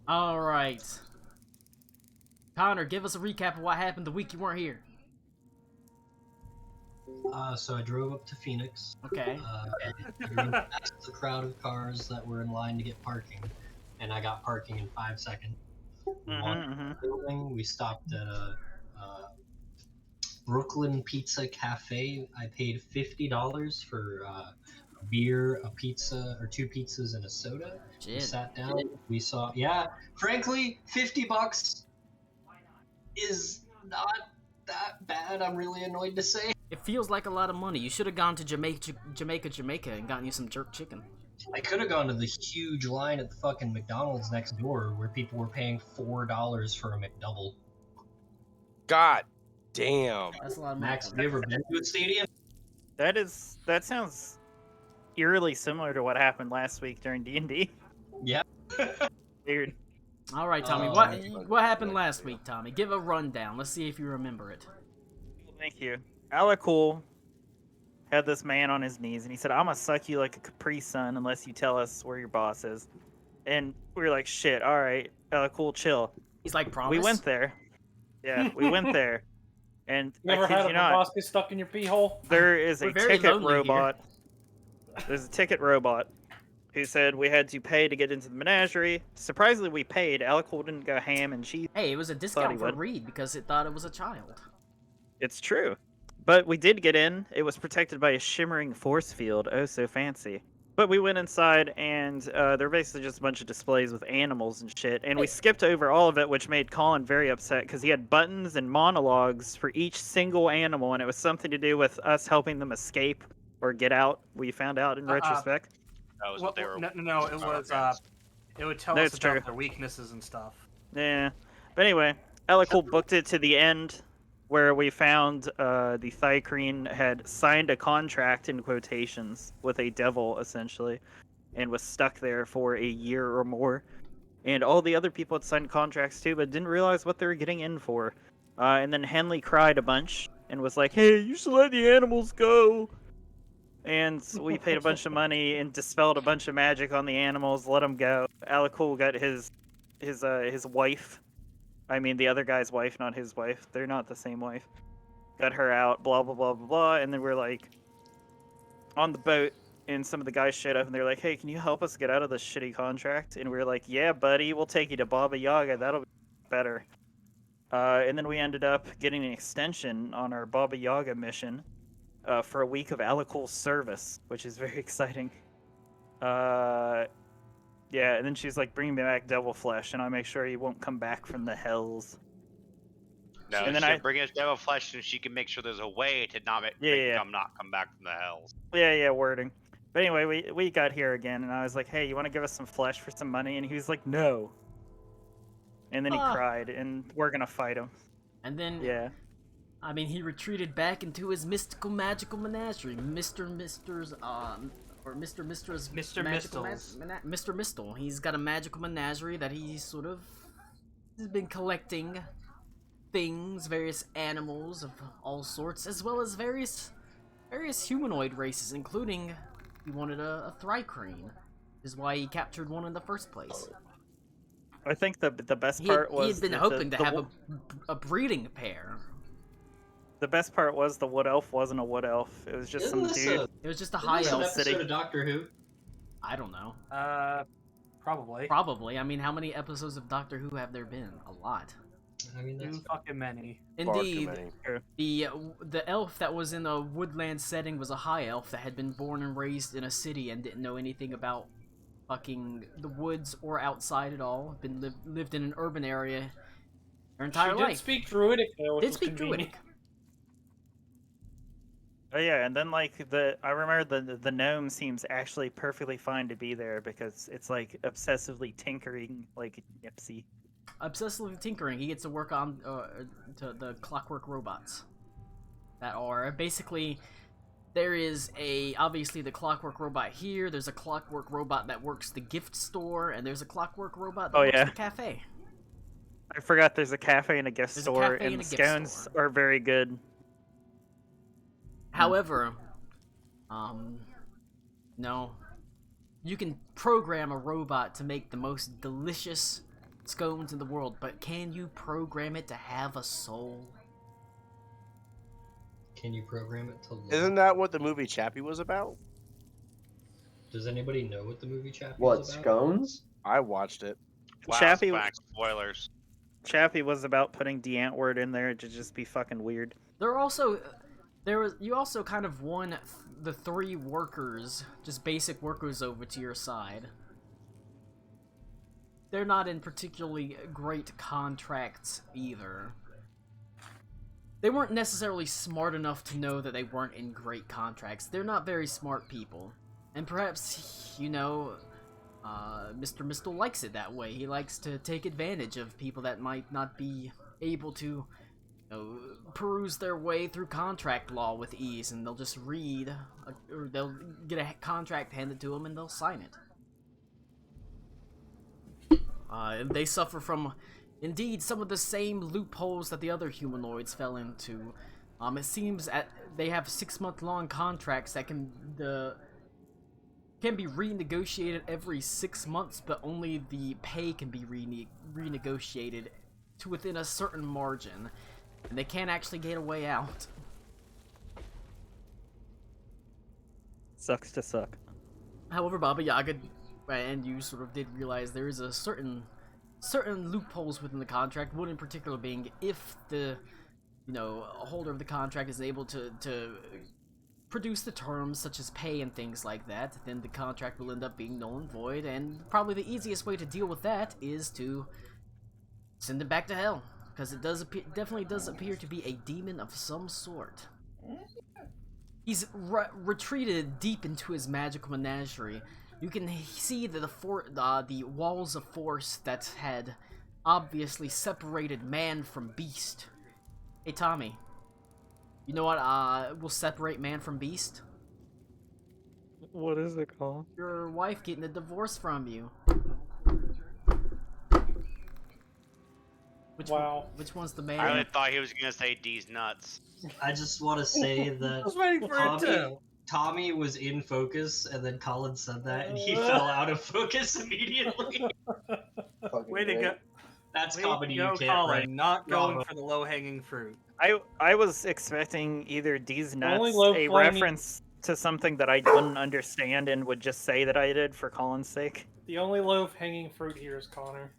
All right. Connor, give us a recap of what happened the week you weren't here. So I drove up to Phoenix. Okay. I drove past the crowd of cars that were in line to get parking, and I got parking in 5 seconds. We walked to Mm-hmm. the building. We stopped at a Brooklyn Pizza Cafe. I paid $50 for a beer, a pizza, or two pizzas and a soda. We Shit. sat down. We saw. Yeah, frankly, $50 is not that bad. I'm really annoyed to say. It feels like a lot of money. You should have gone to Jamaica, and gotten you some jerk chicken. I could have gone to the huge line at the fucking McDonald's next door where people were paying $4 for a McDouble. God damn. That's a lot of money. Max, have you ever been to a stadium? That sounds eerily similar to what happened last week during D&D. Yeah. Weird. All right, Tommy. Oh, what happened last week, Tommy? Give a rundown. Let's see if you remember it. Thank you. Alakul had this man on his knees, and he said, "I'm gonna suck you like a Capri Sun unless you tell us where your boss is." And we were like, "Shit, all right, Alakul, chill." He's like, promise. We went there. Yeah, we went there, and You ever I kid had you a not, boss get stuck in your pee hole? there is We're a very ticket lonely here. robot. There's a ticket robot who said we had to pay to get into the menagerie. Surprisingly, we paid. Alakul didn't go ham and cheese. Hey, it was a Thought discount he for would. Reed because it thought it was a child. It's true. But we did get in. It was protected by a shimmering force field. Oh, so fancy. But we went inside, and there were basically just a bunch of displays with animals and shit. And we skipped over all of it, which made Colin very upset because he had buttons and monologues for each single animal, and it was something to do with us helping them escape or get out. We found out in retrospect. That was what they were. No, it was. It would tell No, us it's about true. their weaknesses and stuff. Yeah. But anyway, Ellicool booked it to the end where we found the Thycreen had signed a contract in quotations with a devil, essentially, and was stuck there for a year or more. And all the other people had signed contracts too, but didn't realize what they were getting in for. And then Henley cried a bunch and was like, "Hey, you should let the animals go." And we paid a bunch of money and dispelled a bunch of magic on the animals, let them go. Alakul got his wife. I mean, the other guy's wife, not his wife. They're not the same wife. Got her out, blah, blah, blah, blah, blah. And then we're like on the boat, and some of the guys showed up and they're like, "Hey, can you help us get out of this shitty contract?" And we were like, "Yeah, buddy, we'll take you to Baba Yaga. That'll be better." And then we ended up getting an extension on our Baba Yaga mission for a week of Alakul's service, which is very exciting. Yeah, and then she's like, "Bring me back Devil Flesh, and I'll make sure he won't come back from the hells." No, And then she I- bring us devil flesh so she can make sure there's a way to not make Yeah. him not come back from the hells. Yeah, wording. But anyway, we got here again, and I was like, "Hey, you want to give us some flesh for some money?" And he was like, "No." And then he cried, and we're gonna fight him. And then, Yeah. I mean, he retreated back into his mystical, magical menagerie, Mr. Mister's Mr. magical Mistel's. Mr. Mistel. He's got a magical menagerie that he's been collecting things, various animals of all sorts, as well as various humanoid races, including he wanted a Thrycreen, is why he captured one in the first place. I think the best He part was had been that hoping the to have a breeding pair. The best part was the wood elf wasn't a wood elf. It was just Isn't some this dude. It was just a Isn't high this an elf. city. episode of Doctor Who? I don't know. Probably. Probably. I mean, how many episodes of Doctor Who have there been? A lot. I mean, that's Too fucking many. Far too Indeed, many. the elf that was in a woodland setting was a high elf that had been born and raised in a city and didn't know anything about fucking the woods or outside at all. Lived in an urban area her entire She life. did speak Druidic though, which Did was speak convenient. Druidic. Oh yeah, and then like I remember the gnome seems actually perfectly fine to be there because it's like obsessively tinkering like Nipsey. Obsessively tinkering, he gets to work on to the clockwork robots that are basically. There is obviously the clockwork robot here. There's a clockwork robot that works the gift store, and there's a clockwork robot that works yeah. the cafe. I forgot there's a cafe and a gift There's a store, cafe and and the a gift scones store. are very good. However, no, you can program a robot to make the most delicious scones in the world, but can you program it to have a soul? Can you program it to live? Isn't that what the movie Chappie was about? Does anybody know what the movie Chappie What, was about? scones? I watched it. Wow, Chappie- facts, spoilers. Chappie was about putting the Ant word in there to just be fucking weird. You also kind of won the 3 workers, just basic workers, over to your side. They're not in particularly great contracts either. They weren't necessarily smart enough to know that they weren't in great contracts. They're not very smart people. And perhaps, you know, Mr. Mistle likes it that way. He likes to take advantage of people that might not be able to, you know, peruse their way through contract law with ease, and they'll just read, or they'll get a contract handed to them and they'll sign it. And they suffer from, indeed, some of the same loopholes that the other humanoids fell into. It seems they have 6-month-long contracts that can be renegotiated every 6 months, but only the pay can be renegotiated to within a certain margin, and they can't actually get a way out. Sucks to suck. However, Baba Yaga and you sort of did realize there is a certain loopholes within the contract. One in particular being if the holder of the contract is able to produce the terms such as pay and things like that, then the contract will end up being null and void. And probably the easiest way to deal with that is to send him back to hell, because it definitely does appear to be a demon of some sort. He's retreated deep into his magical menagerie. You can see that the walls of force that had obviously separated man from beast. Hey, Tommy. You know what will separate man from beast? What is it called? Your wife getting a divorce from you. Which one's the man? I really thought he was gonna say D's nuts. I just want to say I that was waiting for it too. Tommy was in focus, and then Colin said that, and he fell out of focus immediately. Fucking Way to great. go. That's Way comedy to you go, can't Colin. write. Not going Bravo. for the low-hanging fruit. I was expecting either D's Only nuts, low a flying- reference to something that I wouldn't understand and would just say that I did for Colin's sake. The only low-hanging fruit here is Connor.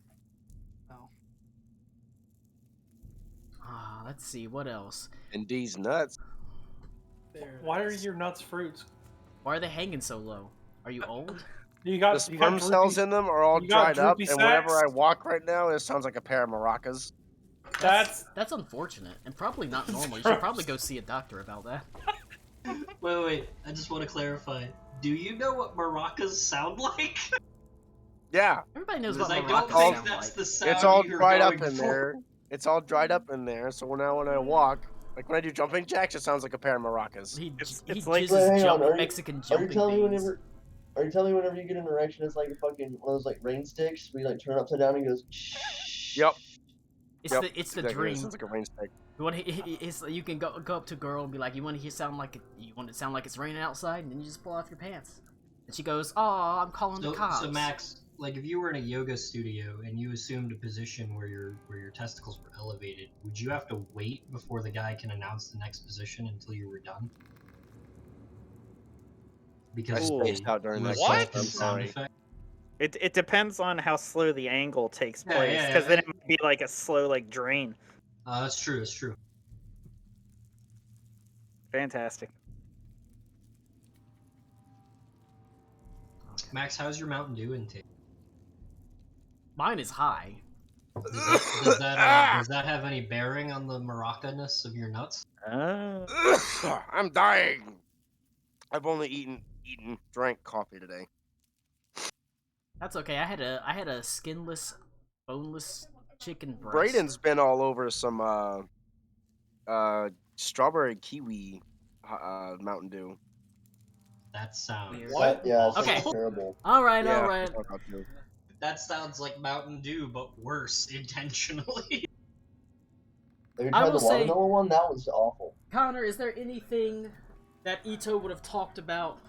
Let's see, what else? And D's nuts. Why are your nuts fruits? Why are they hanging so low? Are you old? You got The sperm cells in them are all you got dried up, droopy and whenever sacks? I walk right now, it sounds like a pair of maracas. That's unfortunate, and probably not normal. You should probably go see a doctor about that. Wait, I just want to clarify. Do you know what maracas sound like? Yeah, Everybody knows Because what I don't maracas think sound that's like. the sound it's all you're dried up going in for. there. It's all dried up in there, so now when I walk, like when I do jumping jacks, it sounds like a pair of maracas. He it's like- jizzes Wait, hang on, are you- Mexican Are you jumping telling me beans. Are you telling me whenever you get an erection, it's like a fucking one of those like rain sticks where you like turn it upside down and it goes? Yep. It's Yep, the exactly. It dream. sounds like a rain stick. You can go up to a girl and be like, you want it to sound like it's raining outside, and then you just pull off your pants. And she goes, "Oh, I'm calling the cops." So Max, like if you were in a yoga studio and you assumed a position where your testicles were elevated, would you have to wait before the guy can announce the next position until you were done? Because I spaced out during that. What? class, I'm sorry. It depends on how slow the angle takes Yeah, place, yeah, because yeah. then it might be like a slow like drain. That's true. It's true. Fantastic. Max, how's your Mountain Dew intake? Mine is high. Does that have any bearing on the maraca-ness of your nuts? I'm dying. I've only drank coffee today. That's okay. I had a skinless, boneless chicken breast. Braden's been all over some strawberry kiwi Mountain Dew. That sounds. What? Yeah, it's Okay. terrible. All right. Yeah, Mountain Dew. That sounds like Mountain Dew, but worse intentionally. Have you I tried will the say- watermelon one? That was awful. Connor, is there anything that Ito would have talked about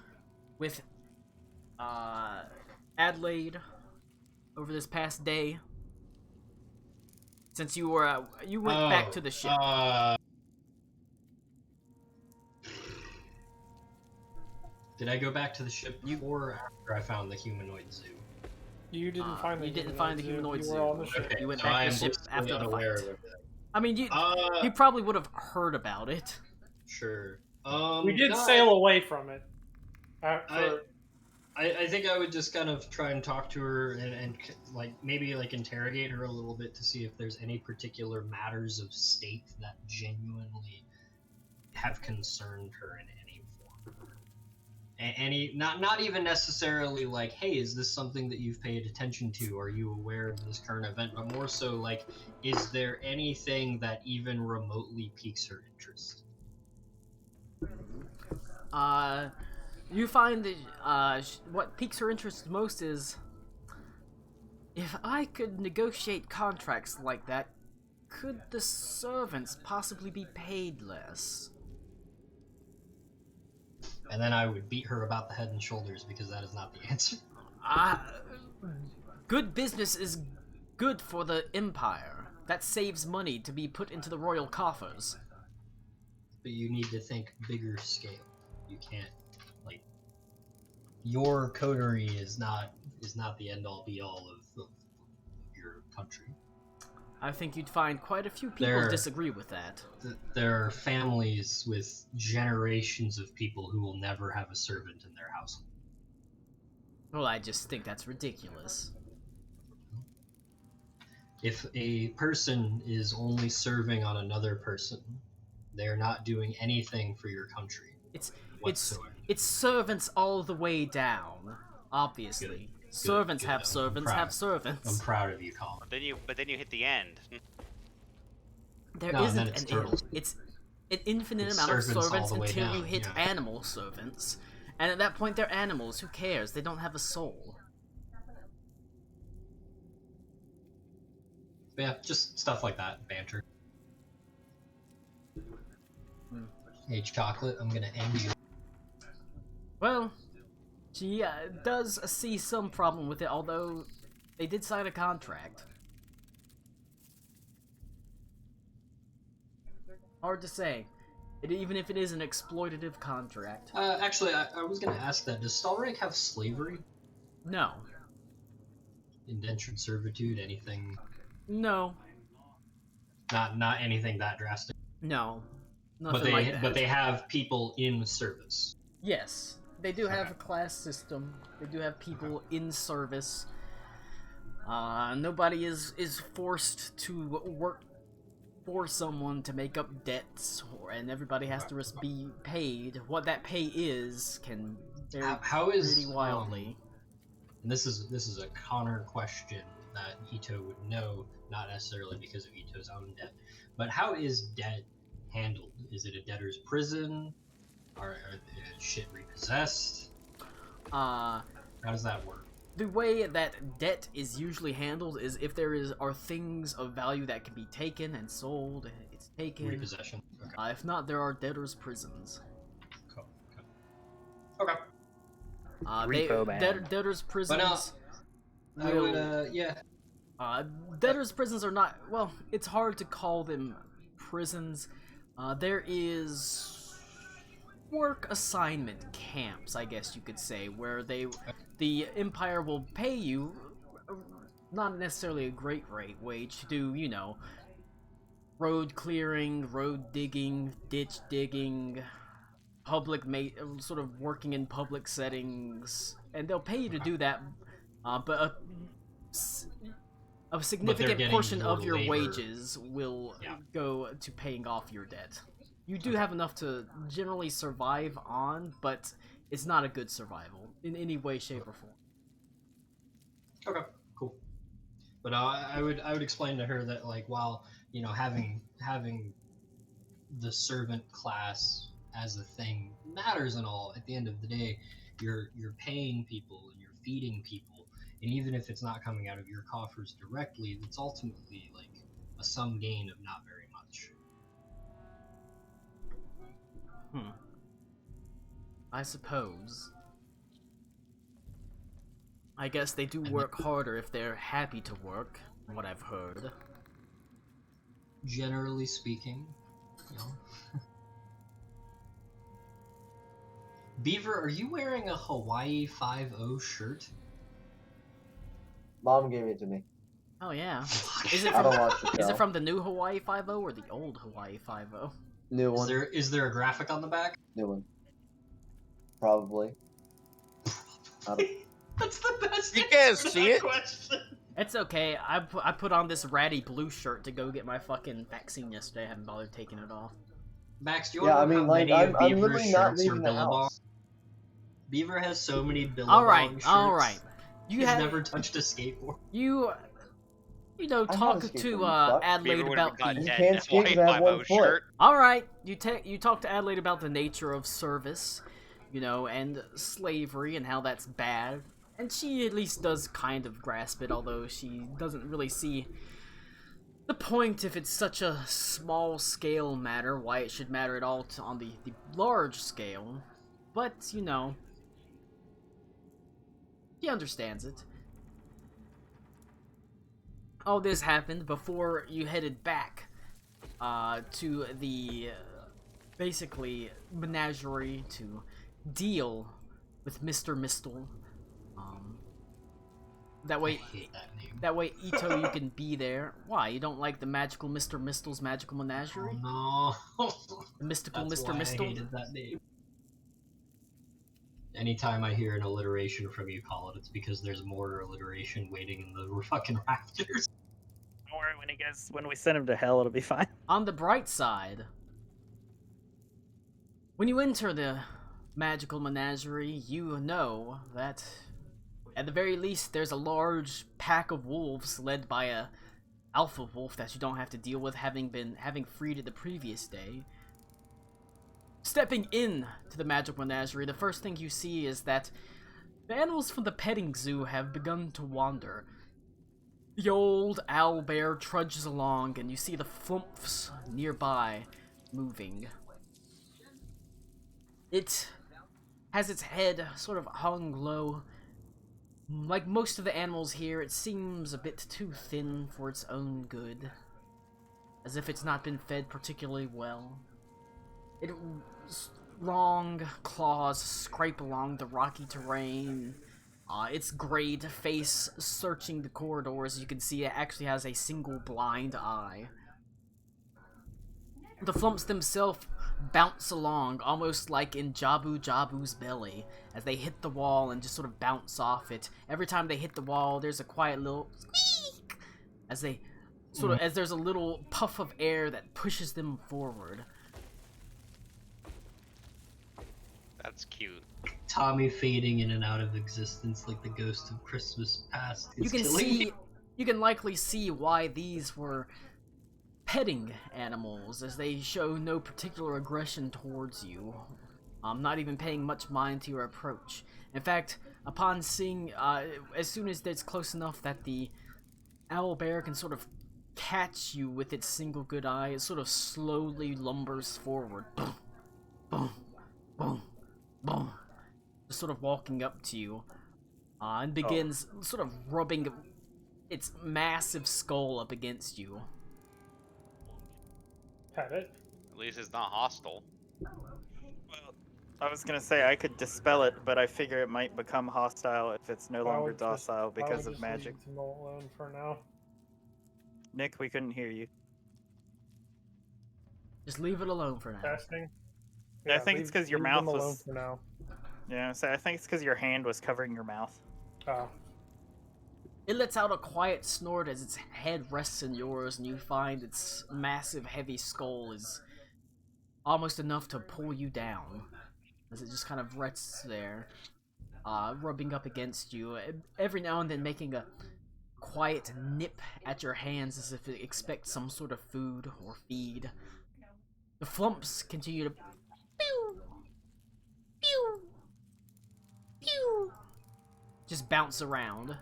with Adelaide over this past day? Since you were you went back to the ship. Did I go back to the ship before or after I found the humanoid zoo? You didn't find the you didn't find the humanoid You zoo. were on the ship. Okay, You went so back I to am the ship blissfully after the unaware fight. of that. I mean, you probably would have heard about it. Sure. We did no, sail away from it. For, I think I would just kind of try and talk to her and like maybe like interrogate her a little bit to see if there's any particular matters of state that genuinely have concerned her in any form. Any not even necessarily like, hey, is this something that you've paid attention to? Are you aware of this current event? But more so like, is there anything that even remotely piques her interest? You find that what piques her interest most is, if I could negotiate contracts like that, could the servants possibly be paid less? And then I would beat her about the head and shoulders because that is not the answer. Good business is good for the Empire. That saves money to be put into the royal coffers. But you need to think bigger scale. You can't, like, your coterie is not the end all be all of your country. I think you'd find quite a few people There- disagree with that. There are families with generations of people who will never have a servant in their household. Well, I just think that's ridiculous. If a person is only serving on another person, they're not doing anything for your country. It's whatsoever. it's servants all the way down. Obviously, servants good. have I'm servants proud. have servants. I'm proud of you, Colin. But then you hit the end. There No, and isn't then it's an turtles. It's an infinite It's amount of servants all servants the way until you down, hit yeah. animal servants, and at that point they're animals. Who cares? They don't have a soul. But yeah, just stuff like that, banter. Hey, Chocolate, I'm gonna end you. Well, she does see some problem with it, although they did sign a contract. Hard to say. Even if it is an exploitative contract. Actually, I was gonna ask that. Does Stalrake have slavery? No. Indentured servitude? Anything? No. Not anything that drastic. No. But Nothing like that. they have people in service. Yes. They do have a class system. They do have people in service. Nobody is forced to work for someone to make up debts, and everybody has to just be paid. What that pay is can vary How is pretty wildly. And this is a Connor question that Ito would know, not necessarily because of Ito's own debt, but how is debt handled? Is it a debtor's prison? Is shit repossessed? How does that work? The way that debt is usually handled is if there are things of value that can be taken and sold, it's taken. Repossession. Okay. If not, there are debtors' prisons. Cool. Okay. Repo man. Debtors' prisons. I would, yeah. Debtors' prisons are not. Well, it's hard to call them prisons. There is work assignment camps, I guess you could say, where the Empire will pay you not necessarily a great wage to do, you know, road clearing, road digging, ditch digging, sort of working in public settings, and they'll pay you to do that, but a significant getting portion your of your labor. wages will go to paying off your debt. You do have enough to generally survive on, but it's not a good survival in any way, shape, or form. Okay, cool. But I would explain to her that, like, while you know having the servant class as a thing matters and all, at the end of the day, you're paying people and you're feeding people, and even if it's not coming out of your coffers directly, it's ultimately like a sum gain of not very much. I suppose. I guess they do work harder if they're happy to work, from what I've heard. generally speaking. You know. Beaver, are you wearing a Hawaii 5-0 shirt? Mom gave it to me. Oh yeah. Is it I don't from, watch the show. is it from the new Hawaii 5-0 or the old Hawaii 5-0? New Is one? there a graphic on the back? New one. Probably. I don't... That's the best. You answer can't to see that it. question. It's okay. I put on this ratty blue shirt to go get my fucking vaccine yesterday. I haven't bothered taking it off. Max, do you Yeah, want I to know mean, how like, many of I'm Beaver's literally not shirts are leaving the Billabong? house. Beaver has so many Billabong All right, shirts. all right. You He's have never touched a skateboard. you know I have a talk skateboard, to you fuck. Adelaide Beaver about would've got the. You dead can't in skate Hawaii 'cause I have one 5-0 foot. shirt. All right, you talk to Adelaide about the nature of service, you know, and slavery and how that's bad, and she at least does kind of grasp it, although she doesn't really see the point if it's such a small scale matter, why it should matter at all on the large scale. But you know, he understands it. All this happened before you headed back to the basically menagerie to deal with Mr. Mistle. That I way, hate that name. that way, Ito, you can be there. Why? You don't like the magical Mr. Mistle's magical menagerie? Oh no. The mystical That's Mr. why I Mistle? hated that name. Anytime I hear an alliteration from you, Colin, it's because there's more alliteration waiting in the fucking rafters. Don't worry, when we send him to hell, it'll be fine. On the bright side, when you enter the magical menagerie, you know that at the very least there's a large pack of wolves led by a alpha wolf that you don't have to deal with, having freed it the previous day. Stepping in to the magical menagerie, the first thing you see is that the animals from the petting zoo have begun to wander. The old owlbear trudges along, and you see the flumps nearby moving. It has its head sort of hung low. Like most of the animals here, it seems a bit too thin for its own good. As if it's not been fed particularly well. Its long claws scrape along the rocky terrain. Its grayed face searching the corridors, you can see it actually has a single blind eye. The flumps themselves bounce along, almost like in Jabu Jabu's belly, as they hit the wall and just sort of bounce off it. Every time they hit the wall, there's a quiet little squeak, as they as there's a little puff of air that pushes them forward. That's cute. Tommy fading in and out of existence like the ghost of Christmas past. You is can killing me. you can likely see why these were petting animals, as they show no particular aggression towards you. Not even paying much mind to your approach. In fact, upon seeing, as soon as it's close enough that the owlbear can sort of catch you with its single good eye, it sort of slowly lumbers forward. Boom, boom, boom, boom. Just sort of walking up to you, and begins sort of rubbing its massive skull up against you. Pet it. At least it's not hostile. Well, I was gonna say I could dispel it, but I figure it might become hostile if it's no I longer would just- docile I would because of just magic. leave Timo alone for now. Nick, we couldn't hear you. Just leave it alone for now. Testing. I think it's 'cause your leave mouth them alone was- for now. Yeah, so I think it's because your hand was covering your mouth. Oh. It lets out a quiet snort as its head rests in yours, and you find its massive, heavy skull is almost enough to pull you down, as it just kind of rests there, rubbing up against you, every now and then making a quiet nip at your hands as if it expects some sort of food or feed. The flumps continue to pew, pew, pew, just bounce around.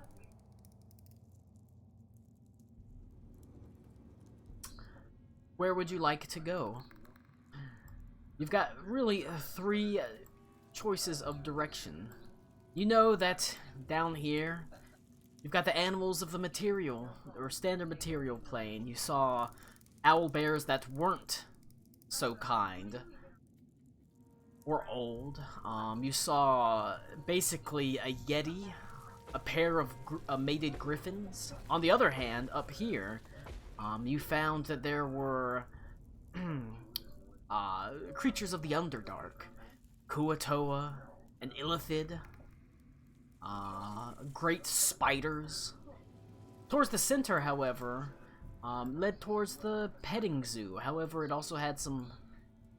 Where would you like to go? You've got really three choices of direction. You know that down here, you've got the animals of the material, or standard material plane. You saw owl bears that weren't so kind or old. You saw basically a yeti, a pair of mated griffins. On the other hand, up here, you found that there were creatures of the Underdark, Kuatoa, an Illithid, great spiders. Towards the center, however, led towards the petting zoo. However, it also had some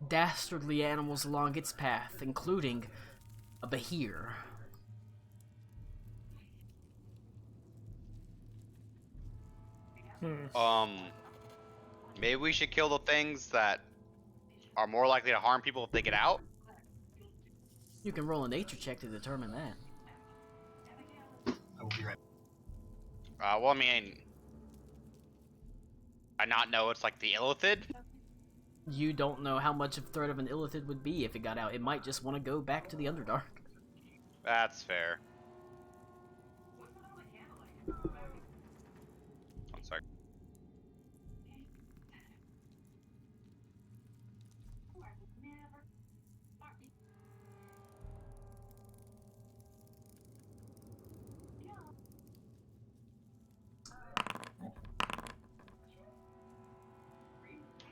dastardly animals along its path, including a behir. Maybe we should kill the things that are more likely to harm people if they get out. You can roll a nature check to determine that. I will be right. Well, I mean, I not know it's like the Illithid. You don't know how much of threat of an Illithid would be if it got out. It might just want to go back to the Underdark. That's fair. One sec.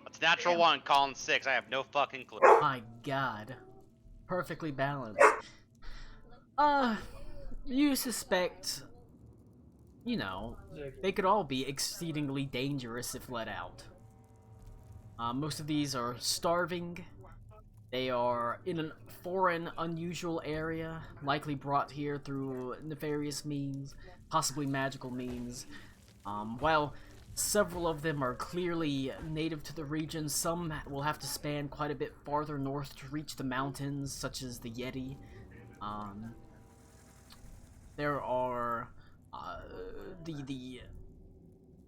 It's natural one, Colin 6. I have no fucking clue. My god. Perfectly balanced. You suspect, you know, they could all be exceedingly dangerous if let out. Most of these are starving. They are in a foreign, unusual area, likely brought here through nefarious means, possibly magical means. While several of them are clearly native to the region, some will have to span quite a bit farther north to reach the mountains, such as the Yeti. There are the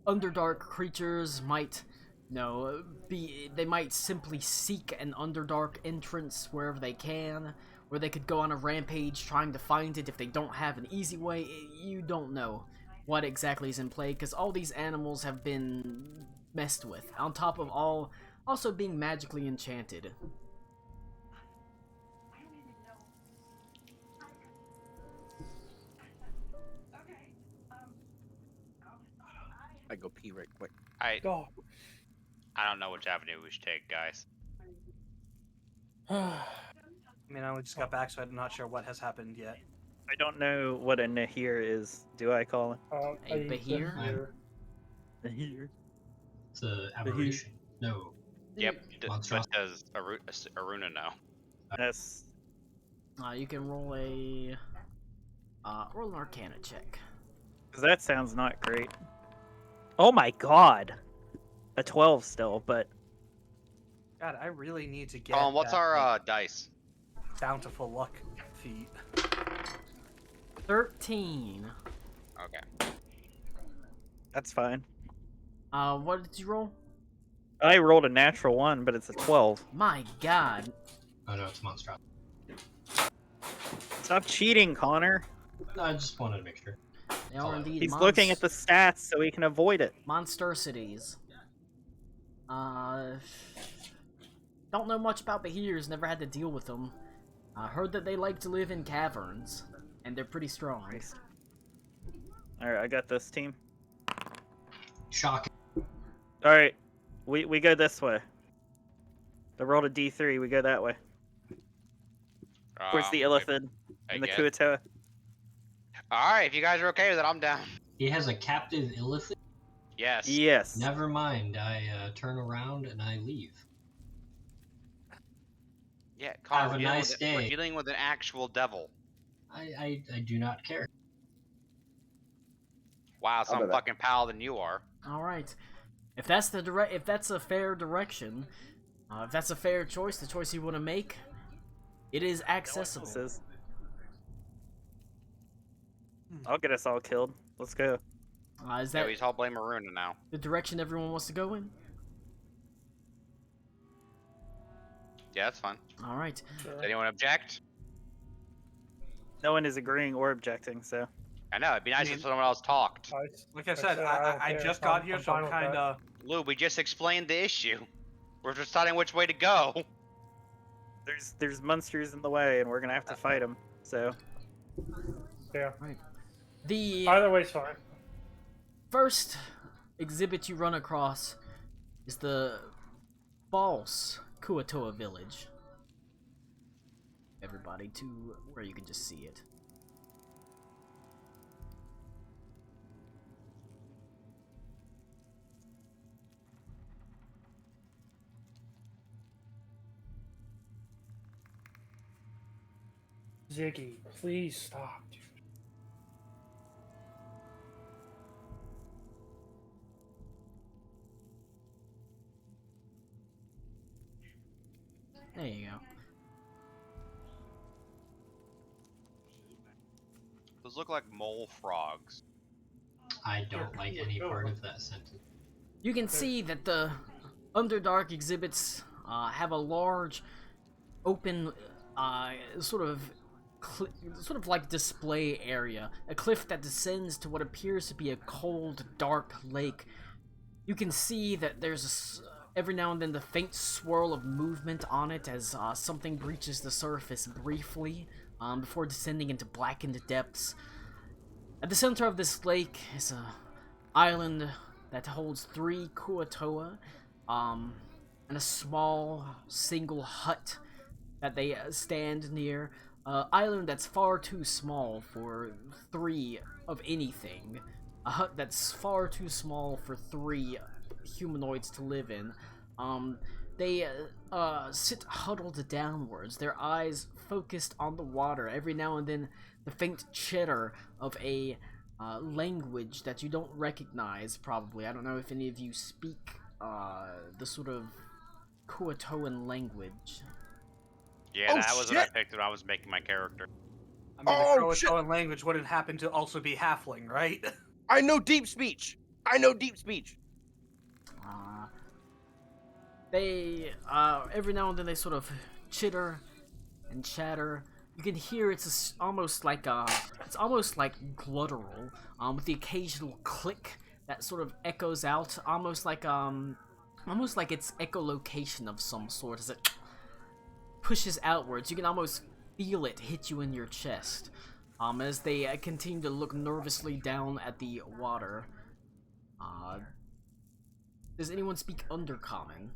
Underdark creatures might, you know, they might simply seek an Underdark entrance wherever they can, or they could go on a rampage trying to find it if they don't have an easy way. You don't know what exactly is in play, because all these animals have been messed with, on top of all also being magically enchanted. I go pee right quick. I Oh. don't know which avenue we should take, guys. I mean, I only just got back, so I'm not sure what has happened yet. I don't know what a Nahir is. Do I, Colin? A behir? Nahir. It's an aberration. No. Yep. What Monstrosity. does Aruna know? Yes. You can roll an Arcana check. 'Cause that sounds not great. Oh my god! A 12 still, but God, I really need to get. Colin, what's that, our like, dice? bountiful luck feat? 13. Okay. that's fine. What did you roll? I rolled a natural 1, but it's a 12. My god. Oh no, it's monstrosity. Stop cheating, Connor. No, I just wanted to make sure. They are indeed He's looking at the stats so he can avoid it. monstrosities. Don't know much about behirs, never had to deal with them. Heard that they like to live in caverns, and they're pretty strong. Alright, I got this team. Shocking. Alright, we go this way. I rolled a D3, we go that way. Where's the Illithid and the Kuatoa? Alright, if you guys are okay with it, I'm down. He has a captive Illithid? Yes. Yes. Never mind. I turn around and I leave. Yeah, Colin, Have a nice day. We're dealing with an actual devil. I do not care. Wow, I'll some do that. fucking paladin you are. All right. If that's if that's a fair direction, if that's a fair choice, the choice you want to make, it is accessible. This is. I'll get us all killed. Let's go. Is Yeah, that we all blame Aruna now. the direction everyone wants to go in? Yeah, that's fine. All right. Does anyone object? No one is agreeing or objecting, so. I know, it'd be nice if someone else talked. Like I said, I don't I care. just got here, so fine I'm with kind that. of Lou, we just explained the issue. We're deciding which way to go. There's monsters in the way, and we're gonna have to fight them. So Yeah. The Either way's fine. first exhibit you run across is the false Kuatoa village. Everybody to where you can just see it. Ziggy, please stop, dude. There you go. Those look like mole frogs. I don't like any part of that sentence. You can see that the Underdark exhibits have a large, open, sort of like display area, a cliff that descends to what appears to be a cold, dark lake. You can see that there's every now and then the faint swirl of movement on it as something breaches the surface briefly before descending into blackened depths. At the center of this lake is a island that holds 3 Kuatoa, and a small single hut that they stand near. Island that's far too small for 3 of anything. A hut that's far too small for 3 humanoids to live in. They sit huddled downwards, their eyes focused on the water. Every now and then, the faint chitter of a language that you don't recognize, probably. I don't know if any of you speak the sort of Kuatoan language. Yeah, Oh, that was what I shit! picked when I was making my character. I mean, Oh, the shit! Croatoan language wouldn't happen to also be halfling, right? I know deep speech. I know deep speech. They, every now and then they sort of chitter and chatter. You can hear it's almost like gluttural, with the occasional click that sort of echoes out, almost like it's echolocation of some sort as it pushes outwards. You can almost feel it hit you in your chest, as they continue to look nervously down at the water. Does anyone speak Undercommon?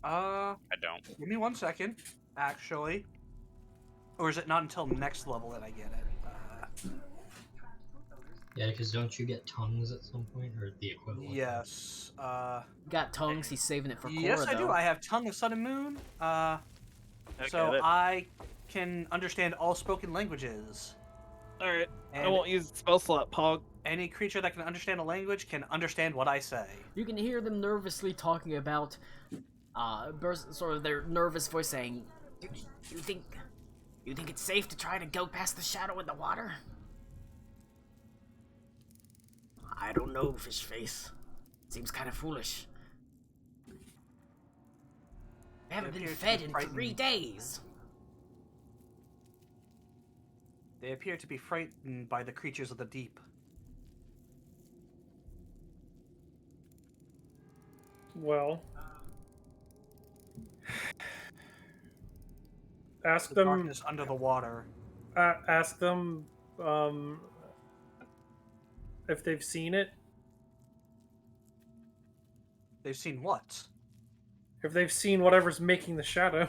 I don't. Give me 1 second, actually. Or is it not until next level that I get it? Yeah, because don't you get tongues at some point, or the equivalent? Yes. Got tongues, he's saving it for Cora, Yes, I do. though. I have Tongue of Sun and Moon. I So get it. I can understand all spoken languages. All right, I And won't use the spell slot, Pog. any creature that can understand a language can understand what I say. You can hear them nervously talking about, sort of their nervous voice saying, you think it's safe to try to go past the shadow in the water? I don't know, Fishface. Seems kind of foolish. We haven't been appears to fed be in frightened. 3 days. They appear to be frightened by the creatures of the deep. Well, ask The them. darkness under the water. Ask them if they've seen it. They've seen what? If they've seen whatever's making the shadow.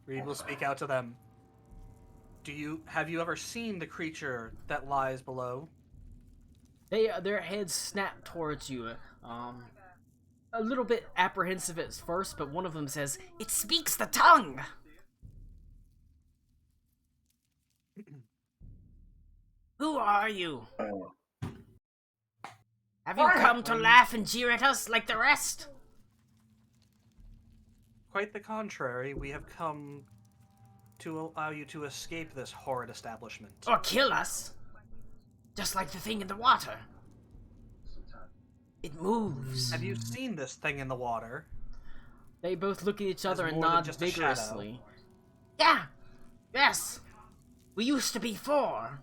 Reed will speak out to them. Have you ever seen the creature that lies below? Their heads snap towards you, a little bit apprehensive at first, but one of them says, "It speaks the tongue!" Who are you? Have you come to laugh and jeer at us like the rest? Quite the contrary, we have come to allow you to escape this horrid establishment. Or kill us? Just like the thing in the water. It moves. Have you seen this thing in the water? They both look at each As other and more than nod just a vigorously. Yeah! Yes! We used to be 4.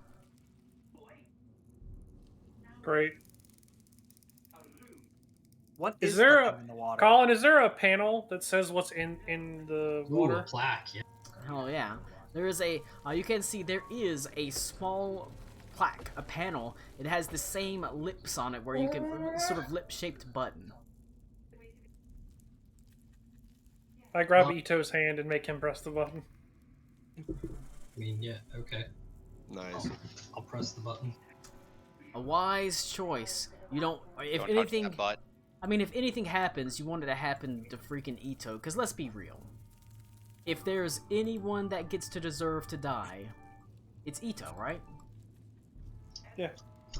Great. What Is is there the a thing in the water? Colin? Is there a panel that says what's in the Ooh, a water? plaque. Yeah. Oh yeah, there is a. You can see there is a small plaque, a panel. It has the same lips on it, where you can sort of lip-shaped button. I grab Well- Ito's hand and make him press the button. I mean, yeah. Okay. Nice. I'll press the button. A wise choice. You don't. If Don't touch anything, that butt. I mean, if anything happens, you want it to happen to freaking Ito. Because let's be real. If there's anyone that gets to deserve to die, it's Ito, right? Yeah.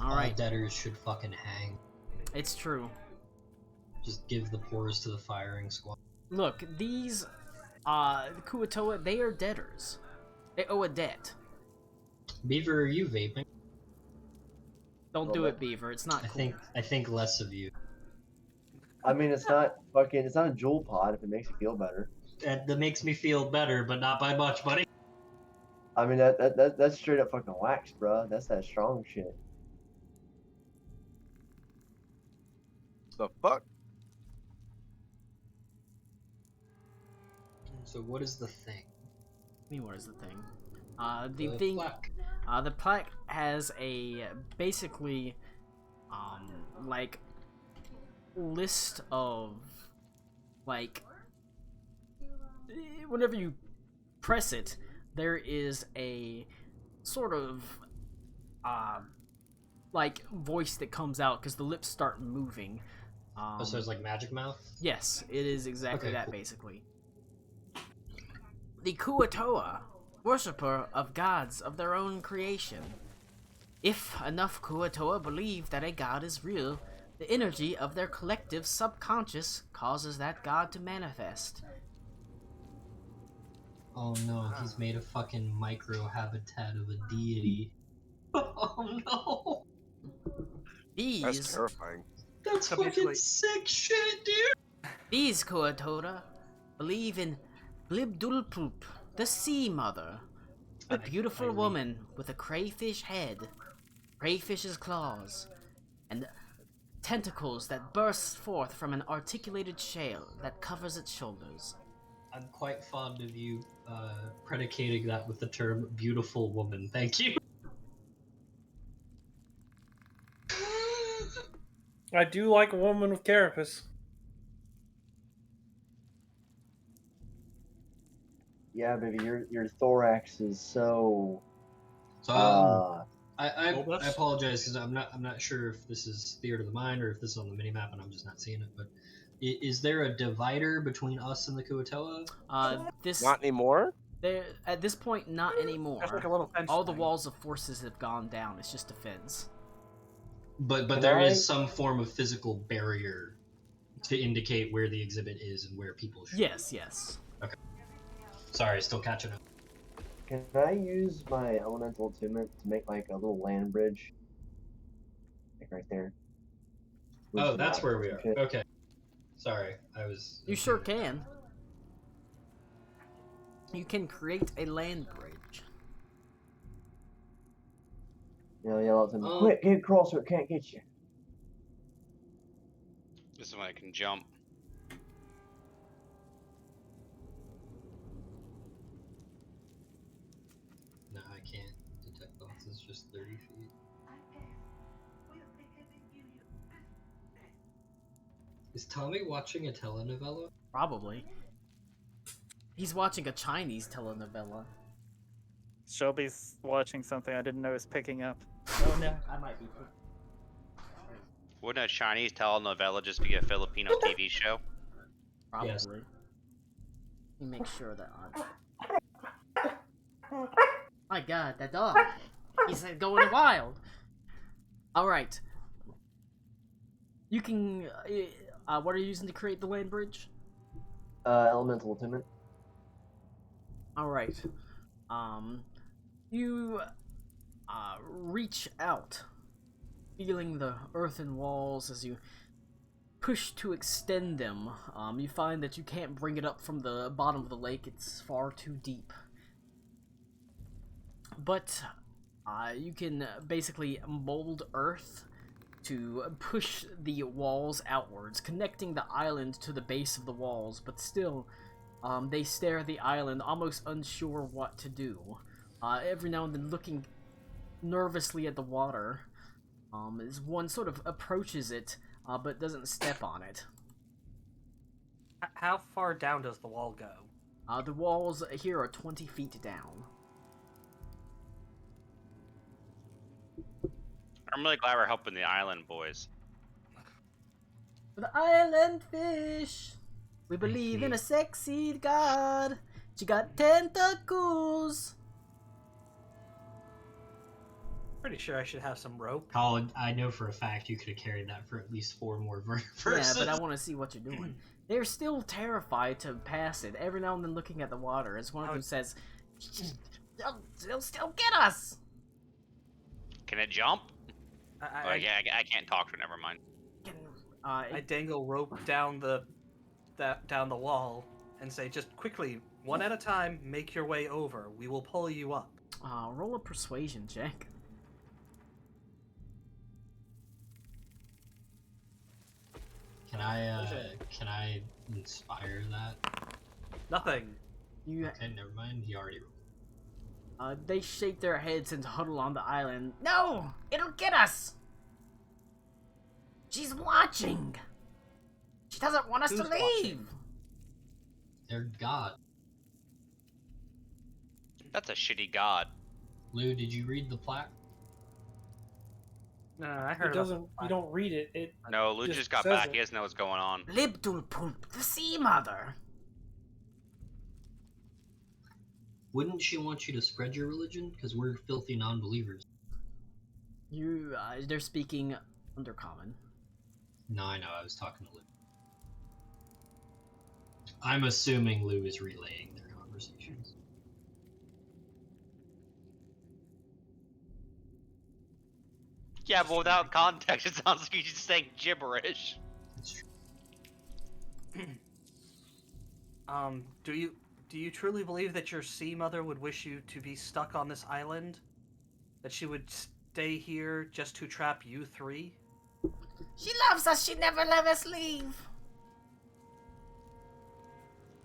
All All right, debtors should fucking hang. it's true. Just give the pores to the firing squad. Look, these, Kuatoa, they are debtors. They owe a debt. Beaver, are you vaping? Don't Well, do but- it, Beaver. It's not I cool. think less of you. I mean, it's not fucking. It's not a jewel pod if it makes you feel better. That makes me feel better, but not by much, buddy. I mean, that's straight up fucking wax, bruh. That's that strong shit. The fuck? So what is the thing? I mean, what is the thing? The The thing. plaque. The plaque has a basically, like, list of, like, whenever you press it, there is a sort of, like, voice that comes out because the lips start moving. Oh, so it's like Magic Mouth? Yes, it is exactly Okay, that, cool. basically. The Kuatoa, worshipper of gods of their own creation. If enough Kuatoa believe that a god is real, the energy of their collective subconscious causes that god to manifest. Oh no, he's made a fucking micro habitat of a deity. Oh no! That's These terrifying. That's So fucking basically- sick shit, dude! These Kuatoa believe in Blibdulpulp, the Sea Mother, a beautiful read. woman with a crayfish head, crayfish's claws, and tentacles that burst forth from an articulated shell that covers its shoulders. I'm quite fond of you predicating that with the term beautiful woman. Thank you. I do like a woman with carapace. Yeah, baby, your thorax is so. So I Bulbous? apologize because I'm not sure if this is theater of the mind or if this is on the mini map and I'm just not seeing it. But is there a divider between us and the Kuatoa? This Not anymore? there at this point not anymore. There's like a little fence. All the thing. walls of forces have gone down. It's just a fence. But Can there I- is some form of physical barrier to indicate where the exhibit is and where people should. Yes, yes. Sorry, still catching up. Can I use my elemental attunement to make like a little land bridge? Like right there. With Oh, some that's where we rocks are. and shit. Okay. Sorry, I was. You sure can. You can create a land bridge. You know, yell out to me, Oh. quick, get across so it can't get you. This is when I can jump. No, I can't detect thoughts. It's just 30 feet. Is Tommy watching a telenovela? Probably. He's watching a Chinese telenovela. Shelby's watching something I didn't know was picking up. Oh no, I might be. Wouldn't a Chinese telenovela just be a Filipino TV show? Probably. Yes. Let me make sure that I'm. My God, that dog! He's going wild. All right. You can. What are you using to create the land bridge? Elemental attunement. All right. You reach out, feeling the earthen walls as you push to extend them. You find that you can't bring it up from the bottom of the lake; it's far too deep. But you can basically mold earth to push the walls outwards, connecting the island to the base of the walls, but still, they stare at the island, almost unsure what to do. Every now and then looking nervously at the water, as one sort of approaches it, but doesn't step on it. How far down does the wall go? The walls here are 20 feet down. I'm really glad we're helping the island boys. The island fish. We believe in a sexy god. She got tentacles. Pretty sure I should have some rope. Colin, I know for a fact you could have carried that for at least 4 more verses. Yeah, but I want to see what you're doing. They're still terrified to pass it, every now and then looking at the water, as one of them says, they'll still get us! Can it jump? I can't talk to it, never mind. I dangle rope down the wall and say, just quickly, one at a time, make your way over. We will pull you up. Roll a persuasion check. Can I inspire that? Nothing. Okay, never mind. He already rolled. They shake their heads and huddle on the island. No! It'll get us! She's watching! She doesn't want us Who's to leave! Their god. That's a shitty god. Lou, did you read the plaque? No, I heard It doesn't. You don't read it. It. No, Lou Just just got says back. it. He doesn't know what's going on. Libdulpulp, the sea mother! Wouldn't she want you to spread your religion? Because we're filthy non-believers. They're speaking Undercommon. No, I know. I was talking to Lou. I'm assuming Lou is relaying their conversations. Yeah, but without context, it sounds like he's just saying gibberish. It's true. Do you truly believe that your sea mother would wish you to be stuck on this island? That she would stay here just to trap you 3? She loves us, she never let us leave!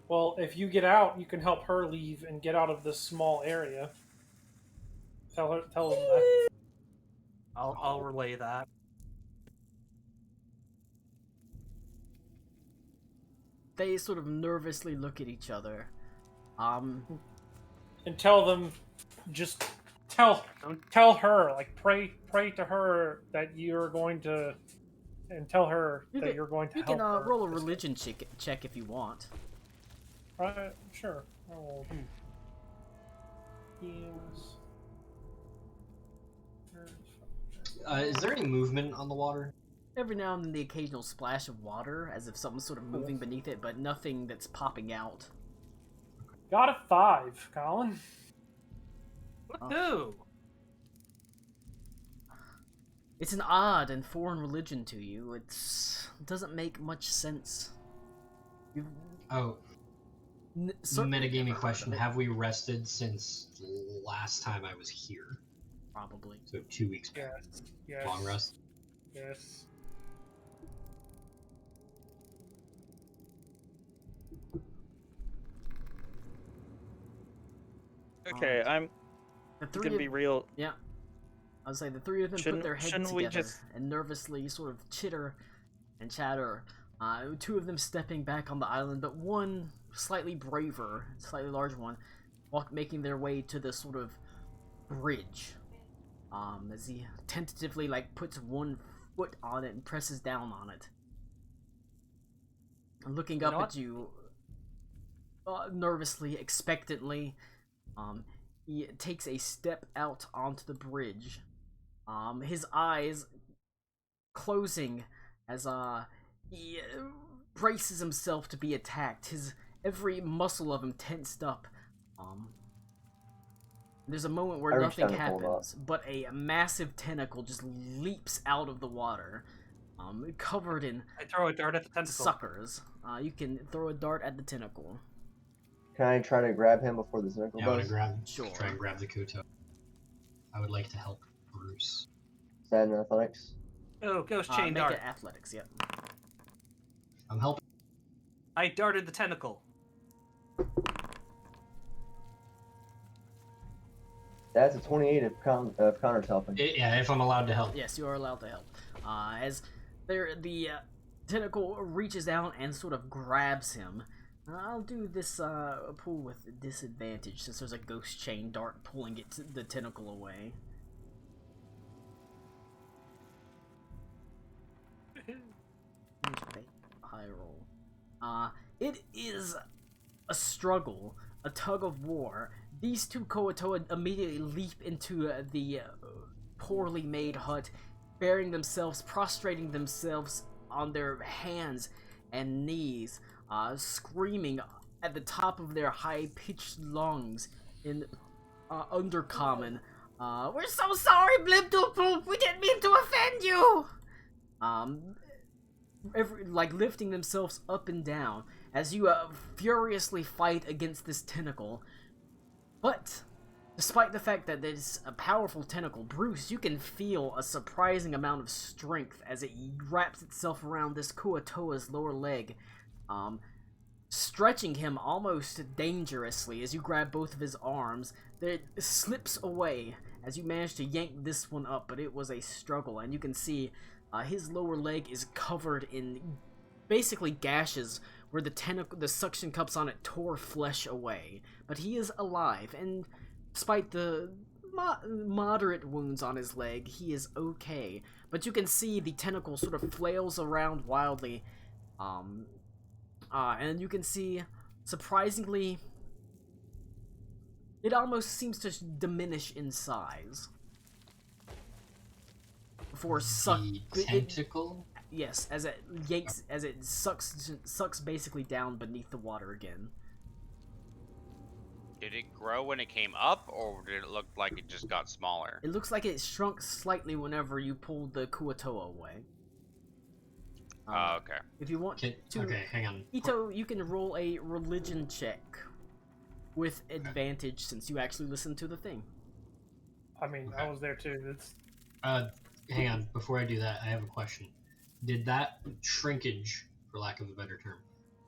Well, if you get out, you can help her leave and get out of this small area. Tell them that. I'll relay that. They sort of nervously look at each other. And tell them, just tell her, like pray to her that you're going to, and tell her that you're going to You help can her. roll a religion check if you want. Sure. I will. Is there any movement on the water? Every now and then the occasional splash of water, as if something's sort of moving beneath it, but nothing that's popping out. Got a 5, Colin. Woohoo! It's an odd and foreign religion to you. It doesn't make much sense. Oh, metagaming question. Have we rested since last time I was here? Probably. So 2 weeks back. Yes. Long rest? Yes. Okay, I'm The gonna three be of, real. yeah. I was saying the 3 of them put Shouldn't- their heads shouldn't we together just- and nervously sort of chitter and chatter. 2 of them stepping back on the island, but one slightly braver, slightly larger one, making their way to the sort of bridge. As he tentatively puts one foot on it and presses down on it. And looking up at you nervously, expectantly, he takes a step out onto the bridge. His eyes closing as he braces himself to be attacked. His every muscle of him tensed up. There's a moment where I reach nothing down to pull him up. happens, but a massive tentacle just leaps out of the water, covered in I throw a dart at the tentacle. suckers. You can throw a dart at the tentacle. Can I try to grab him before the tentacle Yeah, I want does? to try and grab the Koto. I would like to help Bruce. Is that in athletics? Oh, ghost chain Make dart. it athletics, yep. I'm helping. I darted the tentacle. That's a 28 if Connor's helping. Yeah, if I'm allowed to help. Yes, you are allowed to help. As the tentacle reaches out and sort of grabs him. I'll do this pull with disadvantage since there's a ghost chain dart pulling the tentacle away. High roll. It is a struggle, a tug of war. These two Koatoa immediately leap into the poorly made hut, burying themselves, prostrating themselves on their hands and knees, screaming at the top of their high-pitched lungs in undercommon. We're so sorry, Blibdooploop! We didn't mean to offend you! Like lifting themselves up and down as you furiously fight against this tentacle. But despite the fact that it's a powerful tentacle, Bruce, you can feel a surprising amount of strength as it wraps itself around this Kuatoa's lower leg, stretching him almost dangerously as you grab both of his arms. It slips away as you manage to yank this one up, but it was a struggle, and you can see his lower leg is covered in basically gashes where the suction cups on it tore flesh away. But he is alive, and despite the moderate wounds on his leg, he is okay. But you can see the tentacle sort of flails around wildly, and you can see, surprisingly, it almost seems to diminish in size. Before The tentacle? Yes, as it yanks, as it sucks basically down beneath the water again. Did it grow when it came up, or did it look like it just got smaller? It looks like it shrunk slightly whenever you pulled the Kuatoa away. Oh, okay. If you want to, Okay, hang on. Ito, you can roll a religion check with advantage since you actually listened to the thing. I mean, I was there too. It's Hang on. Before I do that, I have a question. Did that shrinkage, for lack of a better term,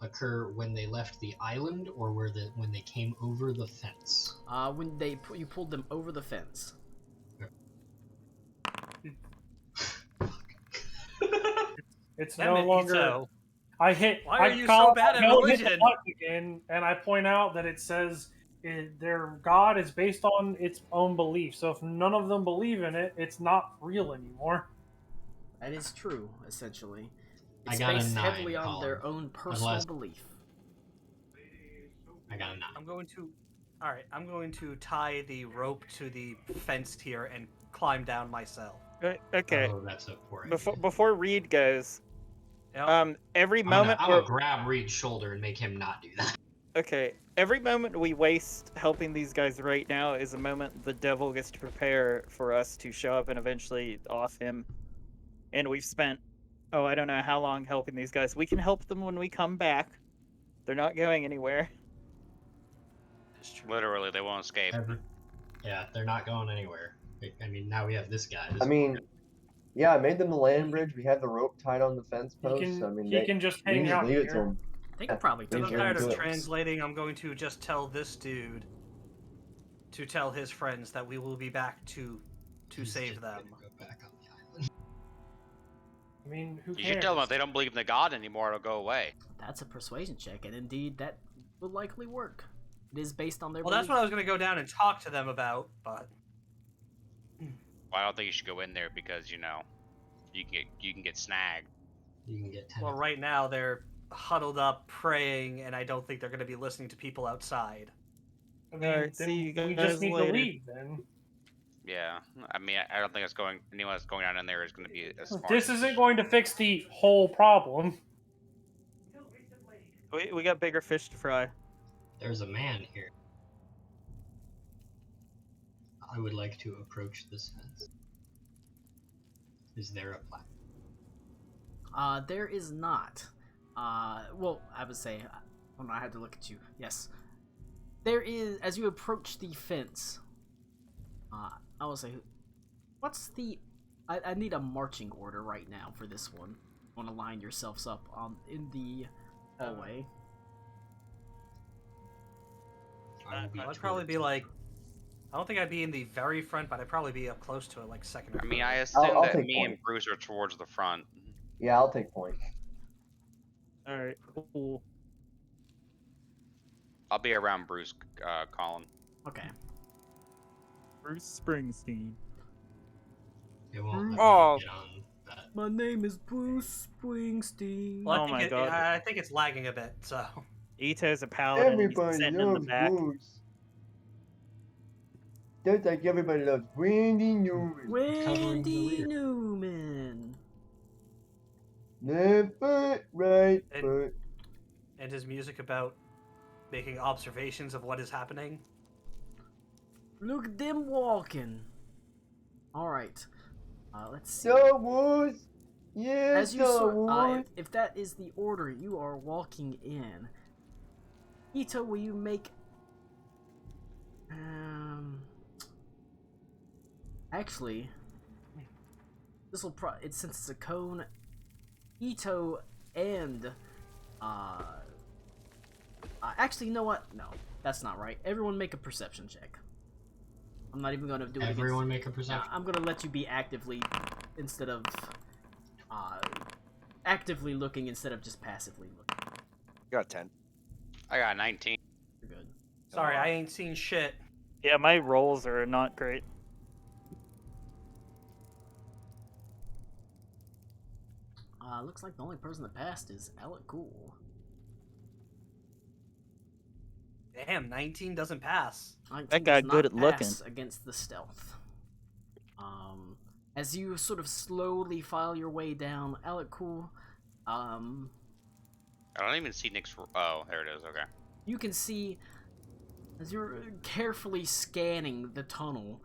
occur when they left the island, or when they came over the fence? When you pulled them over the fence. it's Damn no it, longer. Ito. I hit. Why are I you call- so bad at I go hit the religion? button again, and I point out that it says their god is based on its own belief. So if none of them believe in it, it's not real anymore. That is true, essentially. I It's got a based 9, heavily on Colin. their own personal Unless- belief. I got a 9. I'm going to tie the rope to the fence here and climb down myself. Okay. Oh, that's a poor idea. Before Reed goes, Yep. every I'm moment gonna grab Reed's shoulder and make him not do that. okay, every moment we waste helping these guys right now is a moment the devil gets to prepare for us to show up and eventually off him. And we've spent, I don't know how long helping these guys. We can help them when we come back. They're not going anywhere. Literally, they won't escape. Yeah, they're not going anywhere. I mean, now we have this guy. I mean, yeah, I made them the land bridge. We have the rope tied on the fence He posts. can, I mean, he can just we can hang just out leave it to here. them. They could probably Yeah, take I'm sure, care tired of do of it. translating. I'm going to just tell this dude to tell his friends that we will be back to He's save just them. gonna go back on the island. I mean, who You cares? should tell them if they don't believe in the god anymore, it'll go away. That's a persuasion check, and indeed, that will likely work. It is based on their Well, that's belief. what I was going to go down and talk to them about, but Well, I don't think you should go in there because you can get snagged. You can get 10. well, right now they're huddled up praying, and I don't think they're going to be listening to people outside. I mean, Alright, then see you we guys just need later. to leave then. Yeah, I mean, I don't think anyone that's going down in there is going to be as smart. This isn't going to fix the whole problem. We got bigger fish to fry. There's a man here. I would like to approach this fence. Is there a plaque? There is not. Well, I would say, hold on, I had to look at you. Yes. There is, as you approach the fence, I will say, what's the I need a marching order right now for this one. Want to line yourselves up in the hallway. I will be I'd probably be towards like, I don't think I'd be in the very front, but I'd probably be up close to it, like second or I third. mean, I assume I'll that take me point. and Bruce are towards the front. Yeah, I'll take point. All right, cool. I'll be around Bruce, Colin. Okay. Bruce Springsteen. It won't let me Oh. get on that. My name is Bruce Springsteen. Well, Oh my God. I think it's lagging a bit, so. Ito's a paladin. He's Everybody sitting in the loves back. Bruce. Just like everybody loves Randy Newman. Covering the Randy rear. Newman. Left foot, right And- foot. And his music about making observations of what is happening. Look at them walking. Alright. Let's see. Star Wars. Yeah, As you Star sort, Wars. if that is the order you are walking in, Ito, will you make? Actually, this will since it's a cone. Ito and actually, you know what? No, that's not right. Everyone make a perception check. I'm not even gonna do it. Everyone make a Yeah, perception. I'm gonna let you be actively instead of actively looking instead of just passively looking. Got 10. I got 19. You're good. Sorry, I ain't seen shit. Yeah, my rolls are not great. Looks like the only person that passed is Alec Cool. Damn, 19 doesn't pass. That guy does good not at looking. pass against the stealth. As you sort of slowly file your way down, Alec Cool, I don't even see Nick's. Oh, there it is. Okay. you can see as you're carefully scanning the tunnel,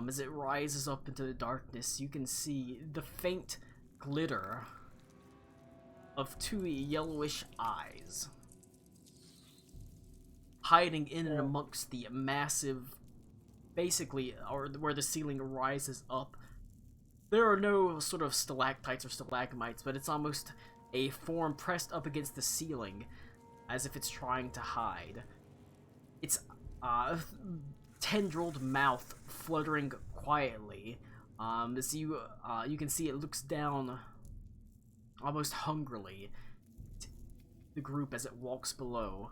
as it rises up into the darkness, you can see the faint glitter of two yellowish eyes hiding in and amongst the massive, basically, or where the ceiling rises up. There are no sort of stalactites or stalagmites, but it's almost a form pressed up against the ceiling, as if it's trying to hide. Its tendrilled mouth fluttering quietly. As you can see, it looks down almost hungrily at the group as it walks below.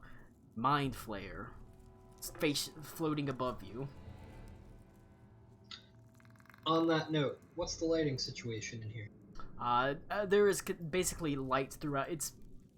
Mind Flayer, its face floating above you. On that note, what's the lighting situation in here? There is basically light throughout.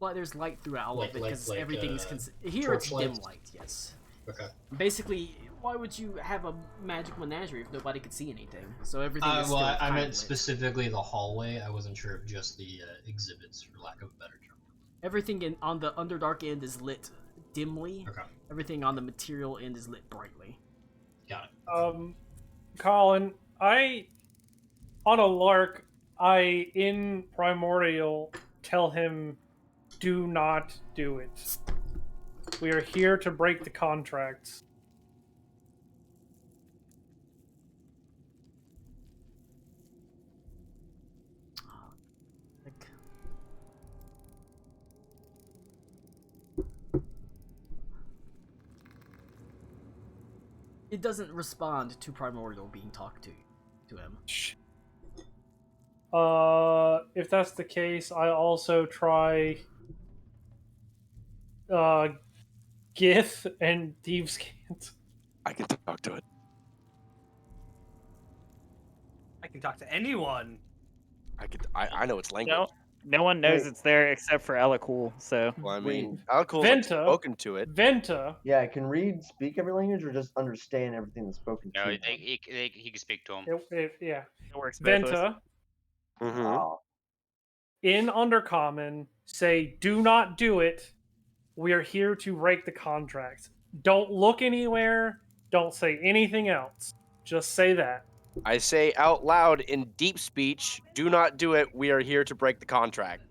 There's light throughout all of it because everything's here. It's dim torchlight? light. Yes. Okay. Basically, why would you have a magic menagerie if nobody could see anything? So everything is still I kinda meant lit. specifically the hallway. I wasn't sure if just the exhibits, for lack of a better term. Everything on the Underdark end is lit dimly. Okay. Everything on the material end is lit brightly. Got it. Colin, on a lark, in Primordial, tell him, do not do it. We are here to break the contracts. Like, it doesn't respond to Primordial being talked to him. If that's the case, I also try Gith and Thieves' Cant. I can talk to it. I can talk to anyone. I know its language. No one knows Wait. it's there except for Elakul, so. Well, I Wait. mean, Alcool's like, Venta. spoken to it. Venta, Yeah, can read, speak every language, or just understand everything that's spoken No, to he can speak to him. yeah. It works both ways. Venta, Mm-hmm. Oh, in Undercommon, say, do not do it. We are here to break the contract. Don't look anywhere. Don't say anything else. Just say that. I say out loud in deep speech, do not do it. We are here to break the contract.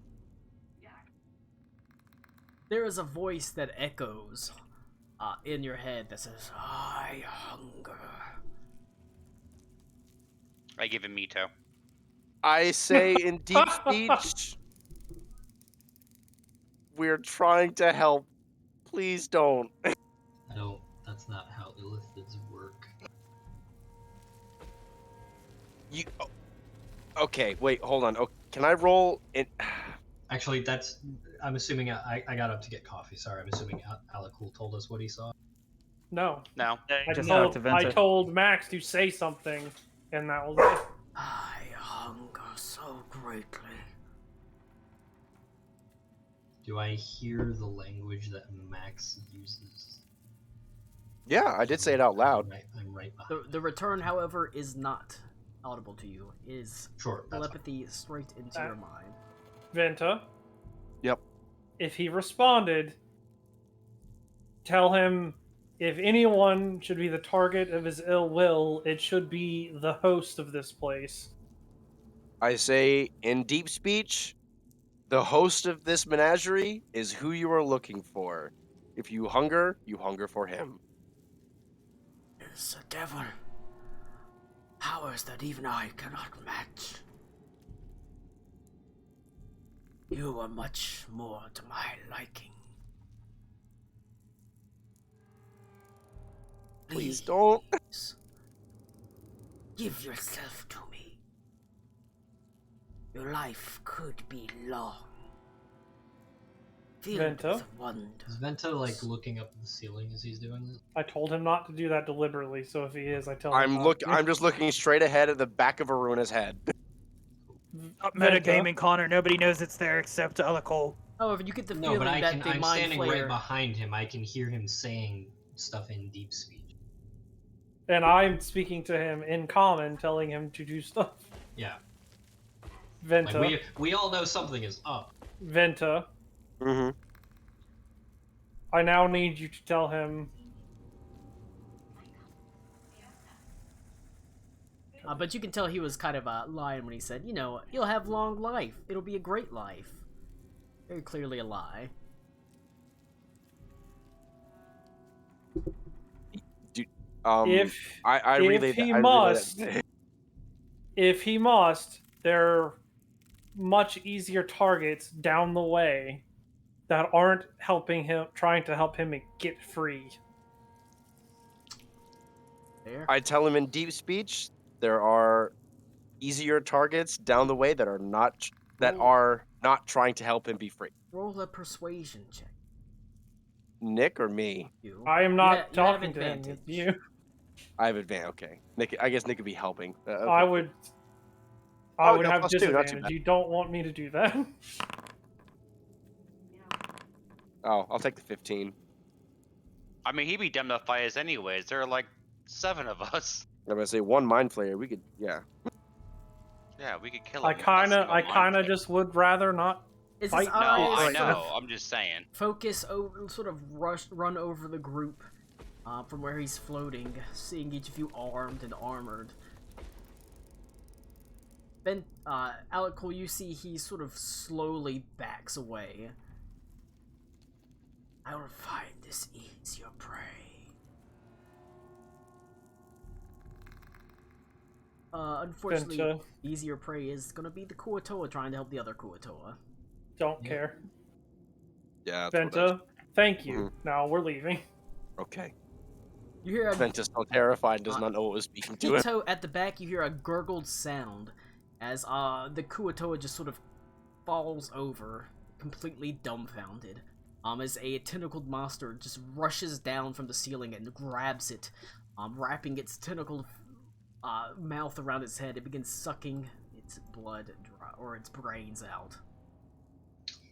There is a voice that echoes in your head that says, "I hunger." I give him Mito. I say in deep speech, we're trying to help. Please don't. I don't. That's not how illithids work. You. Okay, wait, hold on. Can I roll in? Actually, that's. I'm assuming I got up to get coffee. Sorry, I'm assuming Alakul told us what he saw. No. No. I Just told, talk to I Venta. told Max to say something, and that was it. I hunger so greatly. Do I hear the language that Max uses? Yeah, I did say it out loud. I'm right behind. The return, however, is not audible to you. Is Sure, that's fine. telepathy straight into your mind. Venta. Yep. If he responded, tell him if anyone should be the target of his ill will, it should be the host of this place. I say in deep speech, the host of this menagerie is who you are looking for. If you hunger for him. It's a devil. Powers that even I cannot match. You are much more to my liking. Please don't. Give yourself to me. Your life could be long. Filled Venta? with wonders. Is Venta like looking up at the ceiling as he's doing this? I told him not to do that deliberately, so if he is, I tell him not to. I'm just looking straight ahead at the back of Aruna's head. Not Venta? metagaming, Connor. Nobody knows it's there except Alakul. However, you get the No, feeling but I that can. the I'm mind standing flayer. right behind him. I can hear him saying stuff in deep speech. And I'm speaking to him in common, telling him to do stuff. Yeah. Venta. Like we all know something is up. Venta. Mm-hmm. I now need you to tell him. But you can tell he was kind of lying when he said, you know, you'll have long life. It'll be a great life. Very clearly a lie. If I if relay he that. must, if he must, there are much easier targets down the way that aren't helping him, trying to help him get free. There. I tell him in deep speech there are easier targets down the way that are not trying to help him be free. Roll a persuasion check. Nick or me? You. I am You not you have talking to him. advantage. It's you. I have advantage. Okay, Nick. I guess Nick could be helping. Okay. I would Oh, have no, +2, not too disadvantage. bad. You don't want me to do that. Oh, I'll take the 15. I mean, he'd be dumb to fight us anyways. There are like 7 of us. I'm gonna say one mind flayer. We could, yeah. Yeah, we could kill him. I with a kind single of mind flayer. just would rather not. Is Fight- his No, eyes I Right. know. I'm just saying. focus over, sort of run over the group from where he's floating, seeing each of you armed and armored. Then, Alakul, you see he sort of slowly backs away. I will find this ease your prey. Unfortunately, Venta. easier prey is gonna be the Kuatoa trying to help the other Kuatoa. Don't Yeah. care. Yeah. that's what Venta, thank you. Mhm. Now we're leaving. Okay. You hear a Venta's so terrified and does not know what was speaking to him. Hito at the back. You hear a gurgled sound as the Kuatoa just sort of falls over, completely dumbfounded. As a tentacled monster just rushes down from the ceiling and grabs it, wrapping its tentacled mouth around its head. It begins sucking its blood or its brains out.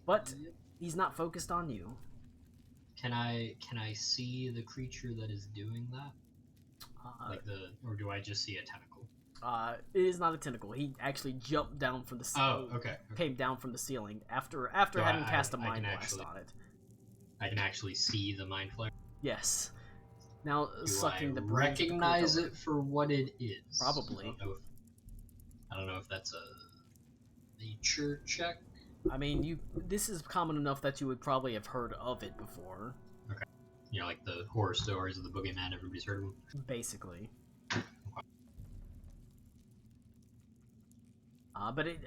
But he's not focused on you. Can I see the creature that is doing that? Or do I just see a tentacle? It is not a tentacle. He actually jumped down from the ceiling. Oh, okay. Came down from the ceiling after So having I- cast a I can mind blast actually- on it. I can actually see the mind flare. Yes. Now Do sucking I the brains of the recognize Kuatoa. it for what it is? Probably. I don't know if that's a nature check. I mean, this is common enough that you would probably have heard of it before. You know, like the horror stories of the boogeyman. Everybody's heard of them. Basically. but it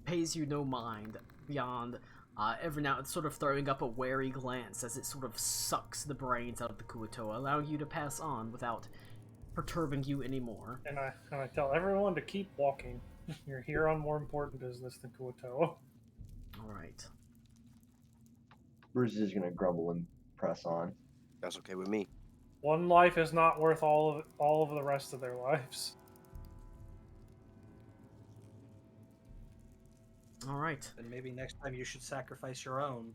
pays you no mind beyond every now and sort of throwing up a wary glance as it sort of sucks the brains out of the Kuo-toa, allowing you to pass on without perturbing you anymore. And I tell everyone to keep walking. You're here on more important business than Kuo-toa. Alright. Bruce is just gonna grumble and press on. That's okay with me. One life is not worth all of the rest of their lives. Alright. Then maybe next time you should sacrifice your own.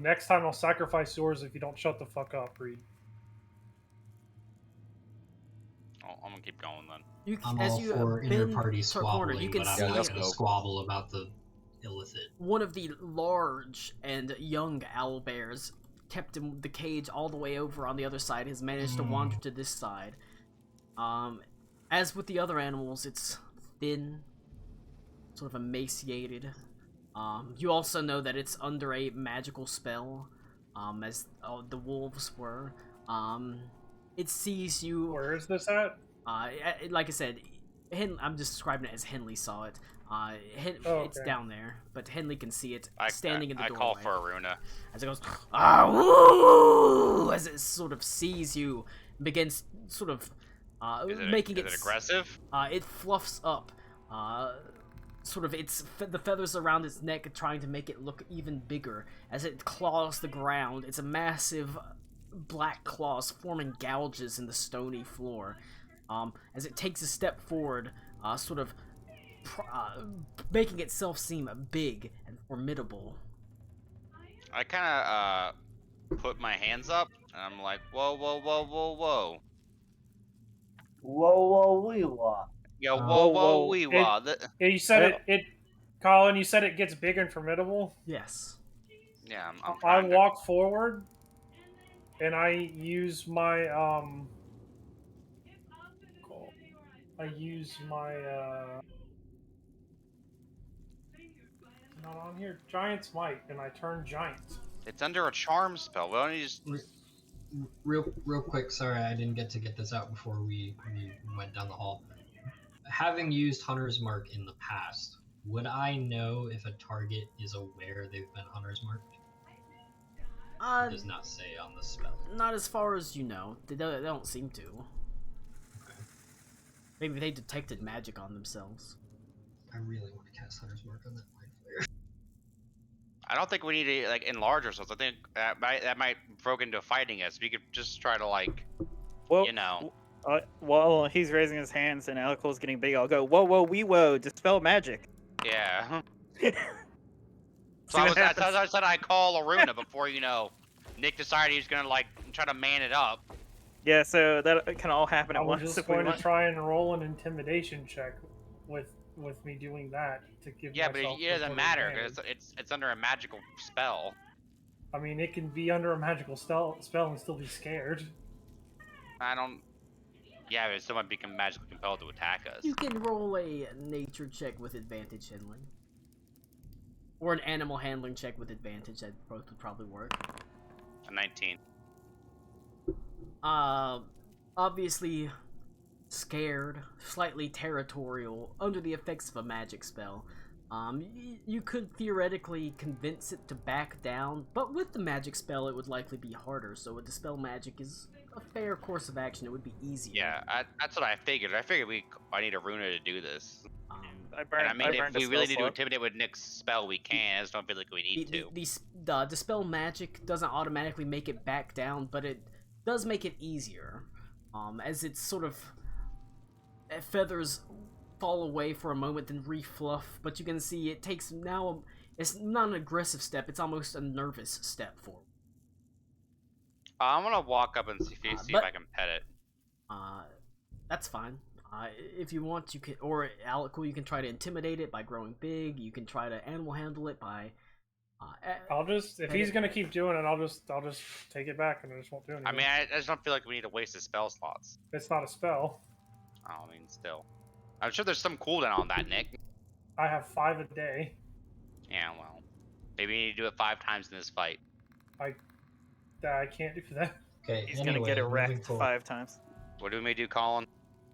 Next time I'll sacrifice yours if you don't shut the fuck up, Reed. Oh, I'm gonna keep going then. You, I'm as all you for bend inter-party to a corner, squabbling, you can but I'm see not gonna go. squabble about the illicit. one of the large and young owlbears kept in the cage all the way over on the other side has managed to wander to this side. As with the other animals, it's thin, sort of emaciated. You also know that it's under a magical spell, as the wolves were. It sees you. Where is this at? Like I said, I'm just describing it as Henley saw it. It's okay. down there, but Henley can see it standing in the I doorway. call for Aruna. As it goes, woo! As it sort of sees you, begins sort of making is it aggressive? It fluffs up, sort of the feathers around its neck, trying to make it look even bigger. As it claws the ground, it's a massive black claws forming gouges in the stony floor. As it takes a step forward, sort of making itself seem big and formidable. I kind of put my hands up, and I'm like, whoa, whoa, whoa, whoa, whoa. Whoa, whoa, wee wah. Yo, whoa, Whoa, whoa, whoa. wee wah. Yeah, you said it. Colin, you said it gets big and formidable. Yes. Yeah, I'm I trying to... walk forward, and I use my not on here, Giant's Might, and I turn giant. It's under a charm spell. Why don't you just... Real quick, sorry I didn't get to get this out before we went down the hall. Having used Hunter's Mark in the past, would I know if a target is aware they've been Hunter's Marked? It does not say on the spell. Not as far as you know. They don't seem to. Okay. Maybe they detected magic on themselves. I really want to cast Hunter's Mark on that mind flayer. I don't think we need to like enlarge ourselves. I think that might provoke into fighting us. We could just try to like, Well, you know. While he's raising his hands and Alicole's getting big, I'll go, whoa, whoa, wee, whoa, dispel magic. Yeah. See So what happens. I said I call Aruna before, you know, Nick decided he was gonna like try to man it up. Yeah, so that can all happen I at was once just if we going to want. try and roll an intimidation check with me doing that to give Yeah, but myself it doesn't some matter advantage. because it's under a magical spell. I mean, it can be under a magical spell and still be scared. I don't. Yeah, but it still might be magically compelled to attack us. You can roll a nature check with advantage, Henley. Or an animal handling check with advantage. That both would probably work. A 19. Obviously scared, slightly territorial, under the effects of a magic spell. You could theoretically convince it to back down, but with the magic spell it would likely be harder, so a dispel magic is a fair course of action. It would be easier. Yeah, that's what I figured. I figured I need Aruna to do this. I burned, And I mean, burned if a we really spell need to slot. intimidate with Nick's spell, we can. I just don't feel like we need to. The dispel magic doesn't automatically make it back down, but it does make it easier. As it's sort of feathers fall away for a moment, then refluff. But you can see it takes now. It's not an aggressive step; it's almost a nervous step forward. I'm gonna walk up and see if I can pet it. That's fine. If you want, you can, or Alico, you can try to intimidate it by growing big. You can try to animal handle it by. I'll just, if he's gonna keep doing it, I'll just take it back and I just won't do anything. I mean, I just don't feel like we need to waste the spell slots. It's not a spell. I mean, still. I'm sure there's some cooldown on that, Nick. I have 5 a day. Yeah, well. Maybe we need to do it 5 times in this fight. I can't do that. Okay, He's gonna get moving erect forward. 5 times. What do we do, Colin?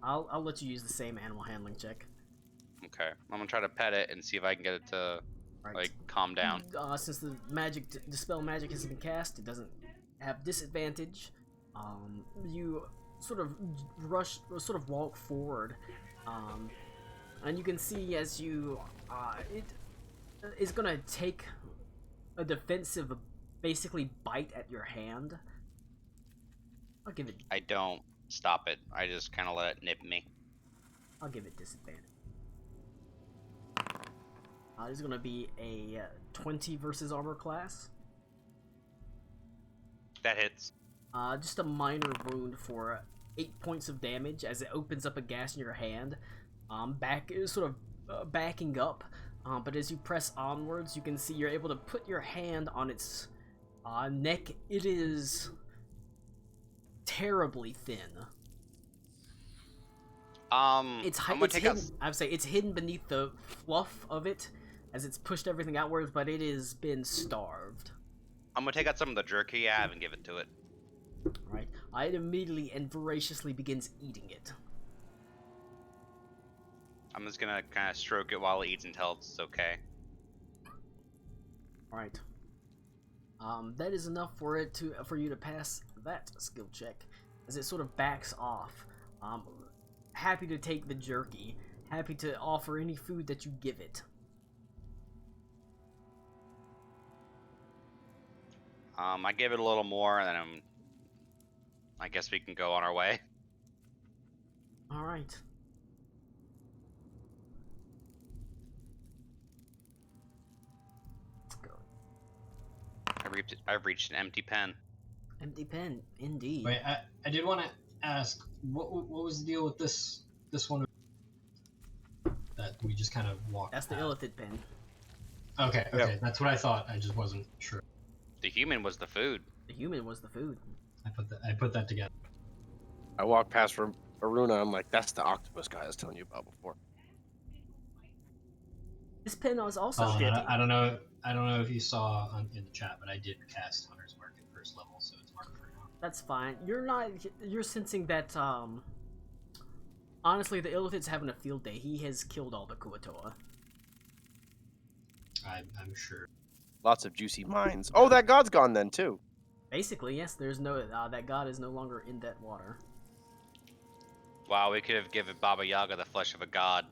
I'll let you use the same animal handling check. Okay, I'm gonna try to pet it and see if I can get it to Right. like calm down. Since the dispel magic has been cast, it doesn't have disadvantage. You sort of walk forward, and you can see as you it is gonna take a defensive, basically bite at your hand. I'll give it. I don't stop it. I just kind of let it nip me. I'll give it disadvantage. This is gonna be a 20 versus armor class. That hits. Just a minor wound for 8 points of damage as it opens up a gash in your hand. Backing up. But as you press onwards, you can see you're able to put your hand on its neck. It is terribly thin. It's I'm gonna take hidden. out. I would say it's hidden beneath the fluff of it, as it's pushed everything outwards. But it has been starved. I'm gonna take out some of the jerky I have and give it to it. Right. It immediately and voraciously begins eating it. I'm just gonna kind of stroke it while it eats until it's okay. Right. That is enough for you to pass that skill check, as it sort of backs off. Happy to take the jerky. Happy to offer any food that you give it. I give it a little more, and then I guess we can go on our way. All right. Let's go. I've reached an empty pen. Empty pen, indeed. Wait, I did want to ask, what was the deal with this one that we just kind of walked That's the past? illithid pen. Okay, that's what I thought. I just wasn't sure. The human was the food. The human was the food. I put that together. I walked past Aruna. I'm like, that's the octopus guy I was telling you about before. This pen was also Oh, shitty. I don't know if you saw in the chat, but I did cast Hunter's Mark at first level, so it's marked for now. That's fine. You're sensing that, honestly, the illithid's having a field day. He has killed all the Kuatoa. I'm sure. Lots of juicy mines. Oh, that god's gone then too. Basically, yes, there's no, that god is no longer in that water. Wow, we could have given Baba Yaga the flesh of a god.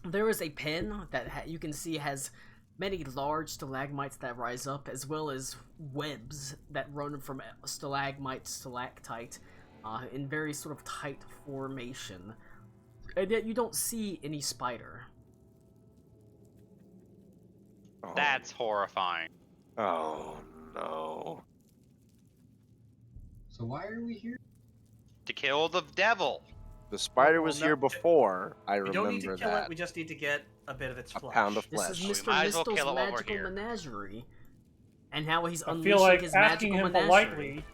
There is a pen that you can see has many large stalagmites that rise up, as well as webs that run from stalagmite to stalactite in very sort of tight formation. And yet you don't see any spider. Oh. That's horrifying. Oh no. So why are we here? To kill the devil. The spider Well, was no, here before. I We don't need to remember kill that. it. We just need to get a bit of its A flesh. pound of This flesh. is We Mr. might as well Mistel's kill it while we're magical here. menagerie. And how he's I unleashing feel like his asking magical him menagerie. politely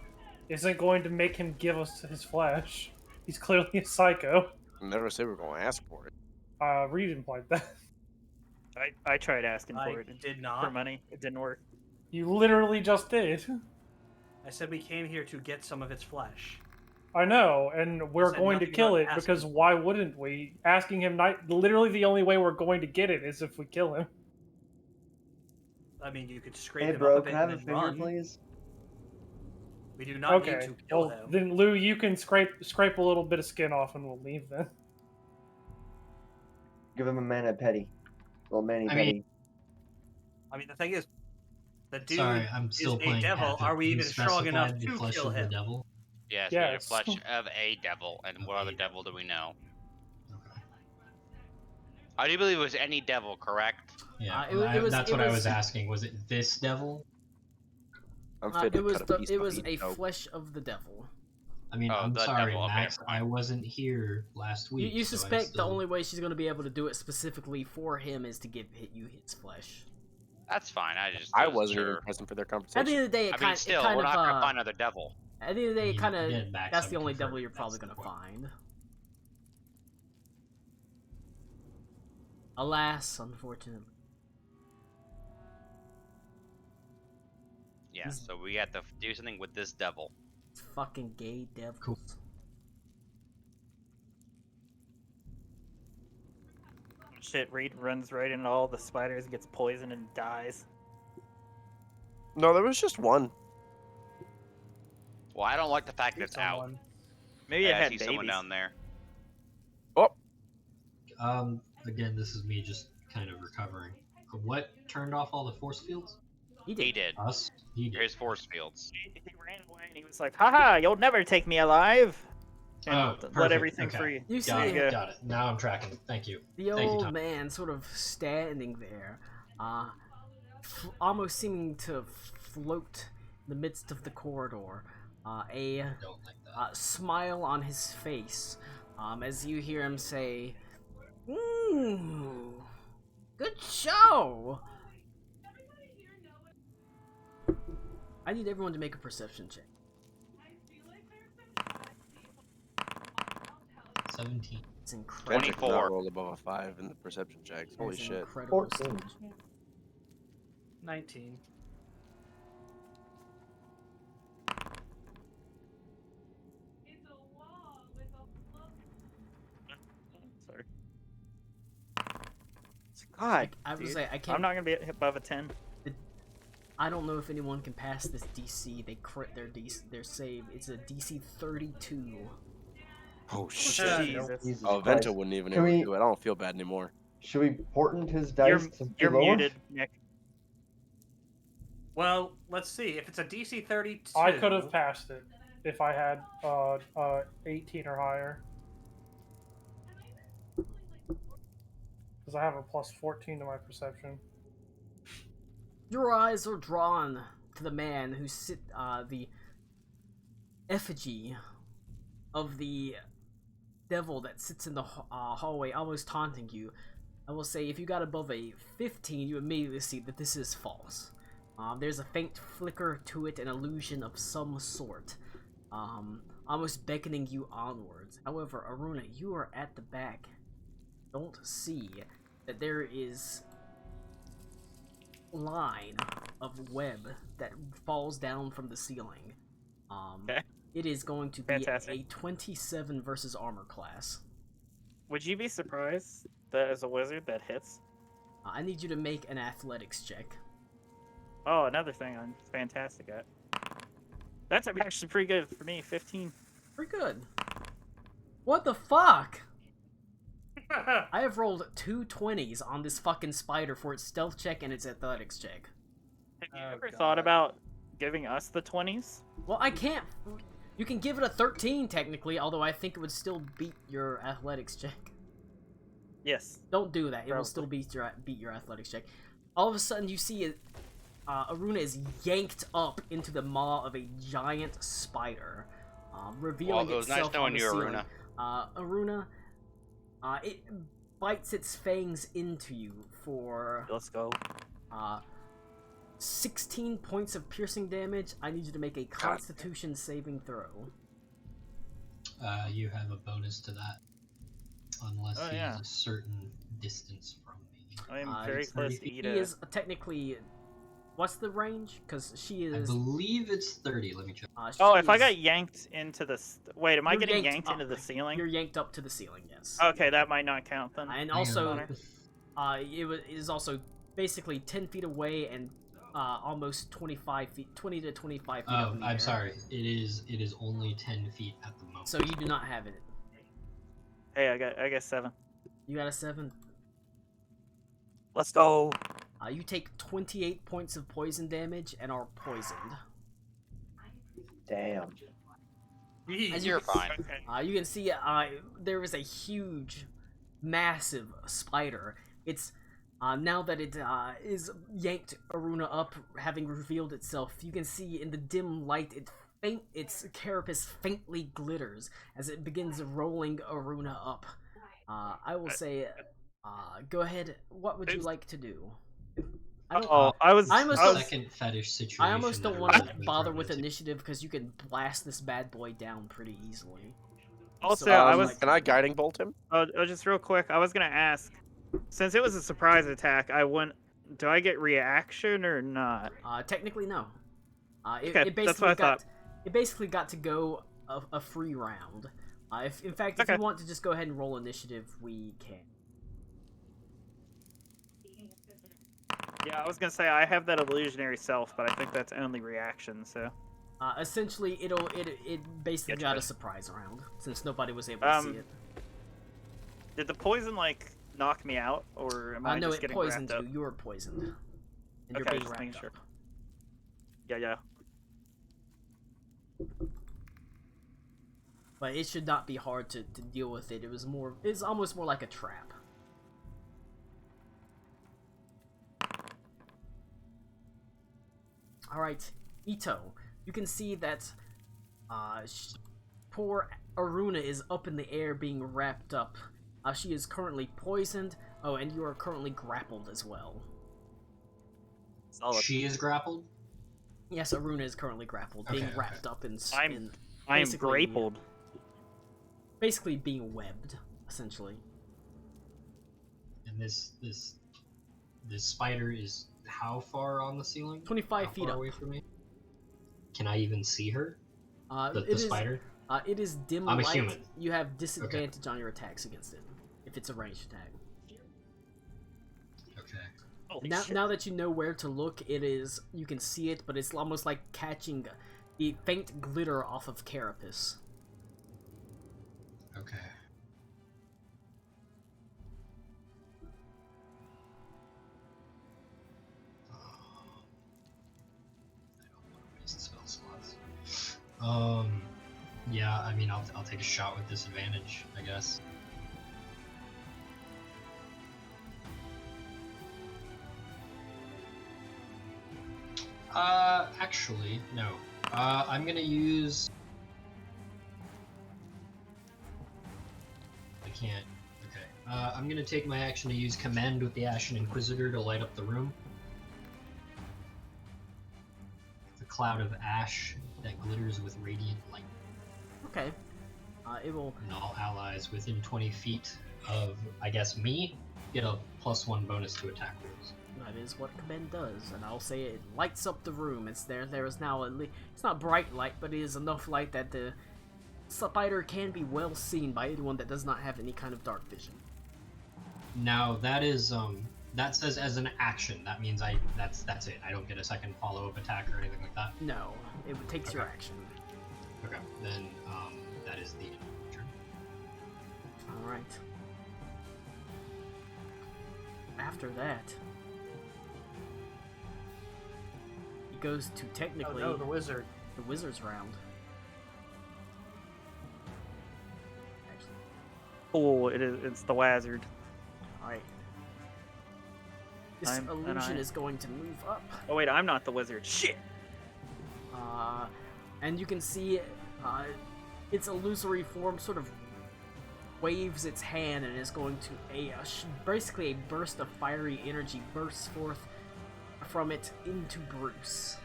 isn't going to make him give us his flesh. He's clearly a psycho. Never said we were going to ask for it. Reed implied that. I tried asking I for it did for not. money. It didn't work. You literally just did. I said we came here to get some of its flesh. I know, and we're said going to nothing kill about it because asking. why wouldn't we? Asking him, literally the only way we're going to get it is if we kill him. I mean, you could scrape Hey, him bro, up a bit can I have and a then finger, run. please? We do not need Okay, to kill well him. then Lou, you can scrape a little bit of skin off, and we'll leave then. Give him a mana petty. Little mani I petty. mean- I mean, the thing is, the dude Sorry, I'm still is playing a devil. Havoc. Are we You even strong enough specified the to flesh kill of the him? devil? Yes, we need a Yes. flesh of a devil. And what other devil do we know? Okay. I do believe it was any devil, correct? Yeah, it that's what I was- was asking. Was it this devil? I'm fit to cut a piece it off was each a toe. flesh of the devil. I mean, Oh, I'm the sorry, devil, okay. Max. I wasn't here last week. You so I suspect the still- only way she's going to be able to do it specifically for him is to give you his flesh. That's fine. I wasn't sure. even present for their At conversation. the end of the day, I mean, still, we're not gonna find another devil. At the end of the day, I it mean, kind of again, Max, that's I'm the only devil confirming you're that's probably the going to point. find. Alas, unfortunately. Yeah, He's- so we have to do something with this devil. Fucking gay devils. Cool. Shit, Reed runs right into all the spiders, gets poisoned, and dies. No, there was just one. Well, I don't like the fact that Shoot it's out. someone. Maybe Yeah, it I had see babies. someone down there. Oh, Again, this is me just kind of recovering. What turned off all the force fields? He did. He did. Us? He did. His force fields. He ran away and he was like, haha, you'll never take me alive. And Oh, let perfect. everything Okay. free. You see Got Yeah. it. Got it. Now I'm tracking. Thank you. the Thank you, old Tom. man sort of standing there, almost seeming to float in the midst of the corridor. A Don't like that. smile on his face, as you hear him say, good show! I need everyone to make a perception check. 17. It's incredible. Magic 24. not rolled above a 5 in the perception checks. Holy It's shit. incredible 14. stuff. 19. Sorry. God, I would dude. say I can't. I'm not gonna be above a 10. I don't know if anyone can pass this DC. They crit their save. It's a DC 32. Oh shit. shit. Jesus. Jesus Oh, Christ. Vento wouldn't even Can able to we- do it. I don't feel bad anymore. Should we portent his dice to be You're lower? muted, Nick. Well, let's see. If it's a DC 32, I could have passed it if I had 18 or higher. Because I have a plus 14 to my perception. Your eyes are drawn to the man who the effigy of the devil that sits in the hallway, almost taunting you. I will say, if you got above a 15, you immediately see that this is false. There's a faint flicker to it, an illusion of some sort, almost beckoning you onwards. However, Aruna, you are at the back. Don't see that there is line of web that falls down from the ceiling. Okay. It is going to be Fantastic. a 27 versus armor class. Would you be surprised that as a wizard that hits? I need you to make an athletics check. Oh, another thing I'm fantastic at. That's actually pretty good for me, 15. Pretty good. What the fuck? I have rolled 2 20s on this fucking spider for its stealth check and its athletics check. Have you Oh, ever God. thought about giving us the 20s? Well, I can't. You can give it a 13 technically, although I think it would still beat your athletics check. Yes. Don't do that. It will Probably. still beat your athletics check. All of a sudden, you see Aruna is yanked up into the maw of a giant spider, revealing Well, it was nice itself knowing on the you, ceiling. Aruna. Aruna, it bites its fangs into you for Let's go. 16 points of piercing damage. I need you to make a Constitution saving throw. You have a bonus to that. Unless Oh, he yeah. is a certain distance from me. I am very it's close 30 to He Ida. is technically. What's the range? Because she I is. believe it's 30. Let me check. Oh, she if I is- got yanked into the... Wait, am I You're getting yanked yanked up. into the ceiling? You're yanked up to the ceiling, yes. Okay, that might not count then. And Hang also, on. it is also basically 10 feet away and almost 25 feet, 20 to 25 feet up Oh, in the I'm air. sorry. It is only 10 feet at the moment. So you do not have it. Hey, I got 7. You got a 7. Let's go. You take 28 points of poison damage and are poisoned. Damn. As You're fine. Okay. You can see there is a huge, massive spider. It's now that it is yanked Aruna up, having revealed itself. You can see in the dim light its carapace faintly glitters as it begins rolling Aruna up. I will say, go ahead. What would you Oops. like to do? I don't. Oh, I was... I'm a I was- Second fetish situation. I almost don't that want to Aruna bother thrown with into. initiative because you can blast this bad boy down pretty easily. Also, So I I'm was... like- Can I guiding bolt him? just real quick, I was gonna ask, since it was a surprise attack, do I get reaction or not? Technically, no. It Okay, basically that's what I thought. It basically got to go a free round. In fact, if Okay. you want to just go ahead and roll initiative, we can. Yeah, I was gonna say I have that illusionary self, but I think that's only reaction. So Essentially, it basically Gotcha. got a surprise round since nobody was able to see it. did the poison like knock me out, or am I No, just it getting poisoned wrapped you. up? You were poisoned, and you're Okay, being just making wrapped sure. up. Yeah. But it should not be hard to deal with it. It's almost more like a trap. Alright, Ito, you can see that poor Aruna is up in the air being wrapped up. She is currently poisoned. Oh, and you are currently grappled as well. Solid. She is grappled. Yes, Aruna is currently grappled, being Okay, okay. wrapped up in I am basically- grappled. basically being webbed, essentially. And this spider is how far on the ceiling? 25 How feet far up. away from me? Can I even see her? The It is- spider? It is dim I'm a light. human. You have disadvantage on your attacks against it, if it's a ranged attack. Okay. Holy Now, shit. now that you know where to look, you can see it, but it's almost like catching the faint glitter off of Carapace. Okay. I don't want to waste spell slots. Yeah, I mean, I'll take a shot with disadvantage, I guess. Actually, no. I'm gonna use... I can't. Okay. I'm gonna take my action to use Command with the Ashen Inquisitor to light up the room. The cloud of ash that glitters with radiant light. Okay. It will. And all allies within 20 feet of, I guess, me, get a +1 bonus to attack rolls. That is what Command does, and I'll say it lights up the room. There is now it's not bright light, but it is enough light that the spider can be well seen by anyone that does not have any kind of dark vision. Now that is that says as an action. That means that's it. I don't get a second follow-up attack or anything like that. No, it takes your Okay. action. Okay, then that is the end of my turn. All right. After that, it goes to Oh technically no, the wizard. the wizard's round. Actually, Oh, it's the wizard. alright. This I'm- and illusion I- is going to move up. Oh wait, I'm not the wizard. Shit. And you can see its illusory form sort of waves its hand and is going to basically a burst of fiery energy bursts forth from it into Bruce.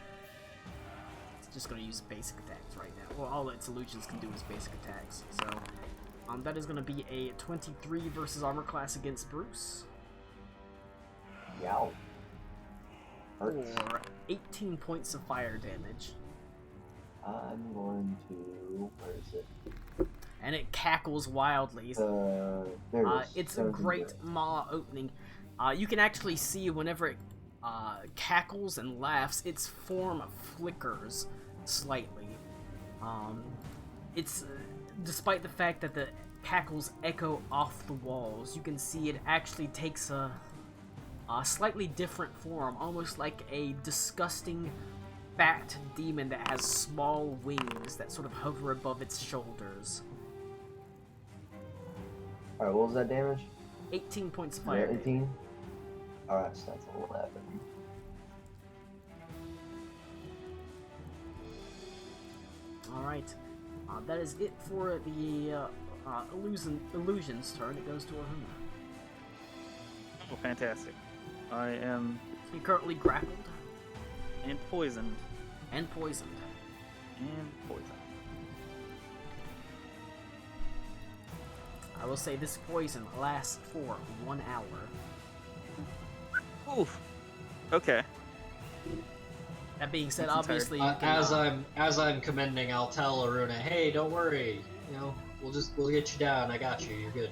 It's just going to use basic attacks right now. Well, all its illusions can do is basic attacks. So that is going to be a 23 versus armor class against Bruce, Yow. Hurts. or 18 points of fire damage. I'm going to. Where is it? And it cackles wildly. There it is. It's a 17 great damage. maw opening. You can actually see whenever it cackles and laughs, its form flickers slightly. It's despite the fact that the cackles echo off the walls, you can see it actually takes a slightly different form, almost like a disgusting fat demon that has small wings that sort of hover above its shoulders. Alright, what was that damage? 18 points of fire. 18? Alright, so that's 11. Alright. That is it for the illusion's turn. It goes to Aruna. Oh, fantastic. I am You're currently grappled and poisoned. and poisoned. And poisoned. I will say this poison lasts for 1 hour. Oof. Okay. That being said, That's obviously you can, As I'm commending, I'll tell Aruna, hey, don't worry. You know, we'll get you down. I got you. You're good.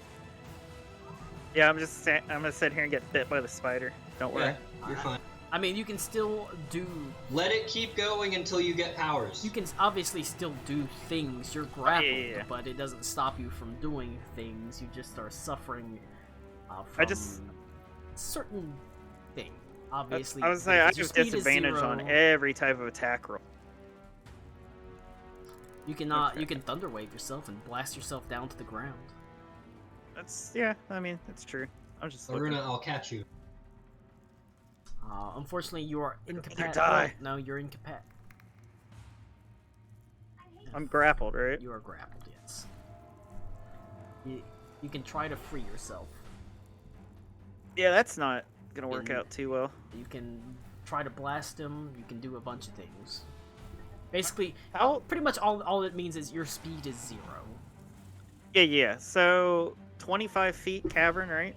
Yeah, I'm gonna sit here and get bit by the spider. Don't worry. Yeah, you're fine. I mean, you can still do. Let it keep going until you get powers. You can obviously still do things. You're grappled, yeah. but it doesn't stop you from doing things. You just are suffering from certain thing. Obviously, I would say I because your have speed is disadvantage on 0. every type of attack roll. You can you can thunder wave yourself and blast yourself down to the ground. That's I mean, it's true. I'm just looking. Aruna, I'll catch you. Unfortunately, you are incapacitated. die. No, you're incapacitated. I'm grappled, right? You are grappled, yes. You can try to free yourself. Yeah, that's not gonna work And- out too well. You can try to blast him. You can do a bunch of things. Basically, pretty much all it means is your speed is 0. Yeah. So 25 feet cavern, right?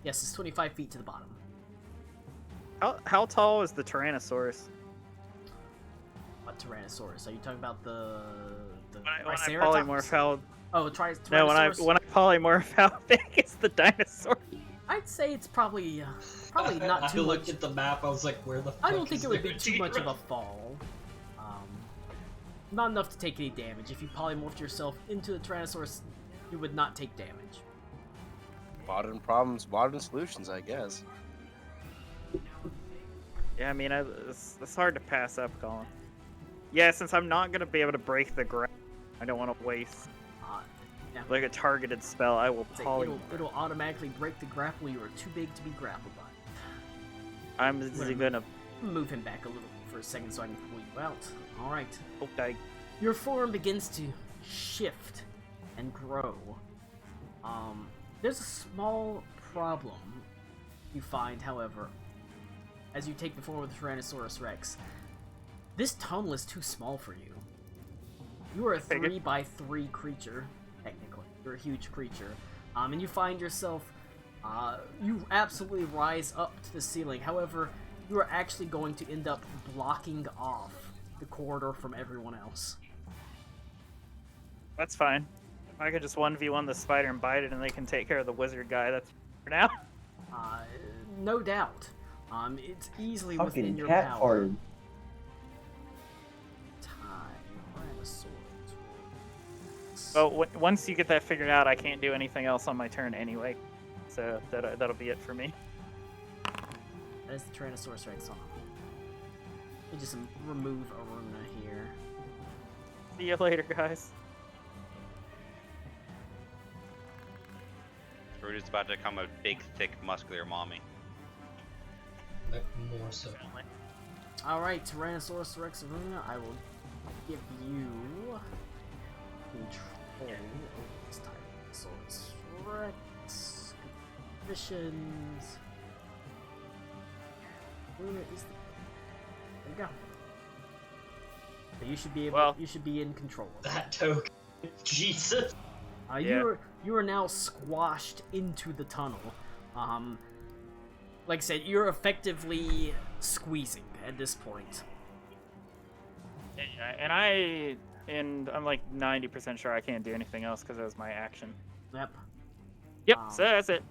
Yes, it's 25 feet to the bottom. How tall is the Tyrannosaurus? What Tyrannosaurus? Are you talking about the When I Triceratops? polymorph, how? Oh, Tyrannosaurus. No, when I polymorph, how big is the dinosaur? I'd say it's probably not I too looked much. at the map. I was like, where the fuck I don't is think it would be there too much of a T-Rex? fall. Not enough to take any damage. If you polymorphed yourself into the Tyrannosaurus, you would not take damage. Modern problems, modern solutions, I guess. Yeah, I mean, it's hard to pass up, Colin. Yeah, since I'm not gonna be able to break the ground, I don't want to waste Yeah. like a targeted spell. I will Say polymorph. it'll automatically break the grapple. You are too big to be grappled by. I'm gonna. Move him back a little for a second so I can pull you out. Alright. Okay. Your form begins to shift and grow. There's a small problem you find, however, as you take the form of the Tyrannosaurus Rex. This tunnel is too small for you. You are a 3x3 creature, technically. You're a huge creature. And you find yourself, you absolutely rise up to the ceiling. However, you are actually going to end up blocking off the corridor from everyone else. That's fine. If I could just 1v1 the spider and bite it, and they can take care of the wizard guy. That's for now. No doubt. It's easily within Fucking your cat power. farted. But once you get that figured out, I can't do anything else on my turn anyway. So that'll be it for me. That is the Tyrannosaurus Rex on. We just remove Aruna here. See you later, guys. Rudy's about to become a big, thick, muscular mommy. More so. Alright, Tyrannosaurus Rex Aruna, I will give you control over this Tyrannosaurus Rex. Missions. Aruna is the... There you go. So you should be able. You should be in control of that token. Jesus. You are now squashed into the tunnel. Like I said, you're effectively squeezing at this point. And I'm like 90% sure I can't do anything else because that was my action. Yep. Yep. So that's it.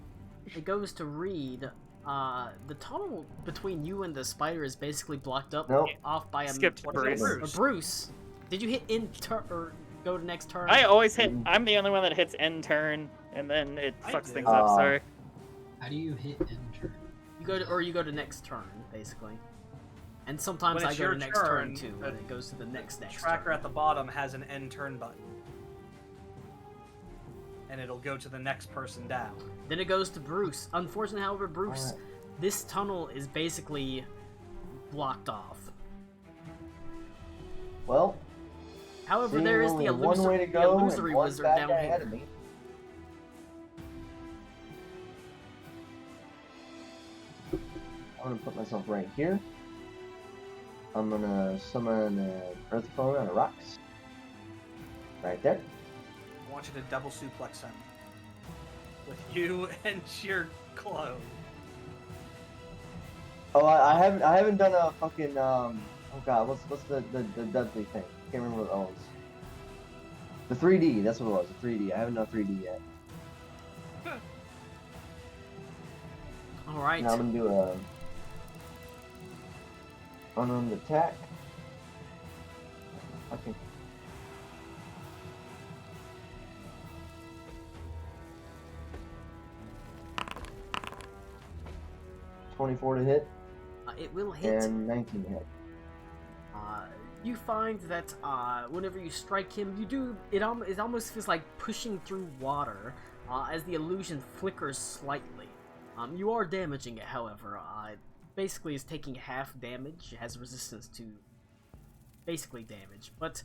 It goes to Reed. The tunnel between you and the spider is basically blocked up off by a Bruce. Did you hit in turn or go to next turn? I always hit. I'm the only one that hits end turn, and then it fucks things up. Sorry. How do you hit end turn? You go to next turn, basically. And sometimes When I it's go your to next turn turn, too, and it goes to the next tracker turn. at the bottom has an end turn button. And it'll go to the next person down. Then it goes to Bruce. Unfortunately, however, Bruce, this tunnel is basically blocked off. Well, however, there is the illusory wizard down here. I'm gonna put myself right here. I'm gonna summon an earth clone out of rocks. Right there. I want you to double suplex him. With you and your clone. Oh, I haven't done a fucking oh god, what's the Dudley thing? Can't remember what it was. The 3D, that's what it was. The 3D. I haven't done 3D yet. All right. Now I'm gonna do a. Unarmed attack. Okay. $24 to hit It will hit. and 19 to hit. You find that whenever you strike him, you do it almost feels like pushing through water as the illusion flickers slightly. You are damaging it, however. It basically is taking half damage. It has resistance to basically damage, but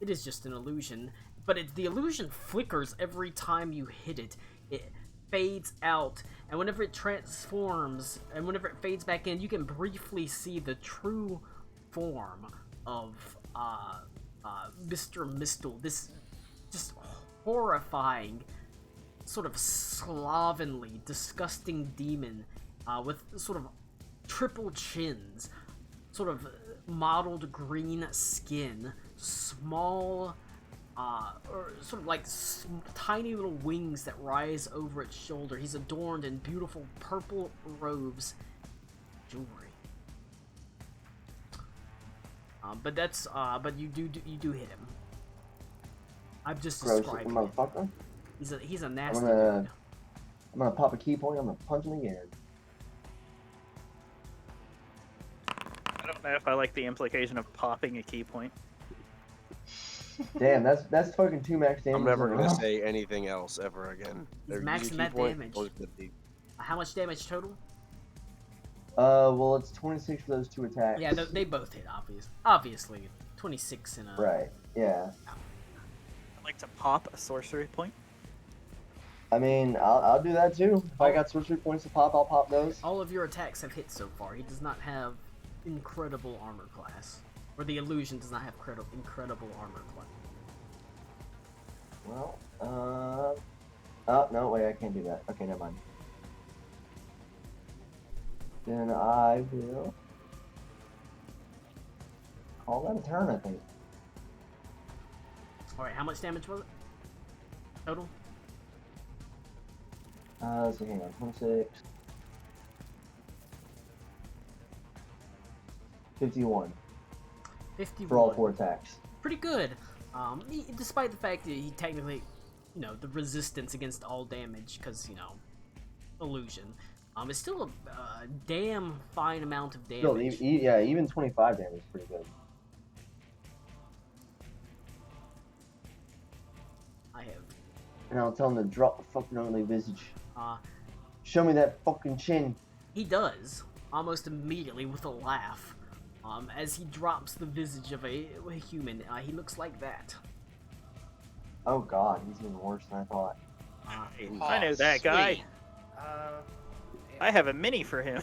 it is just an illusion. But the illusion flickers every time you hit it. It fades out, and whenever it transforms, and whenever it fades back in, you can briefly see the true form of Mr. Mistle, this just horrifying, sort of slovenly, disgusting demon with sort of triple chins, sort of mottled green skin, small, or sort of like tiny little wings that rise over its shoulder. He's adorned in beautiful purple robes, jewelry. But you do hit him. I've just Gross described looking him. motherfucker. He's a nasty I'm dude. gonna pop a key point. I'm gonna punch him again. I don't know if I like the implication of popping a key point. Damn, that's fucking 2 max damage. I'm never in a gonna row. say anything else ever again. He's Use a maxing key that point, damage. always 50. How much damage total? Well, it's 26 for those 2 attacks. Yeah, they both hit, obviously. 26 in a... Right. Yeah. I'd like to pop a sorcery point. I mean, I'll do that too. If I got sorcery points to pop, I'll pop those. All of your attacks have hit so far. He does not have incredible armor class. Or the illusion does not have incredible armor class. Well, oh, no, wait, I can't do that. Okay, never mind. Then I will call that a turn, I think. Alright, how much damage was it? Total? Let's see, hang on, 26. 51 51. for all 4 attacks. Pretty good. Despite the fact that he technically, the resistance against all damage, because, illusion. It's still a damn fine amount of damage. Still, yeah, even 25 damage is pretty good. I have. And I'll tell him to drop the fucking ugly visage. Uh, Show me that fucking chin. He does, almost immediately with a laugh. As he drops the visage of a human, he looks like that. Oh god, he's even worse than I thought. I know that guy. Sweet. I have a mini for him.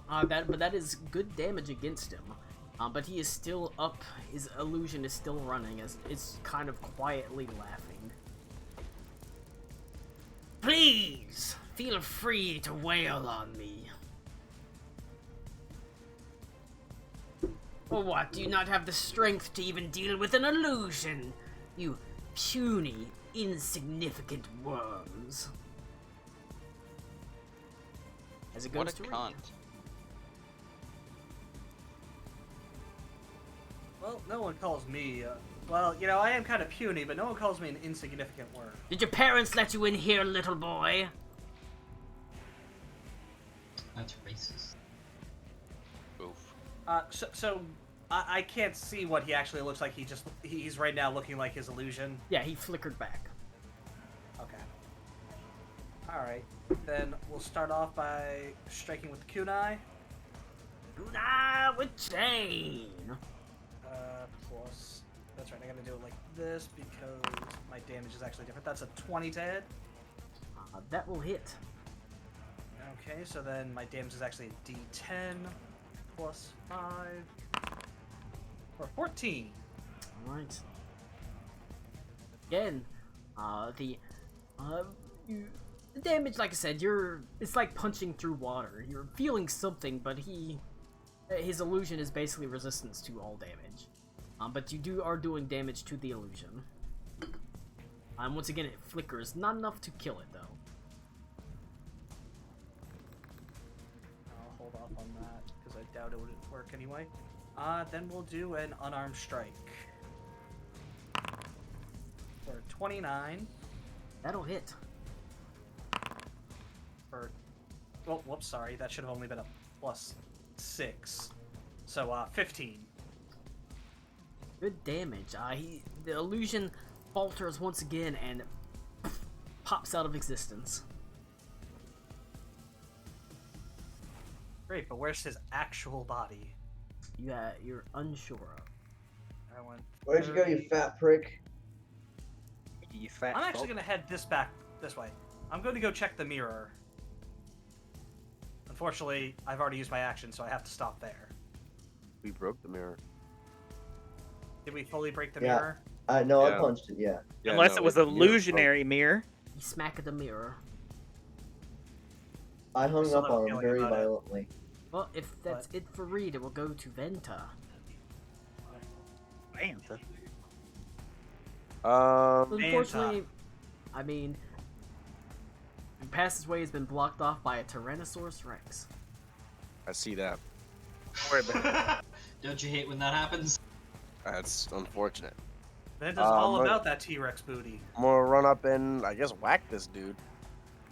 But that is good damage against him. But he is still up. His illusion is still running. As it's kind of quietly laughing. Please feel free to wail on me. Or what? Do you not have the strength to even deal with an illusion? You puny, insignificant worms. As it goes What a to cunt. Well, no one calls me. Well, I am kind of puny, but no one calls me an insignificant worm. Did your parents let you in here, little boy? That's racist. Oof. So I can't see what he actually looks like. He's right now looking like his illusion. Yeah, he flickered back. Okay. All right. Then we'll start off by striking with the kunai. Kunai with chain. Plus. That's right. I gotta do it like this because my damage is actually different. That's a 20 to hit. That will hit. Okay, so then my damage is actually a D10 plus 5 or 14. All right. Again, the damage, like I said, it's like punching through water. You're feeling something, but his illusion is basically resistance to all damage. But you are doing damage to the illusion. Once again, it flickers, not enough to kill it though. Hold off on that because I doubt it would work anyway. Then we'll do an unarmed strike for 29. That'll hit. For, well, whoops, sorry, that should have only been a +6. So 15. Good damage. The illusion falters once again and pops out of existence. Great, but where's his actual body? You're unsure of. I went. Where'd you go, you fat prick? You fat I'm actually fuck. gonna head this way. I'm going to go check the mirror. Unfortunately, I've already used my action, so I have to stop there. We broke the mirror. Did we fully break the Yeah. mirror? No, I Yeah. punched it. Yeah. Yeah, Unless no, it was the mirror broke. illusionary mirror. You smack at the mirror. I hung Still up have a on him feeling very about it. violently. Well, if that's it for Reed, it will go to Venta. Bantha. Unfortunately, I mean, the passageway has been blocked off by a Tyrannosaurus Rex. I see that. Don't you hate when that happens? That's unfortunate. Venta's all but- about that T-Rex booty. I'm gonna run up and I guess whack this dude.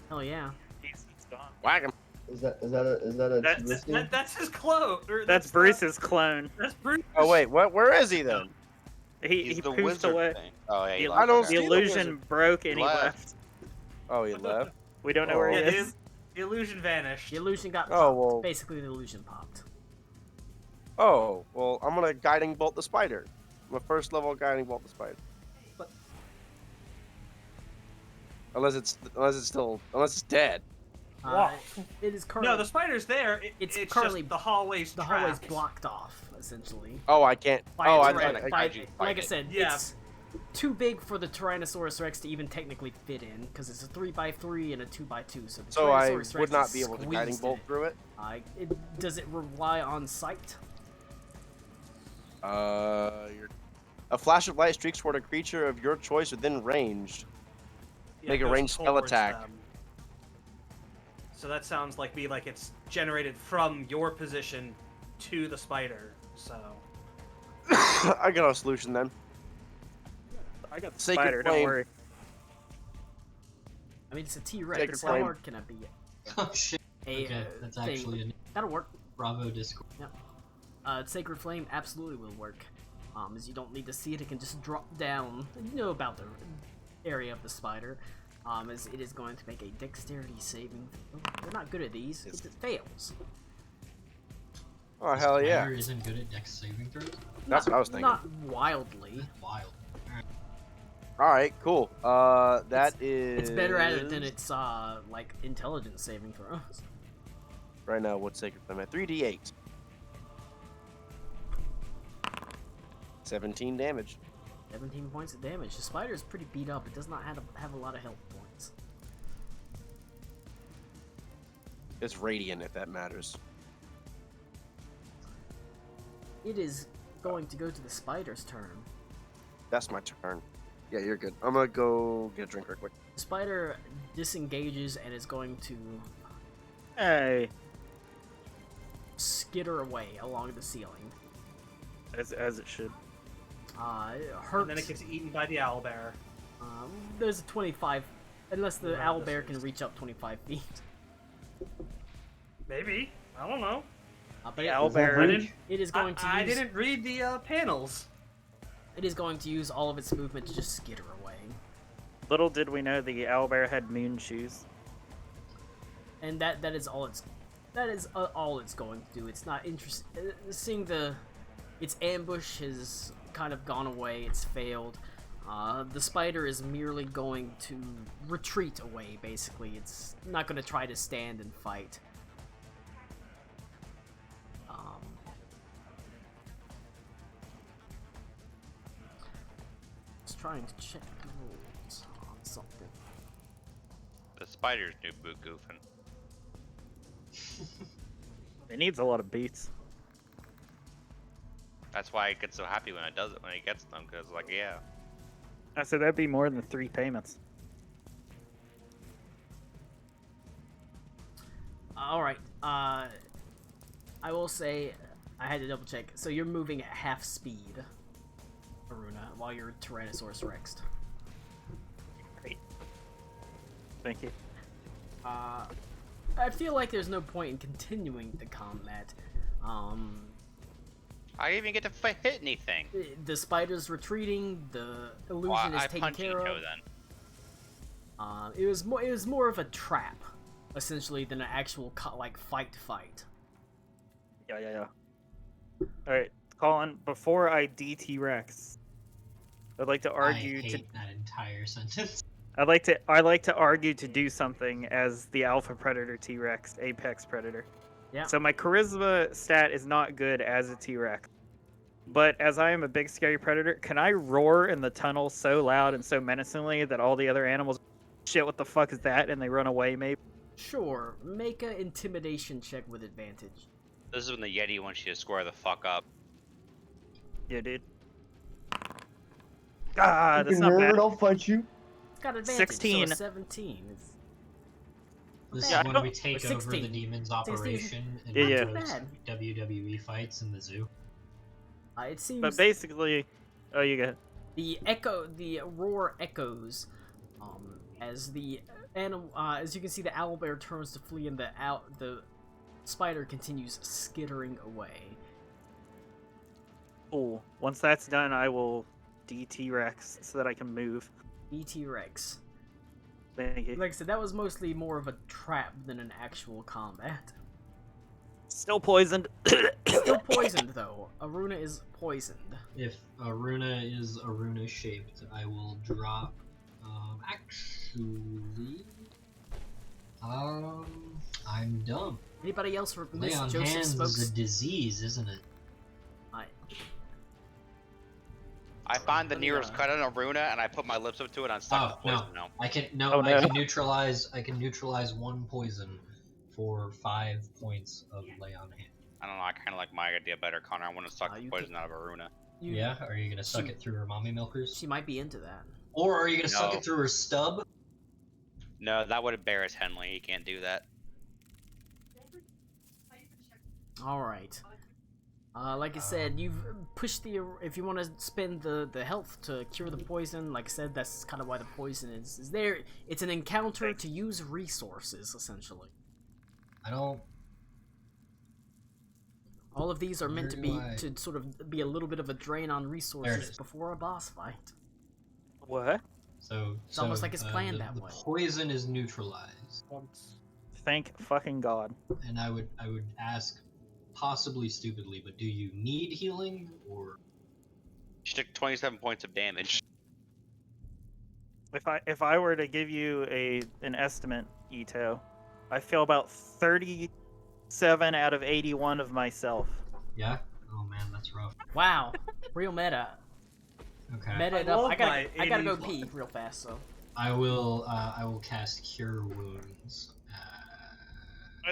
Hell yeah. He's gone. Whack him. Is that a That's- listing? That's his clone. That's Bruce's clone. That's Bruce. Oh wait, what? Where is he then? He He's the poofed wizard away. thing. Oh yeah, he The, left, I don't the okay. see- illusion broke and he Left. left. Oh, he left. We don't know where he Yeah, is. the illusion vanished. The illusion got Oh, popped. well. Basically, the illusion popped. Oh, well, I'm gonna guiding bolt the spider. I'm a first level guiding bolt the spider. But- Unless it's dead. It is currently No, the spider's there. It's It's currently- just the hallway's the hallway's trapped. blocked off, essentially. Oh, I can't. By Oh, a I Tyran- thought. by- Kaiju like I fight it. said, Yeah. it's too big for the Tyrannosaurus Rex to even technically fit in, because it's a 3x3 and a 2x2. So the So I Tyrannosaurus would Rex not is be able to squeezed guiding bolt in. through it. Does it rely on sight? A flash of light streaks toward a creature of your choice within range. Yeah, Make a it goes ranged spell towards attack. them. So that sounds like it's generated from your position to the spider. So I got a solution then. I got the Sacred spider, don't flame. worry. I mean, it's a T-Rex. Sacred How flame. hard can it be? Oh shit. A Okay, that's thing. actually a That'll work. Bravo Discord. Sacred Flame absolutely will work. As you don't need to see it, it can just drop down. You know about the area of the spider. As it is going to make a dexterity saving. They're not good at these. Yes. It fails. Oh hell yeah! Spider isn't good at dex saving throws. That's what I was thinking. Not wildly. Wild. All right, cool. That is. It's better at it than its like intelligence saving throws. Right now, what's sacred flame at? 3d8. 17 damage. 17 points of damage. The spider is pretty beat up. It does not have a lot of health points. It's radiant if that matters. It is going to go to the spider's turn. That's my turn. Yeah, you're good. I'm gonna go get a drink real quick. The spider disengages and is going to Hey, skitter away along the ceiling. as it should. It hurts. and then it gets eaten by the owlbear. There's a 25, unless the Right, owlbear this can is- reach up 25 feet. Maybe, I don't know. But The it, owlbear. I didn't. it is going to I use, didn't read the panels. It is going to use all of its movement to just skitter away. Little did we know the owlbear had moon shoes. And that is all it's all it's going to do. It's not interested. Seeing its ambush has kind of gone away. It's failed. The spider is merely going to retreat away. Basically, it's not going to try to stand and fight. Just trying to check the rules on something. The spider's new boot goofing. It needs a lot of beats. That's why I get so happy when it does it, when he gets them, because, like, yeah. I said that'd be more than 3 payments. Alright, I will say, I had to double check. So you're moving at half speed, Aruna, while you're Tyrannosaurus Rex. Great. Thank you. I feel like there's no point in continuing the combat. I didn't even get to hit anything. The spider's retreating. The illusion Well, is I taken punched care Ito of. then. It was more of a trap, essentially, than an actual fight. Yeah. Alright, Colin, before I DT Rex, I'd like to argue I hate that entire sentence. I'd like to argue to do something as the Alpha Predator T-Rex, Apex Predator. Yeah. So my charisma stat is not good as a T-Rex. But as I am a big scary predator, can I roar in the tunnel so loud and so menacingly that all the other animals shit, what the fuck is that? And they run away, maybe? Sure, make an intimidation check with advantage. This is when the Yeti wants you to square the fuck up. Yeah, dude. Ah, that's You not nerd, bad. I'll fight you. It's got advantage. 16. So 17. It's This Yeah, is when we take or over 16. the demon's 16. operation and Yeah, do yeah. those WWE fights in the zoo. it seems But basically, oh, you got the roar echoes, as the animal, as you can see, the owlbear turns to flee, and the spider continues skittering away. cool. Once that's done, I will DT Rex so that I can move. E.T. Rex. Thank you. Like I said, that was mostly more of a trap than an actual combat. Still poisoned. Still poisoned though. Aruna is poisoned. If Aruna is Aruna shaped, I will drop. Actually, I'm dumb. Anybody else Lay miss on Joseph hands Smokes? is a disease, isn't it? I find the nearest cut on Aruna and I put my lips up to it and I'm stuck Oh with no, poison now. I can Oh, I no. can neutralize. I can neutralize one poison for 5 points of lay on hand. I don't know, I kinda like my idea better, Connor. I want to suck the you poison out of Aruna. Yeah, are you gonna suck She- it through her mommy milkers, She might be into that. or are you gonna suck No. it through her stub? No, that would embarrass Henley. He can't do that. Alright. Like I said, you've pushed if you want to spend the health to cure the poison, like I said, that's kind of why the poison is there. It's an encounter to use resources, essentially. I don't. All of these are meant to Where be do I- to sort of be a little bit of a drain on resources is. before a boss fight. What? So It's almost like it's planned that the way. poison is neutralized, Thank fucking God. and I would ask, possibly stupidly, but do you need healing or? She took 27 points of damage. If I were to give you an estimate, Ito, I feel about 37 out of 81 of myself. Yeah. Oh man, that's rough. Wow, real meta. Okay. Meta it I up. love I gotta my go 80s pee real fast. So I will cast Cure Wounds.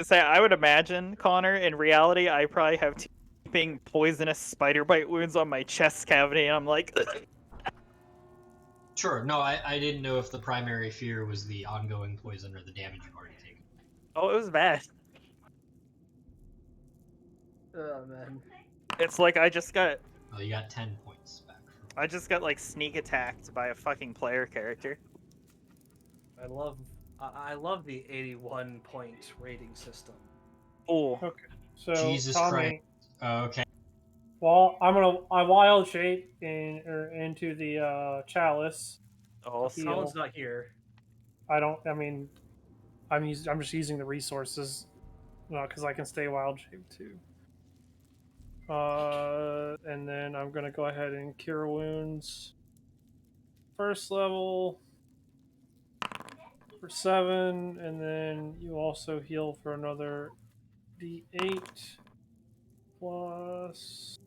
I would imagine, Connor, in reality, I probably have teeping poisonous spider bite wounds on my chest cavity, and I'm like, Sure. No, I didn't know if the primary fear was the ongoing poison or the damage you've already taken. oh, it was bad. oh man. It's like I just got Oh, you got 10 points back. like sneak attacked by a fucking player character. I love the 81 point rating system. Oh, So Jesus Tommy, Christ. Okay. well, I wild shape into the chalice. also, Colin's not here. I'm just using the resources, because I can stay wild shape too. And then I'm gonna go ahead and cure wounds. First level for 7, and then you also heal for another D8 plus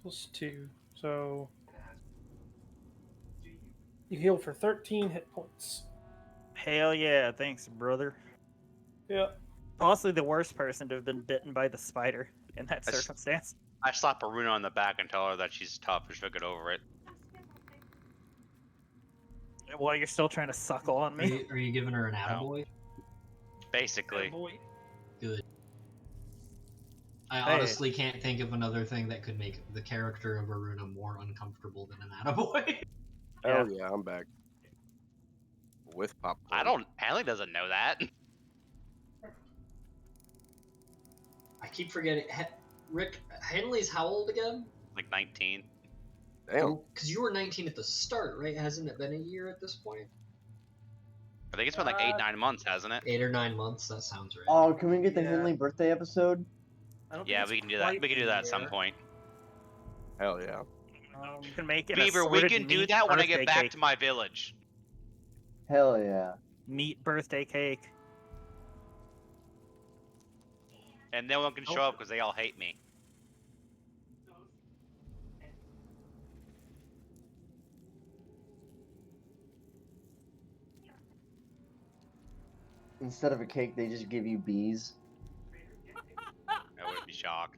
plus 2. So you heal for 13 hit points. hell yeah, thanks, brother. Yeah. Possibly the worst person to have been bitten by the spider in that That's- circumstance. I slap Aruna on the back and tell her that she's tough and she'll get over it. While you're still trying to suckle on me. Are you giving her an attaboy? Basically. Good. I Hey. honestly can't think of another thing that could make the character of Aruna more uncomfortable than an attaboy. Oh yeah, I'm back. With popcorn. I don't. Hanley doesn't know that. I keep forgetting. Rick, Henley's how old again? Like 19. Damn. Because you were 19 at the start, right? Hasn't it been a year at this point? I think it's been like 8-9 months, hasn't it? 8 or 9 months. That sounds right. Oh, can we get the Yeah. Henley birthday episode? I don't think Yeah, it's we can do that. quite We can do that at some there. point. Hell yeah. You can make it Beaver, a we assorted can do meat that when I birthday get back cake. to my village. Hell yeah. Meat birthday cake. And no one can show up because they all hate me. Instead of a cake, they just give you bees. I would be shocked.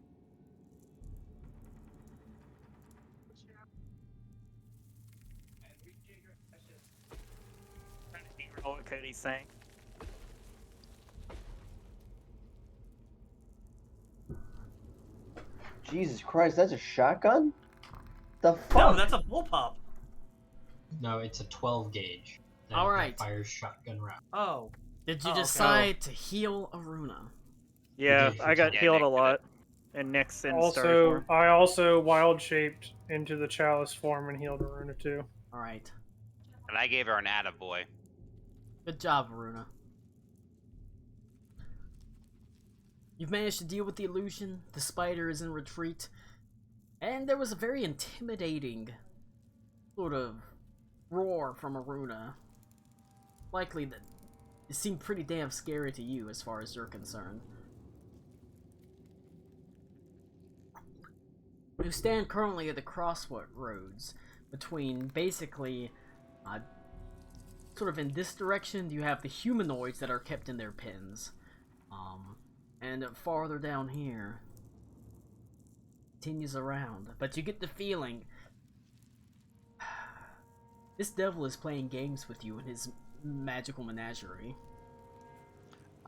Know what Cody's saying. Jesus Christ, that's a shotgun? The No, fuck? that's a bullpup. No, it's a 12 gauge. That Alright. Fires shotgun round. Oh. Did you Oh, okay. decide to heal Aruna? Yeah, did I got Yeah, healed Nick a did it. lot. And Nick's in story Also, form. I also wild shaped into the chalice form and healed Aruna too. Alright. And I gave her an attaboy. Good job, Aruna. You've managed to deal with the illusion, the spider is in retreat, and there was a very intimidating sort of roar from Aruna. Likely that it seemed pretty damn scary to you as far as you're concerned. You stand currently at the crossroads between basically, sort of in this direction, you have the humanoids that are kept in their pens. And farther down here, continues around. But you get the feeling this devil is playing games with you in his magical menagerie.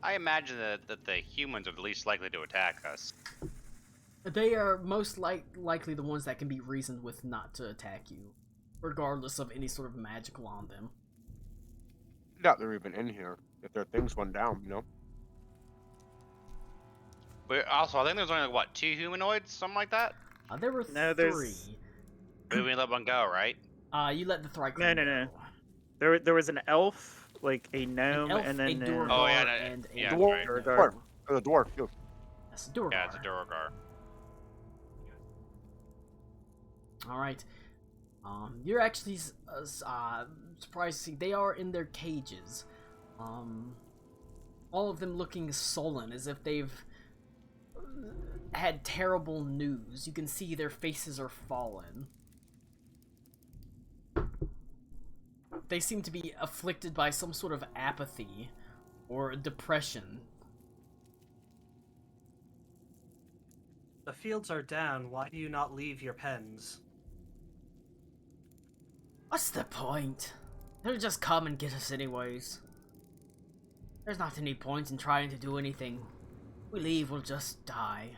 I imagine that the humans are the least likely to attack us. They are most likely the ones that can be reasoned with not to attack you, regardless of any sort of magical on them. Doubt they're even in here. If their things went down, you know? But also, I think there's only like, what, 2 humanoids? Something like that? There were No, three. there's- We let one go, right? You let the Thrycreen No. go. There was an elf, like a An gnome, elf, and a then Duergar, Oh, yeah, and a yeah, Dwarf. right. Duergar. Oh, the dwarf. Yo. That's a Duergar. Yeah, it's a Duergar. Alright. You're actually surprised to see they are in their cages. All of them looking sullen, as if they've had terrible news. You can see their faces are fallen. They seem to be afflicted by some sort of apathy or depression. The fields are down. Why do you not leave your pens? What's the point? They'll just come and get us anyways. There's not any point in trying to do anything. We leave, we'll just die.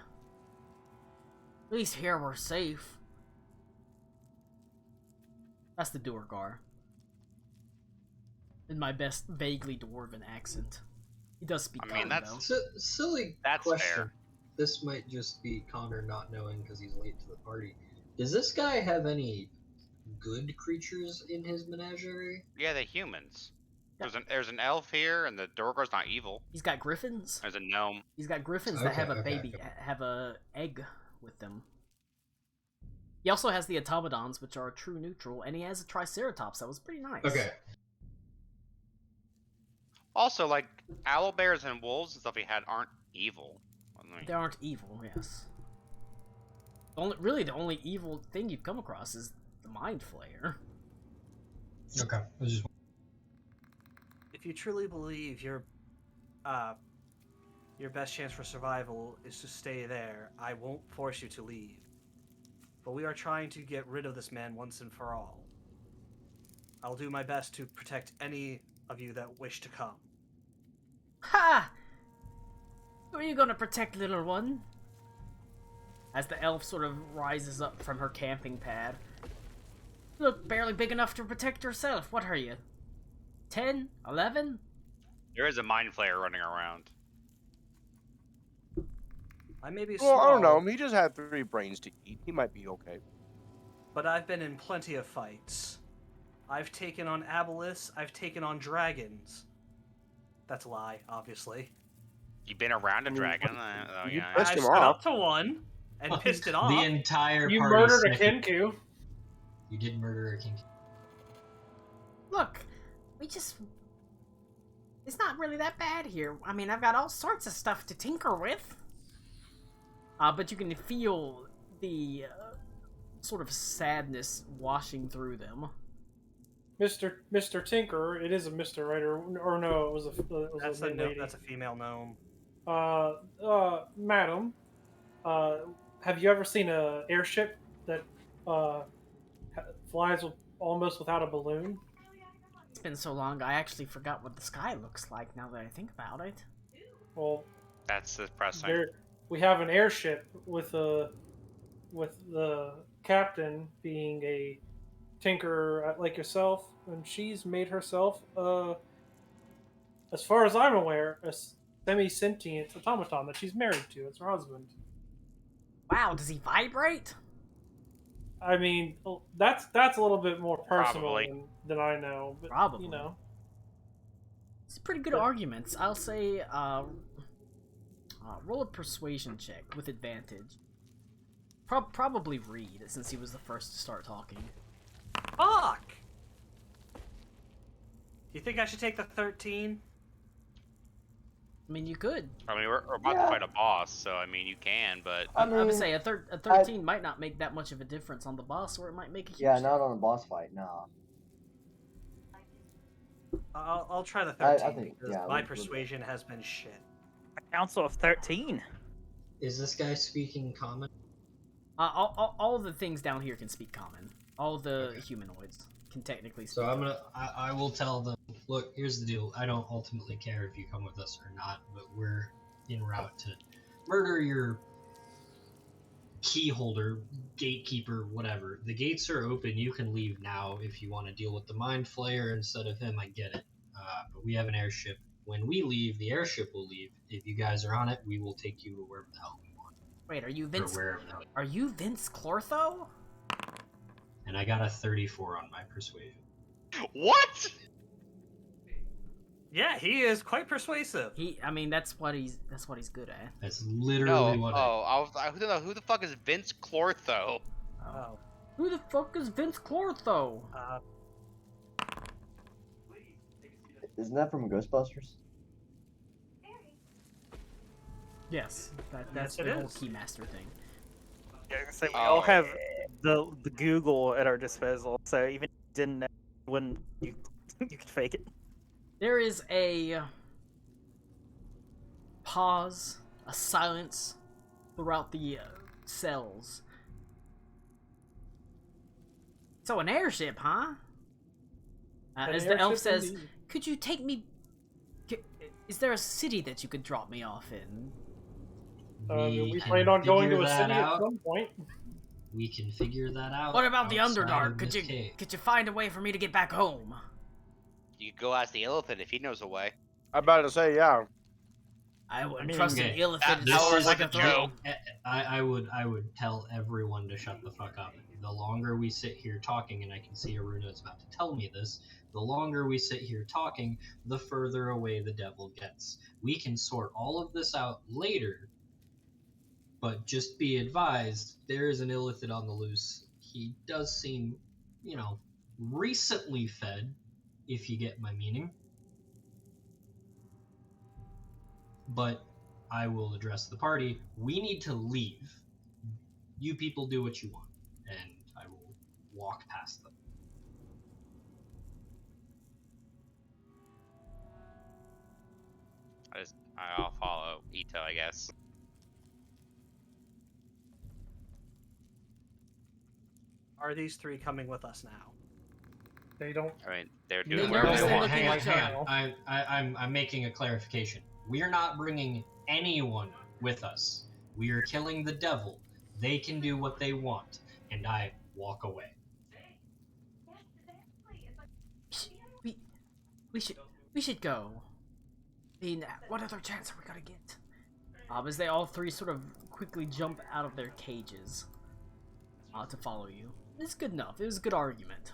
At least here we're safe. That's the Duergar. In my best vaguely dwarven accent. He does speak I mean, common, that's- though. Silly That's question. fair. This might just be Connor not knowing because he's late to the party. Does this guy have any good creatures in his menagerie? Yeah, the humans. There's an elf here, and the Duergar's not evil. He's got griffins. There's a gnome. He's got griffins that have a Okay, baby, okay. have a egg with them. He also has the automatons, which are true neutral, and he has a triceratops that was pretty nice. Okay. Also, like, owlbears and wolves and stuff he had aren't evil. I mean, They aren't evil, yes. The only evil thing you've come across is the Mind Flayer. Okay. I was just... If you truly believe your best chance for survival is to stay there, I won't force you to leave. But we are trying to get rid of this man once and for all. I'll do my best to protect any of you that wish to come. Ha! Who are you gonna protect, little one? As the elf sort of rises up from her camping pad. Look, barely big enough to protect herself. What are you? 10? 11? There is a mind flayer running around. I may be Well, small, I don't know. He just had 3 brains to eat. He might be okay. but I've been in plenty of fights. I've taken on aboleths, I've taken on dragons. That's a lie, obviously. You've been around a dragon. Oh, you yeah. pissed I him stood off. up to one and pissed it off. The entire You party murdered a second- Kinku. You did murder a king. Look, it's not really that bad here. I mean, I've got all sorts of stuff to tinker with. But you can feel the sort of sadness washing through them. Mr. Tinkerer, it is a Mr. right? Or no, it was That's a a no, lady. that's a female gnome. Madam, have you ever seen a airship that flies almost without a balloon? It's been so long, I actually forgot what the sky looks like now that I think about it. Well, That's depressing. we have an airship with the captain being a tinkerer like yourself, and she's made herself, as far as I'm aware, a semi-sentient automaton that she's married to. It's her husband. Wow, does he vibrate? I mean, that's a little bit more personal Probably. than I know, but Probably. you know. It's pretty good But- arguments. I'll say, roll a persuasion check with advantage. Probably Reed, since he was the first to start talking. Fuck! Do you think I should take the 13? I mean, you could. I mean, we're about to Yeah. fight a boss, so I mean, you can, but I I would mean, say a 13 might not make that much of a difference on the boss, or it might make a huge yeah, not on a boss fight, nah. I'll try the I 13 think- because yeah, my we'll- persuasion has been shit. A council of 13. Is this guy speaking common? All the things down here can speak common. All the Okay. humanoids can technically speak. So I will tell them, look, here's the deal. I don't ultimately care if you come with us or not, but we're en route to murder your key holder, gatekeeper, whatever. The gates are open. You can leave now if you want to deal with the mind flayer instead of him. I get it. But we have an airship. When we leave, the airship will leave. If you guys are on it, we will take you to wherever the hell we want. Wait, are you Or Vince? wherever the hell. Are you Vince Clortho? And I got a 34 on my persuasion. what? Yeah, he is quite persuasive. I mean, that's what he's good at. That's No. literally what Who the fuck is Vince Clortho? Oh. Who the fuck is Vince Clortho? Isn't that from Ghostbusters? Yes, that's Yes, it the whole is. Keymaster thing. Yeah, so we Oh. all have the Google at our disposal, so even if you didn't know when you you could fake it. There is a pause, a silence throughout the cells. So an airship, huh? An As the elf airship says, indeed. "Could you take me? Is there a city that you could drop me off in?" We can planned on going to figure a that city at out. some point. We can figure that out. What about the outside Underdark? of Could this cave. you find a way for me to get back home? You could go ask the elephant if he knows a way. I'm about to say, yeah. I wouldn't mean, trust okay, an elephant that as this far is as I like can a throw. joke. I would tell everyone to shut the fuck up. The longer we sit here talking, and I can see Aruna is about to tell me this, the longer we sit here talking, the further away the devil gets. We can sort all of this out later, but just be advised, there is an illithid on the loose. He does seem, recently fed, if you get my meaning. But I will address the party. We need to leave. You people do what you want, and I will walk past them. I'll follow Ito, I guess. Are these 3 coming with us now? They don't. I mean, they're They doing never whatever say they want. looking at hang Joe. on. I'm making a clarification. We're not bringing anyone with us. We are killing the devil. They can do what they want, and I walk away. We should go. I mean, what other chance are we gonna get? As they all three sort of quickly jump out of their cages to follow you. It's good enough. It was a good argument.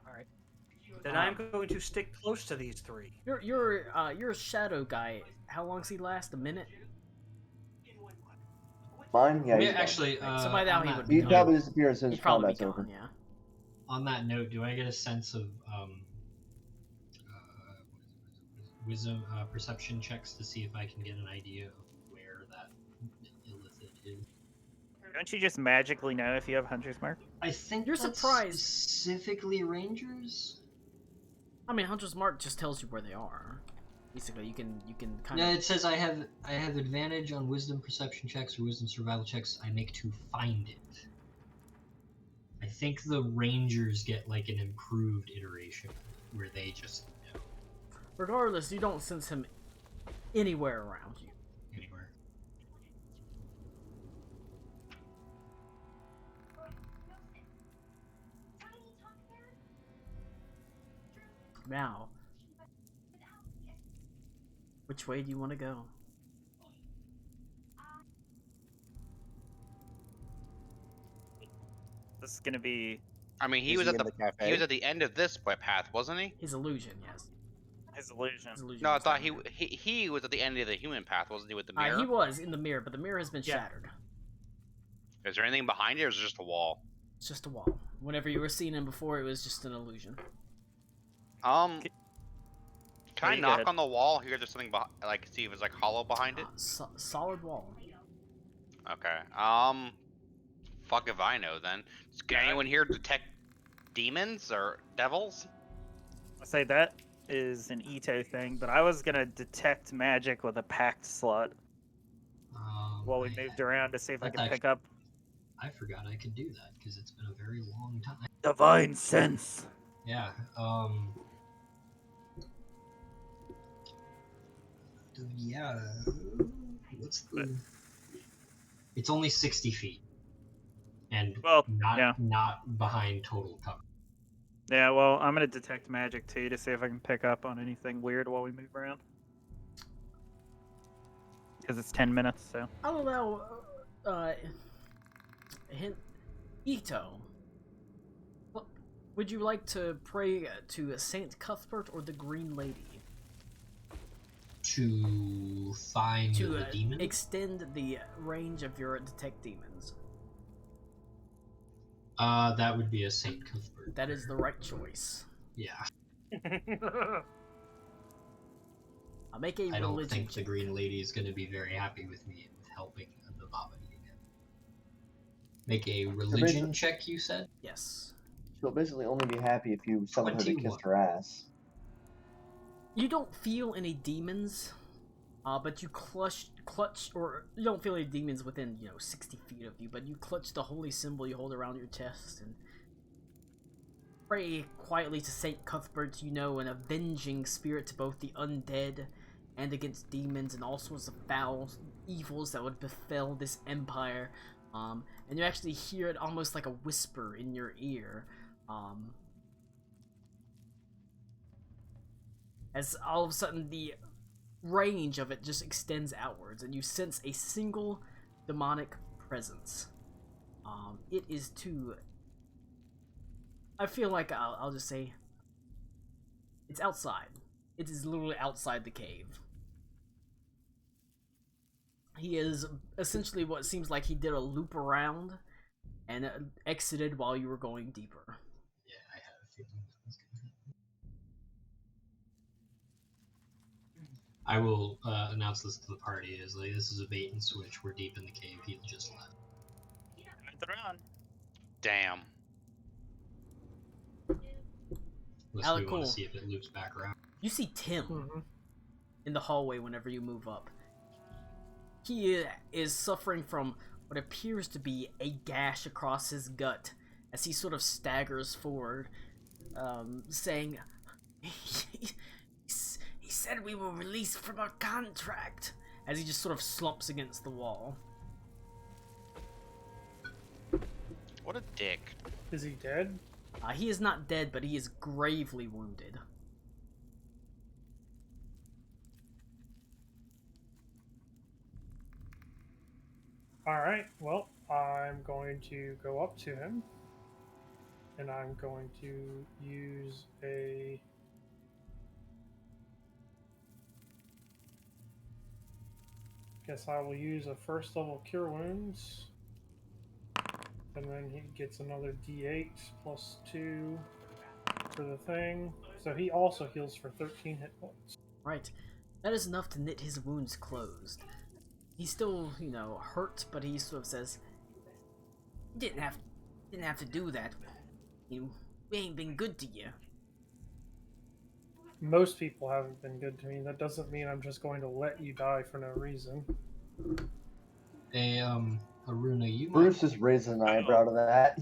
Alright. Then I'm going to stick close to these three. You're a shadow guy. How long's he last? A minute? Mine? Yeah, he's Yeah, gone. actually, So by now on he that would be He'd gone. probably disappear as soon He'd as probably be combat's gone, over. yeah. On that note, do I get a sense of wisdom perception checks to see if I can get an idea of where that illithid is? Don't you just magically know if you have Hunter's Mark? I think You're that's surprised. specifically rangers. I mean, Hunter's Mark just tells you where they are. Basically, you can kind Yeah, of. it says I have advantage on wisdom perception checks or wisdom survival checks I make to find it. I think the rangers get like an improved iteration where they just know Regardless, you don't sense him anywhere around you. anywhere. Now, which way do you want to go? This is gonna be I mean, he Is was he at in the the cafe? he was at the end of this path, wasn't he? His illusion, yes. his illusion. His illusion No, I was thought down there. he was at the end of the human path, wasn't he, with the mirror? He was in the mirror, but the mirror has been Yeah. shattered. Is there anything behind it, or is it just a wall? It's just a wall. Whenever you were seeing him before, it was just an illusion. Can I you go knock ahead. on the wall? Hear there's something like see if it's like hollow behind it. Solid wall. Okay. Fuck if I know then. Can anyone here detect demons or devils? I say that is an Ito thing, but I was gonna detect magic with a pact slot while we moved around to see if I That's could pick up I forgot I could do that because it's been a very long time. divine sense. Yeah. Yeah. What's the? It's only 60 feet, and Well, not yeah. not behind total cover. Yeah, well, I'm gonna detect magic too to see if I can pick up on anything weird while we move around. Because it's 10 minutes, so. I'll allow, hint, Ito. What, would you like to pray to Saint Cuthbert or the Green Lady? To find To the demon. extend the range of your detect demons. That would be a Saint Cuthbert. That is the right choice. Yeah. I'll make a I don't religion think the check. Green Lady is going to be very happy with me with helping the Babidi again. Make a religion check, you said? Yes. She'll basically only be happy if you summon her to 21. kiss her ass. You don't feel any demons, but you clutch, or you don't feel any demons within, 60 feet of you, but you clutch the holy symbol you hold around your chest and pray quietly to Saint Cuthbert, an avenging spirit to both the undead and against demons and all sorts of foul evils that would befell this empire. And you actually hear it almost like a whisper in your ear. As all of a sudden the range of it just extends outwards and you sense a single demonic presence. It is too... I feel like I'll just say it's outside. It is literally outside the cave. He is essentially what seems like he did a loop around and exited while you were going deeper. Yeah, I had a feeling that was going to happen. I will announce this to the party as like this is a bait and switch. We're deep in the cave. He just left. Damn. Unless Alec, we want cool. to see if it loops back around. You see Tim in the hallway whenever you move up. He is suffering from what appears to be a gash across his gut as he sort of staggers forward, saying, he said we were released from our contract, as he just sort of slumps against the wall. What a dick. Is he dead? He is not dead, but he is gravely wounded. Alright, well, I'm going to go up to him. And I'm going to use a... Guess I will use a first level Cure Wounds. And then he gets another D8 plus 2 for the thing. So he also heals for 13 hit points. Right. That is enough to knit his wounds closed. He's still, you know, hurt, but he sort of says, didn't have to do that. We ain't been good to you. Most people haven't been good to me. That doesn't mean I'm just going to let you die for no reason. Hey, Aruna, you Bruce is raising an eyebrow to that.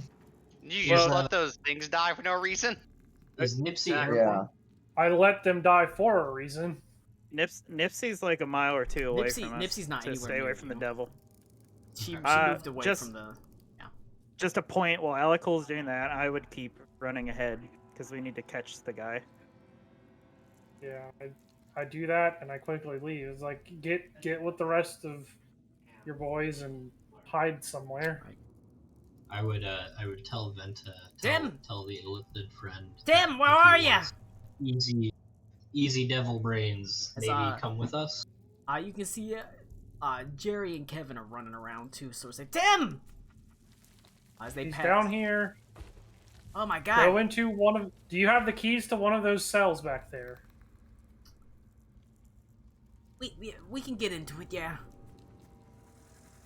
You just let those things die for no reason? Is Nipsey Yeah. I let them die for a reason. Nipsey's like a mile or two away from us. Nipsey's not to anywhere stay away near from you. the devil. She moved away from the... Just a point, while Alicol's doing that, I would keep running ahead, because we need to catch the guy. Yeah, I do that and I quickly leave. It's like, get with the rest of your boys and hide somewhere. I would tell Venta, tell the illithid friend. Tim, where if are he ya? wants Easy devil brains. It's, Maybe come with us. You can see, Jerry and Kevin are running around too, so say, Tim! As they He's pass. down here. Oh my god. Go into one of... Do you have the keys to one of those cells back there? We can get into it, yeah.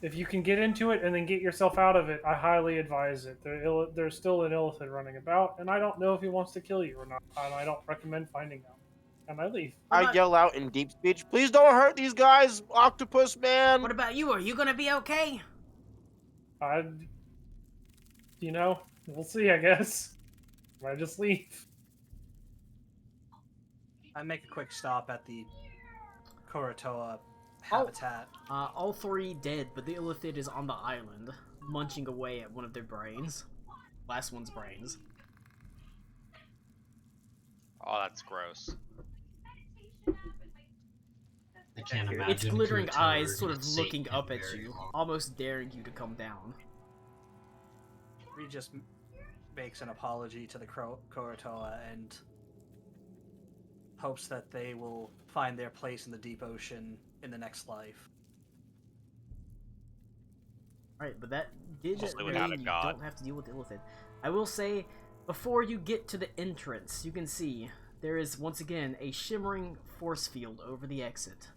If you can get into it and then get yourself out of it, I highly advise it. There's still an illithid running about, and I don't know if he wants to kill you or not, and I don't recommend finding out. And I leave. I yell out in deep speech, please don't hurt these guys, Octopus Man! What about you? Are you gonna be okay? You know, we'll see, I guess. I just leave. I make a quick stop at the Kurotoa habitat. All three dead, but the illithid is on the island, munching away at one of their brains. Last one's brains. Oh, that's gross. I can't imagine. Its glittering Kurotoa eyes sort gonna of sate looking him up at very you, long. almost daring you to come down. He just makes an apology to the Kurotoa and hopes that they will find their place in the deep ocean in the next life. Right, but that did Mostly mean without a you god. don't have to deal with the illithid. I will say, before you get to the entrance, you can see there is once again a shimmering force field over the exit.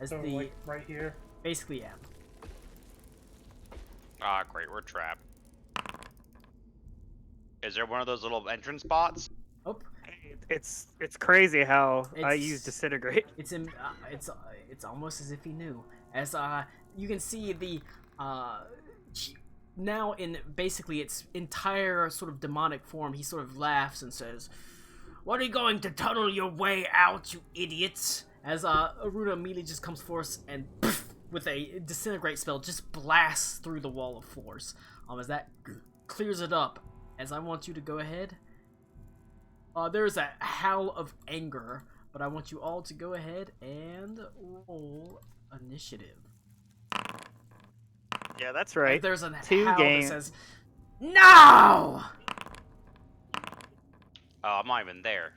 As So, the like, right here. basically, yeah. Ah, great, we're trapped. Is there one of those little entrance spots? Oh, It's crazy how I It's- use disintegrate. it's almost as if he knew. As you can see the now in basically its entire sort of demonic form, he sort of laughs and says, "What are you going to tunnel your way out, you idiots?" As Aruna immediately just comes forth and with a disintegrate spell just blasts through the wall of force. As that clears it up, as I want you to go ahead. There's a howl of anger, but I want you all to go ahead and roll initiative. Yeah, that's right. There's a Two howl games. that says, "No!" Oh, I'm not even there.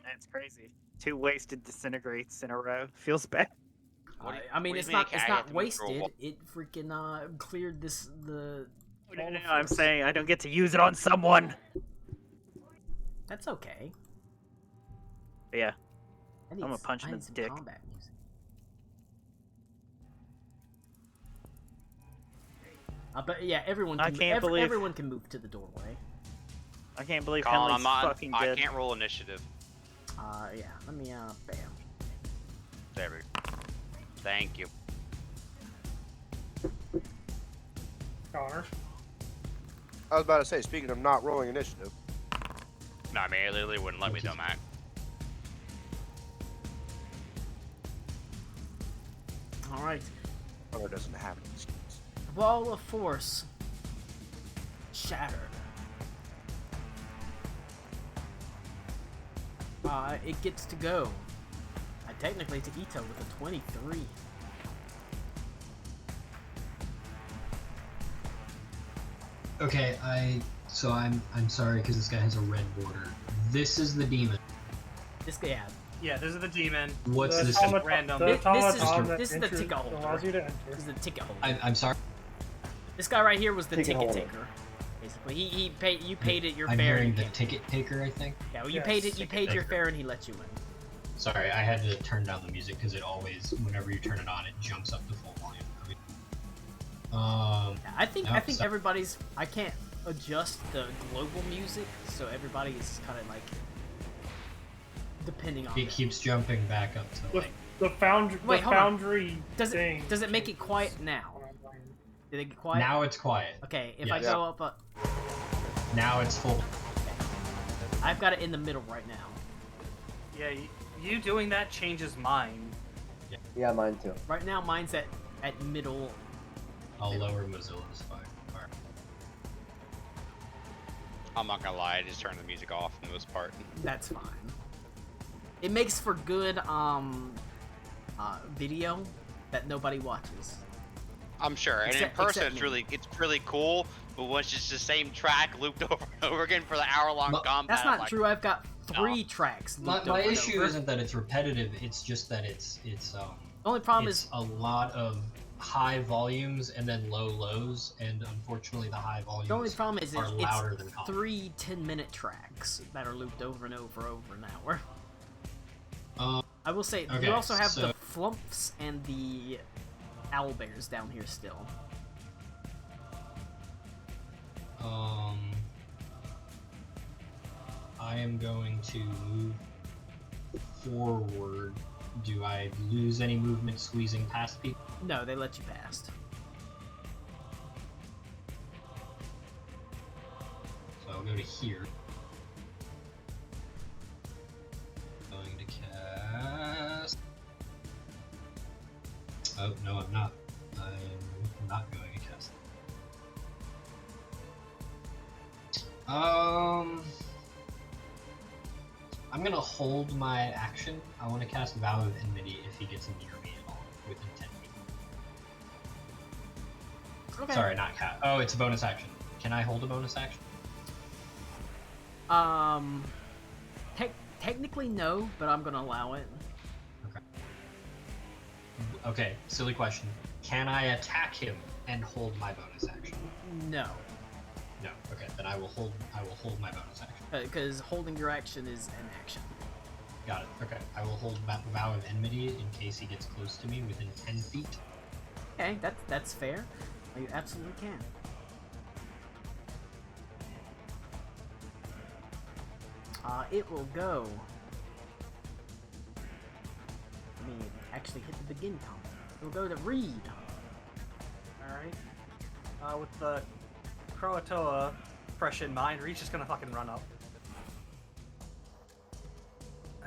That's crazy. 2 wasted disintegrates in a row. Feels bad. What do you- I mean, what do it's you not mean it's I have not to move through a wasted. wall? It freaking cleared the. No, wall no, of I'm force. saying I don't get to use it on someone. That's okay. But yeah, I need I'm gonna punch him I in need the some dick. combat music. But yeah, everyone. I Can, can't believe- everyone can move to the doorway. I can't believe Colin, Henley's I'm not. fucking I dead. can't roll initiative. Yeah. Let me bam. There we go. Thank you. Connor. I was about to say, speaking of not rolling initiative, Nah, man, it literally wouldn't let me though, Mac. Alright. Connor doesn't have any skills. Wall of Force. Shattered. It gets to go. Technically to Ito with a 23. Okay, I'm sorry because this guy has a red border. This is the demon. This guy, yeah. Yeah, this is the demon. What's The this? automat- random. the This is- automaton that this is the enters- ticket holder. allows you to enter. This is the ticket holder. I'm sorry. This guy right here was the Ticket ticket holder. taker. Basically, you paid it your I'm fare. hearing and the you came. ticket taker. I think. Yeah, well, you Yes, paid it. You ticket paid your taker. fare, and he let you in. Sorry, I had to turn down the music because it always, whenever you turn it on, it jumps up to full volume. Yeah, I think No, so- everybody's. I can't adjust the global music, so everybody's kind of like depending on. It keeps jumping back up to The, like. the foundry. Wait, the hold on. foundry. Does thing it make it quiet now? Did it get quiet? Now it's quiet. Okay, if I Yes. go up, Now it's full. I've got it in the middle right now. Yeah, you doing that changes mine. Yeah, mine too. Right now, mine's at middle. I'll lower Mozilla's fire. I'm not gonna lie, I just turned the music off in this part. That's fine. It makes for good video that nobody watches. I'm sure, and Except- in person except me. it's really cool, but when it's just the same track looped over and over again for the hour-long But combat, That's I'm not like, true. I've got 3 tracks. My looped over and issue over. isn't that it's repetitive. It's just that it's The only problem it's is a lot of high volumes and then low lows, and unfortunately the high volumes the only problem is are louder it's than common. 3 10-minute tracks that are looped over and over an hour. I will say okay, you also have so- the flumps and the owlbears down here still. I am going to move forward. Do I lose any movement squeezing past people? No, they let you past. So I'll go to here. Going to cast. Oh, no, I'm not. I'm not going to cast. I'm gonna hold my action. I want to cast Vow of Enmity if he gets near me at all, within 10 feet. Okay. Sorry, not cast. Oh, it's a bonus action. Can I hold a bonus action? Technically no, but I'm gonna allow it. Okay, silly question. Can I attack him and hold my bonus action? No, No. Okay, then I will hold my bonus action. because holding your action is an action. Got it. Okay, I will hold Vow of Enmity in case he gets close to me within 10 feet. Okay, that's fair. You absolutely can. It will go. Let me actually hit the begin count. It'll go to Reed. Alright. With the Croatoa fresh in mind, Reed's just gonna fucking run up.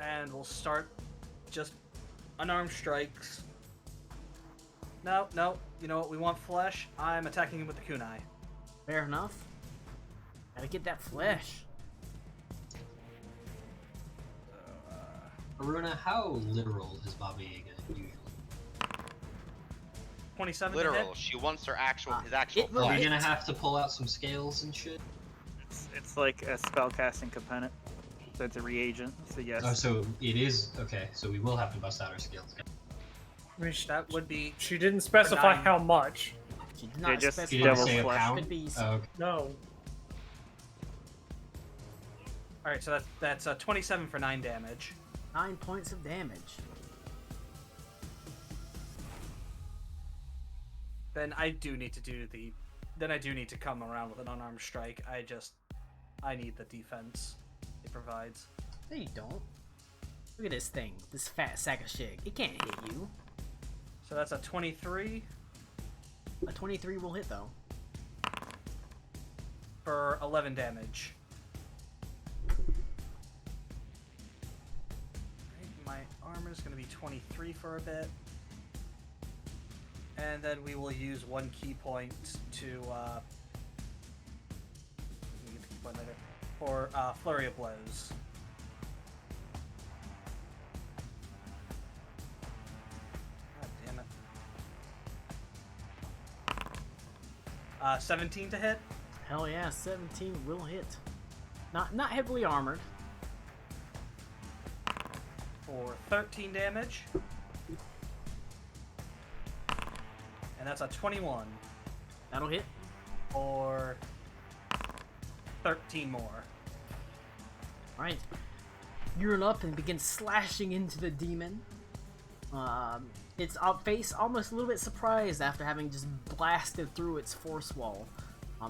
And we'll start just unarmed strikes. No, you know what? We want flesh. I'm attacking him with the kunai. Fair enough. Gotta get that flesh. Aruna, how literal is Baba Yaga usually? 27 to literal. hit. She wants her actual his it actual will Are we flesh. hit. gonna have to pull out some scales and shit? It's like a spellcasting component, so it's a reagent. So yes. Oh, so it is okay. So we will have to bust out our scales. I mean, That would be she didn't specify nine. how much. She did not just specify You didn't Devil's say a flesh. pound? Could be Oh, okay. No. alright. So that's 27 for 9 damage. 9 points of damage. Then I do need to do the. Then I do need to come around with an unarmed strike. I need the defense it provides. No, you don't. Look at this thing. This fat sack of shit. It can't hit you. So that's a 23. A 23 will hit though. for 11 damage. My armor's going to be 23 for a bit. And then we will use 1 key point to we get the key point later, for Flurry of Blows. God damn it. 17 to hit. Hell yeah, 17 will hit. Not heavily armored. For 13 damage. And that's a 21. That'll hit. For 13 more. Alright. You're up and begin slashing into the demon. Its face almost a little bit surprised after having just blasted through its force wall.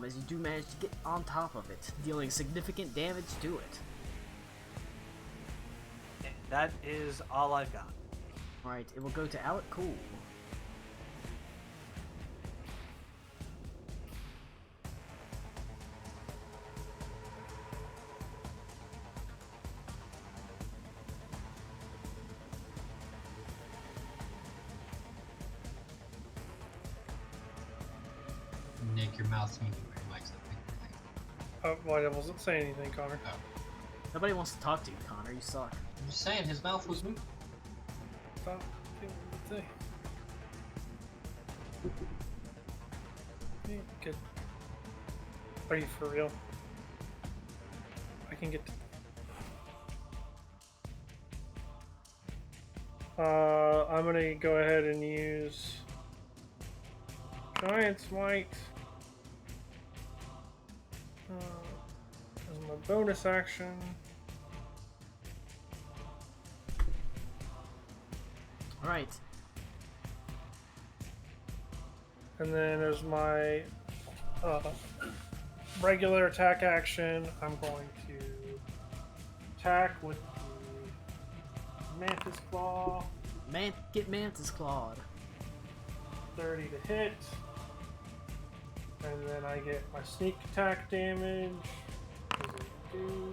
As you do manage to get on top of it, dealing significant damage to it. And that is all I've got. Alright, it will go to Alec Cool. Nick, your mouth's moving very much. Well, I wasn't saying anything, Connor. Nobody wants to talk to you, Connor. You suck. I'm just saying, his mouth was moving. Stop doing the thing. Yeah, good. Are you for real? I can get. I'm gonna go ahead and use Giant Smite as my bonus action. Alright. And then as my regular attack action, I'm going to attack with the Mantis Claw. Get Mantis Clawed. 30 to hit. And then I get my sneak attack damage. Is it 2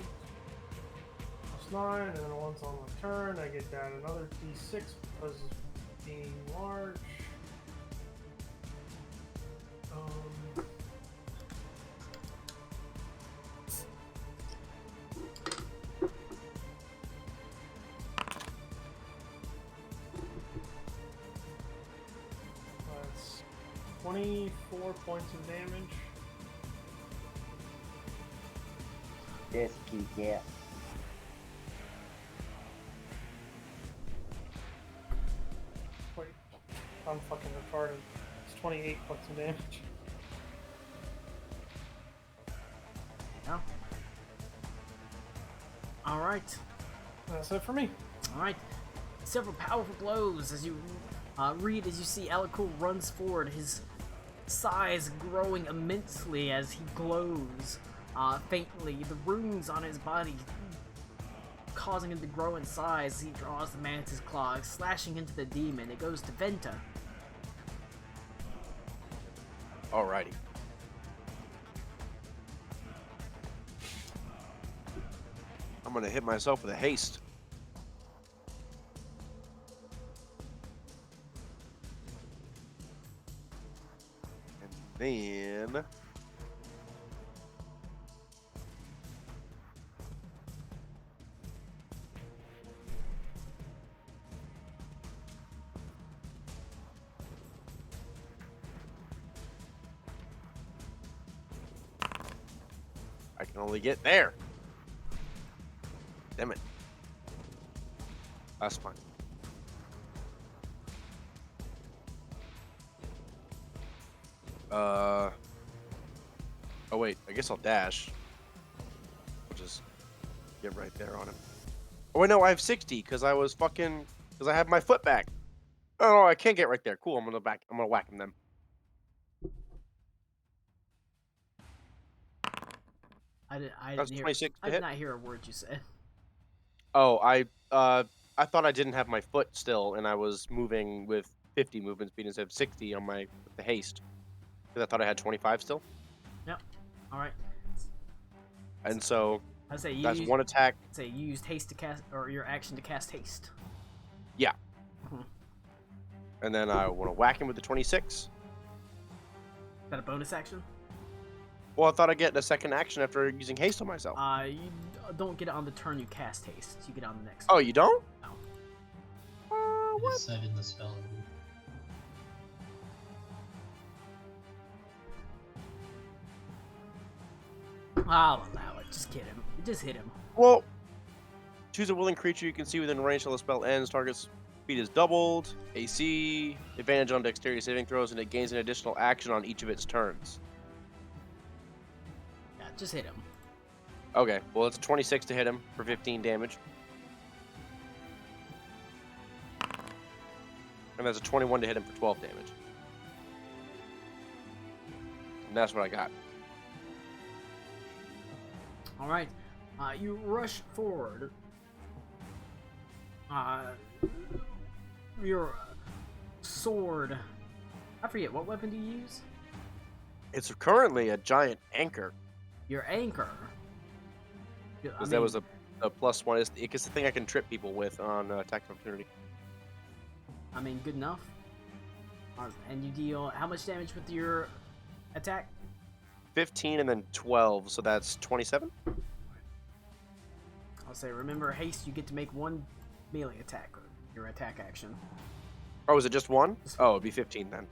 plus 9, and then once on my turn, I get down another d6 because of being large. That's 24 points of damage. Yes, kitty cat. Wait, I'm fucking retarded. It's 28 points of damage. Yeah. Alright. That's it for me. Alright. Several powerful blows as you read as you see Alakul runs forward, his size growing immensely as he glows faintly, the runes on his body causing him to grow in size as he draws the Mantis Claw, slashing into the demon. It goes to Venta. Alrighty. I'm gonna hit myself with a haste. And then I can only get there. Damn it. That's fine. Oh wait, I guess I'll dash. I'll just get right there on him. Oh wait, no, I have 60 because I was fucking because I have my foot back. Oh no, I can't get right there. Cool, I'm gonna whack him then. I That's didn't hear. 26 I to did hit. not hear a word you said. Oh, I thought I didn't have my foot still, and I was moving with 50 movement speed instead of 60 on my with the haste. Because I thought I had 25 still. Yep. Alright. And so I say you that's used, one attack. say you used haste to cast, or your action to cast haste. Yeah. Hmm. And then I want to whack him with the 26. Is that a bonus action? Well, I thought I'd get a second action after using haste on myself. You don't get it on the turn you cast haste. You get it on the next. Oh, you don't? No. It What? is said in the spell. I'll allow it. Just hit him. Just hit him. Well, choose a willing creature you can see within range till the spell ends. Target's speed is doubled. AC, advantage on dexterity saving throws, and it gains an additional action on each of its turns. Yeah, just hit him. Okay, well, it's a 26 to hit him for 15 damage. And that's a 21 to hit him for 12 damage. And that's what I got. All right. You rush forward. Your sword. I forget, what weapon do you use? It's currently a giant anchor. Your anchor. Because that was a +1. It's the thing I can trip people with on attack of opportunity. I mean, good enough. And you deal how much damage with your attack? 15 and then 12, so that's 27? I'll say, remember haste, you get to make one melee attack, or your attack action. Oh, is it just one? Oh, it'd be 15 then.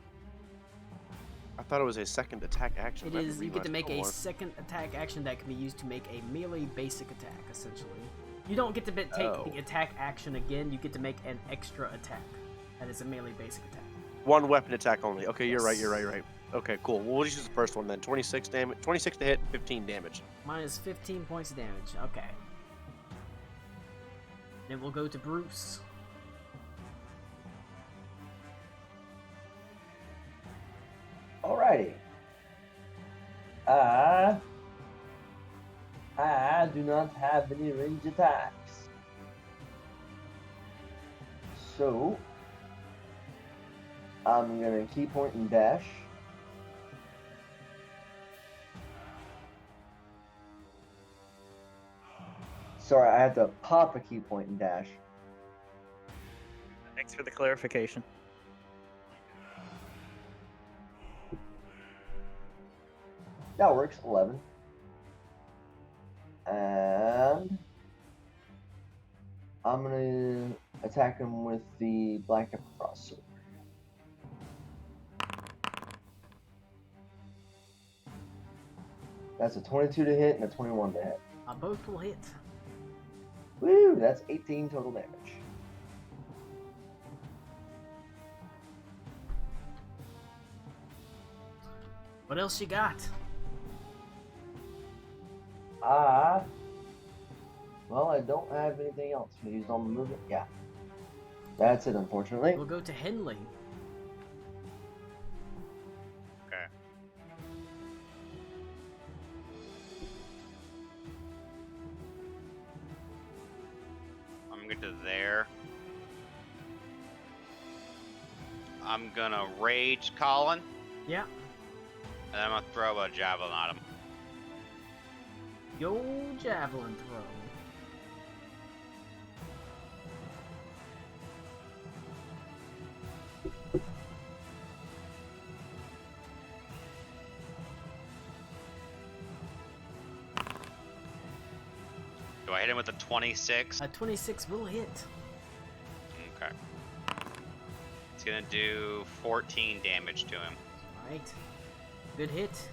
I thought it was a second attack action. It I is, you get to make a more. second attack action that can be used to make a melee basic attack, essentially. You don't get to take Oh. the attack action again, you get to make an extra attack. That is a melee basic attack. One weapon attack only. Okay, you're Yes. right. Okay, cool. Well, we'll just use the first one then. 26 damage, 26 to hit, 15 damage. Minus 15 points of damage, okay. Then we'll go to Bruce. Alrighty. I do not have any range attacks. So I'm gonna key point and dash. Sorry, I have to pop a key point and dash. Thanks for the clarification. That works. 11. And I'm gonna attack him with the Black Cross Sword. That's a 22 to hit and a 21 to hit. Both will hit. Woo! That's 18 total damage. What else you got? Well, I don't have anything else. I used all the movement. Yeah. That's it, unfortunately. We'll go to Henley. Okay. I'm gonna get to there. I'm gonna rage Colin, Yeah. and I'm gonna throw a javelin at him. Yo, javelin throw. Do I hit him with a 26? A 26 will hit. Okay. It's gonna do 14 damage to him. Alright. Good hit.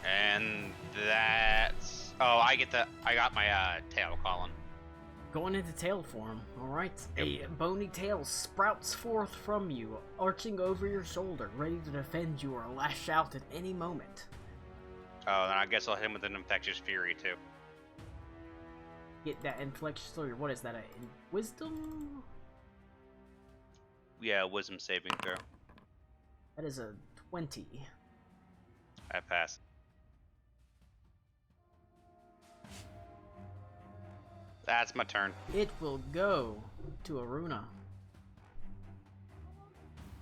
And that's... Oh, I got my tail, Colin. Going into tail form. Alright. A bony tail sprouts forth from you, arching over your shoulder, ready to defend you or lash out at any moment. Oh, then I guess I'll hit him with an infectious fury too. Get that inflection story. What is that? A wisdom? Yeah, wisdom saving throw. That is a 20. I pass. That's my turn. It will go to Aruna.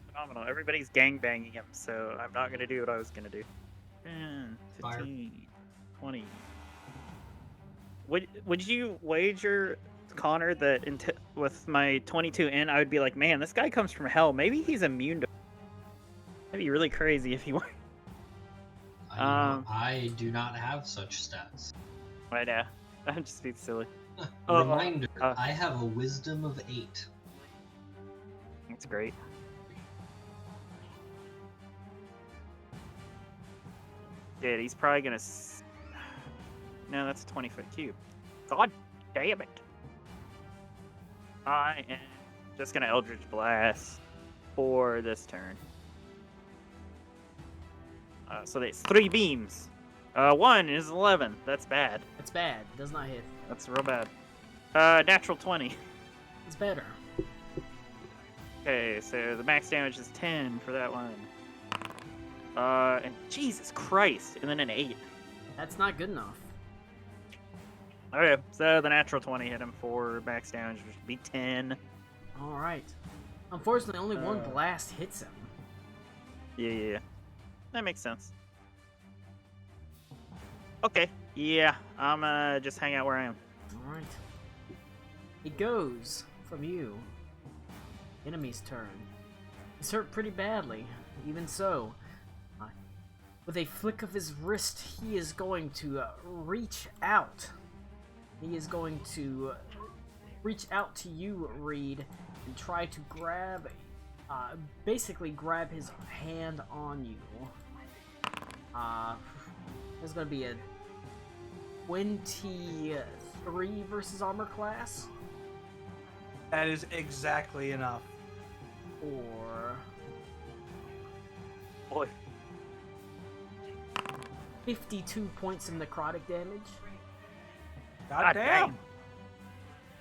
Phenomenal. Everybody's gangbanging him, so I'm not gonna do what I was gonna do. 10, Fire. 15, 20. Would you wager, Connor, that with my 22 in, I would be like, man, this guy comes from hell. Maybe he's immune to. That'd be really crazy if he were. I do not have such stats. I know. I'm just being silly. Reminder, I have a wisdom of 8. That's great. Dude, he's probably gonna. No, that's a 20-foot cube. God damn it! I am just gonna Eldritch Blast for this turn. So there's 3 beams. 1 is 11. That's bad. It's bad. Does not hit. That's real bad. Natural 20. It's better. Okay, so the max damage is 10 for that one. And Jesus Christ, and then an 8. That's not good enough. Okay, so the natural 20 hit him for max damage, which would be 10. All right. Unfortunately, only one blast hits him. Yeah. That makes sense. Okay, yeah, I'm gonna just hang out where I am. All right. It goes from you. Enemy's turn. He's hurt pretty badly. Even so, with a flick of his wrist, he is going to reach out. He is going to reach out to you, Reed, and try to grab, basically grab his hand on you. There's going to be a 23 versus armor class. That is exactly enough. Or Boy. 52 points of necrotic damage. God damn.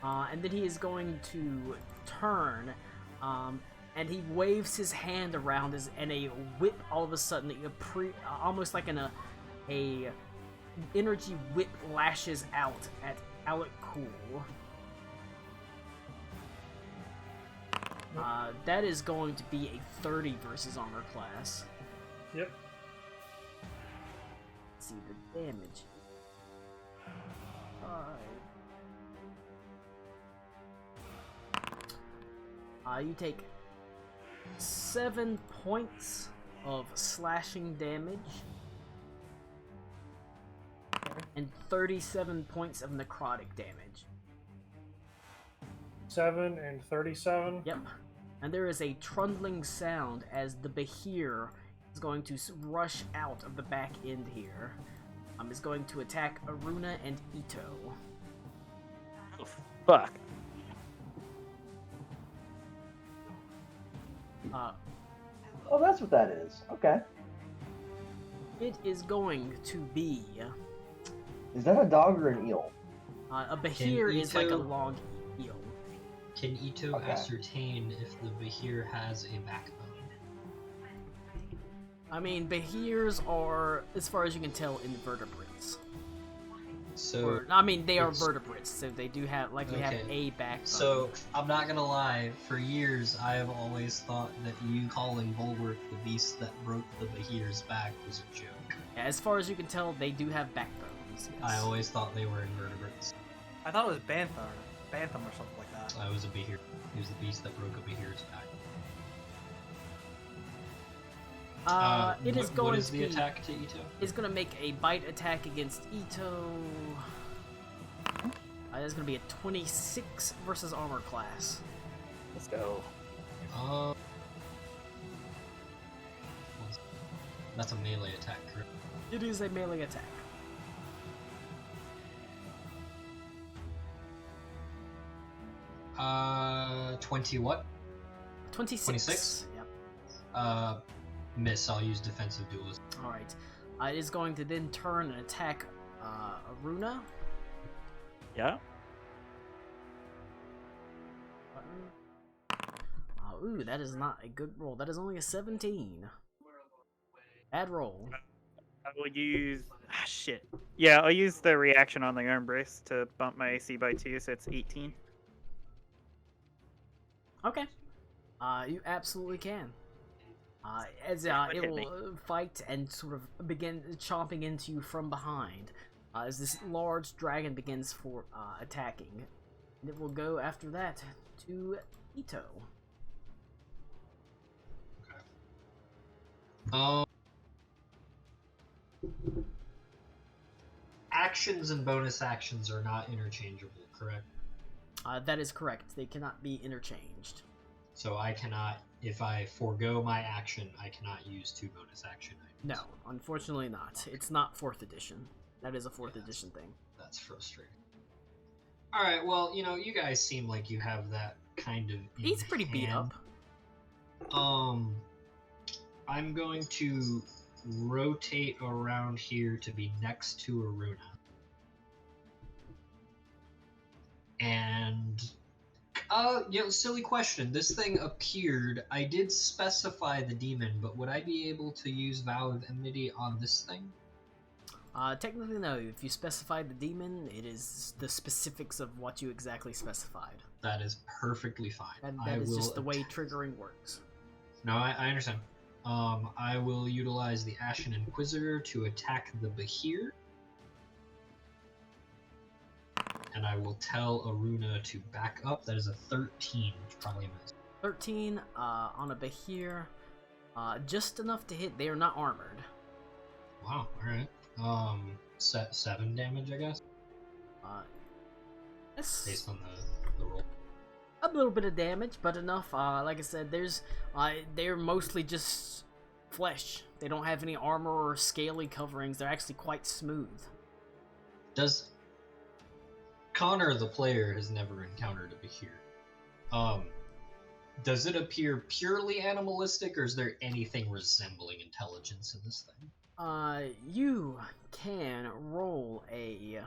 And then he is going to turn, and he waves his hand around and a whip all of a sudden, almost like a energy whip lashes out at Alec Cool. That is going to be a 30 versus armor class. Yep. Let's see the damage. 5. You take 7 points of slashing damage and 37 points of necrotic damage. 7 and 37. Yep. And there is a trundling sound as the Behir is going to rush out of the back end here. Is going to attack Aruna and Ito. Oh, fuck. Oh, that's what that is. Okay. It is going to be... Is that a dog or an eel? a Behir is like a Ito- long eel. Can Ito Okay. ascertain if the Behir has a backbone? I mean, Behirs are, as far as you can tell, invertebrates. So, Or, I mean, they are it's- vertebrates, so they do have, likely have Okay. a backbone. so I'm not gonna lie. For years, I have always thought that you calling Bulwark the beast that broke the Behir's back was a joke. Yeah, as far as you can tell, they do have backbones. Yes. I always thought they were invertebrates. I thought it was Bantham or something like that. I was a Behir. He was the beast that broke a Behir's back. It is what going is to the be, attack to Ito? It's going to make a bite attack against Ito. That's going to be a 26 versus armor class. Let's go. That's a melee attack, correct? It is a melee attack. Uh, 20 what? 26. 26? Yep. Miss. I'll use defensive duelist. Alright. It is going to then turn and attack Aruna. Yeah. Ooh, that is not a good roll. That is only a 17. Bad roll. I will use. Shit. Yeah, I'll use the reaction on the arm brace to bump my AC by 2, so it's 18. Okay. You absolutely can. As Yeah, it it hit will me. fight and sort of begin chomping into you from behind. As this large dragon begins for attacking. And it will go after that to Ito. Actions and bonus actions are not interchangeable, correct? That is correct. They cannot be interchanged. So I cannot, if I forego my action, I cannot use 2 bonus action items. No, unfortunately not. It's not 4th edition. That is a 4th edition thing. That's frustrating. Alright, well, you know, you guys seem like you have that kind of in He's pretty beat hand. up. I'm going to rotate around here to be next to Aruna. And, silly question. This thing appeared. I did specify the demon, but would I be able to use Vow of Enmity on this thing? Technically no. If you specified the demon, it is the specifics of what you exactly specified. That is perfectly fine. And I that is will just the way triggering works. No, I understand. I will utilize the Ashen Inquisitor to attack the Behir. And I will tell Aruna to back up. That is a 13, which probably misses. 13 on a Behir. Just enough to hit. They are not armored. Wow, alright. 7 damage, I guess? That's Based on the roll. a little bit of damage, but enough. Like I said, they're mostly just flesh. They don't have any armor or scaly coverings. They're actually quite smooth. Does... Connor, the player, has never encountered a Behir. Does it appear purely animalistic, or is there anything resembling intelligence in this thing? You can roll a.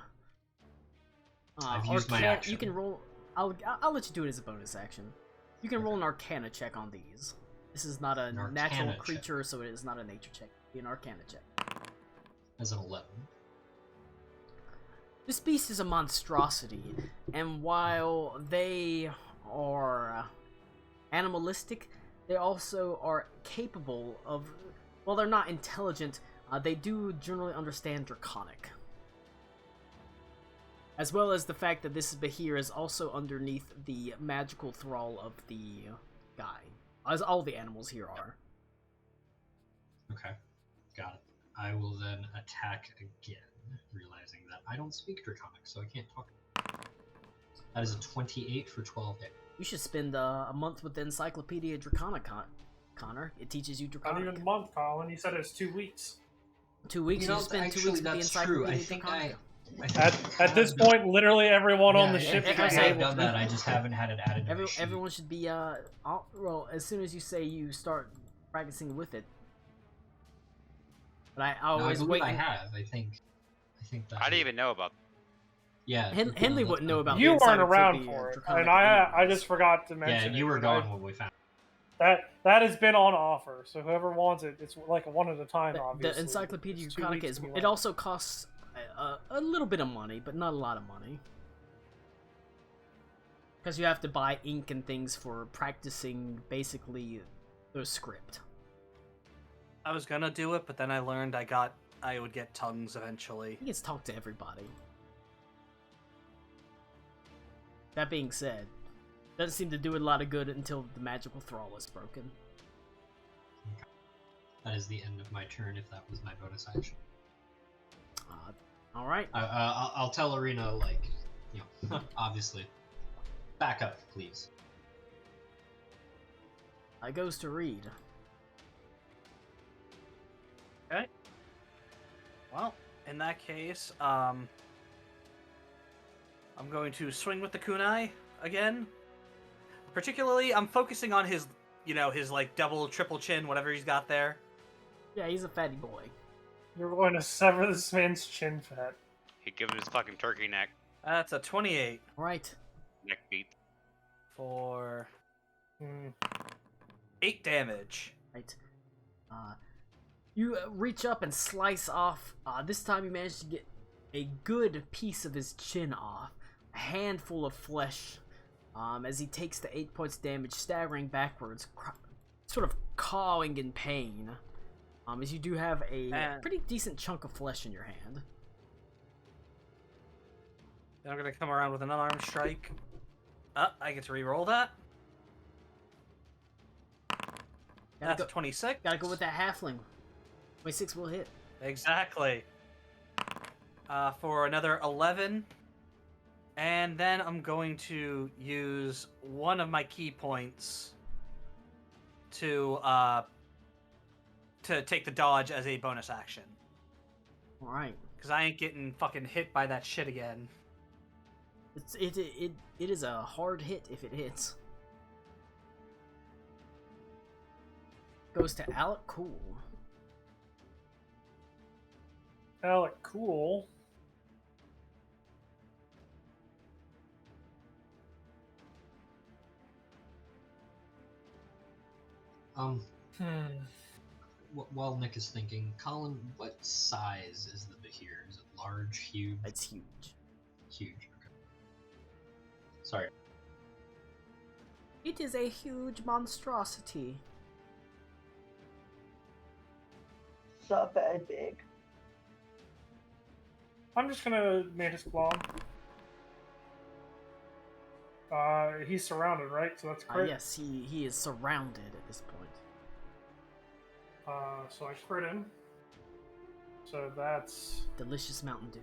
I've used my action. You can roll. I'll let you do it as a bonus action. You can roll an Arcana check on these. This is not a An natural Arcana check. creature, so it is not a nature check. It'll be an Arcana check. As an 11. This beast is a monstrosity, and while they are animalistic, they also are capable of. While they're not intelligent, they do generally understand Draconic. As well as the fact that this Behir is also underneath the magical thrall of the guy. As all the animals here are. Okay, got it. I will then attack again, realizing that I don't speak Draconic, so I can't talk. That is a 28 for 12 hit. You should spend a month with the Encyclopedia Draconic, Connor. It teaches you Not Draconic. even a month, Colin. You said it's 2 weeks. 2 weeks? You know, You spend 2 actually, weeks with the that's true. Encyclopedia I think Draconic? At this point, literally everyone on the Yeah, ship I is have able done to. that. I just haven't had it added to my sheet. Everyone should be, well, as soon as you say you start practicing with it. But I No, I always believe wait. I have. I think that. I didn't even know about. Yeah. Henley wouldn't know about You the weren't around Encyclopedia for it, Draconic and I anyways. just forgot to Yeah, mention. you it, were but I- gone when we found. That has been on offer, so whoever wants it, it's like a one at a time. The Obviously, Encyclopedia It's 2 Draconic weeks is. to be It left. also costs a little bit of money, but not a lot of money. Because you have to buy ink and things for practicing basically the script. I was gonna do it, but then I learned I would get tongues eventually. He gets to talk to everybody. That being said, doesn't seem to do it a lot of good until the magical thrall is broken. That is the end of my turn. If that was my bonus action, All right. I'll tell Arena, like, you know, obviously, back up, please. It goes to Reed. Well, in that case, I'm going to swing with the kunai again. Particularly, I'm focusing on his, his like double, triple chin, whatever he's got there. Yeah, he's a fatty boy. You're going to sever this man's chin fat. He gives him his fucking turkey neck That's a 28 All right. beat. for Hmm. 8 damage. Right. You reach up and slice off. This time you manage to get a good piece of his chin off. A handful of flesh. As he takes the 8 points damage, staggering backwards, sort of cawing in pain, as you do have a Man. pretty decent chunk of flesh in your hand. Then I'm gonna come around with an unarmed strike. I get to re-roll that. That's a 26. Gotta go with that halfling. 26 will hit. Exactly. For another 11. And then I'm going to use one of my key points to take the dodge as a bonus action. All right. Because I ain't getting fucking hit by that shit again. It is a hard hit if it hits. Goes to Alec Cool. Alec, cool. While Nick is thinking, Colin, what size is the Behir? Is it large, huge? It's huge. Huge. Okay. Sorry. It is a huge monstrosity. So bad big. I'm just gonna Mantis Claw. He's surrounded, right? So that's crit. Yes, he is surrounded at this point. So I crit him. So that's Delicious Mountain Dew.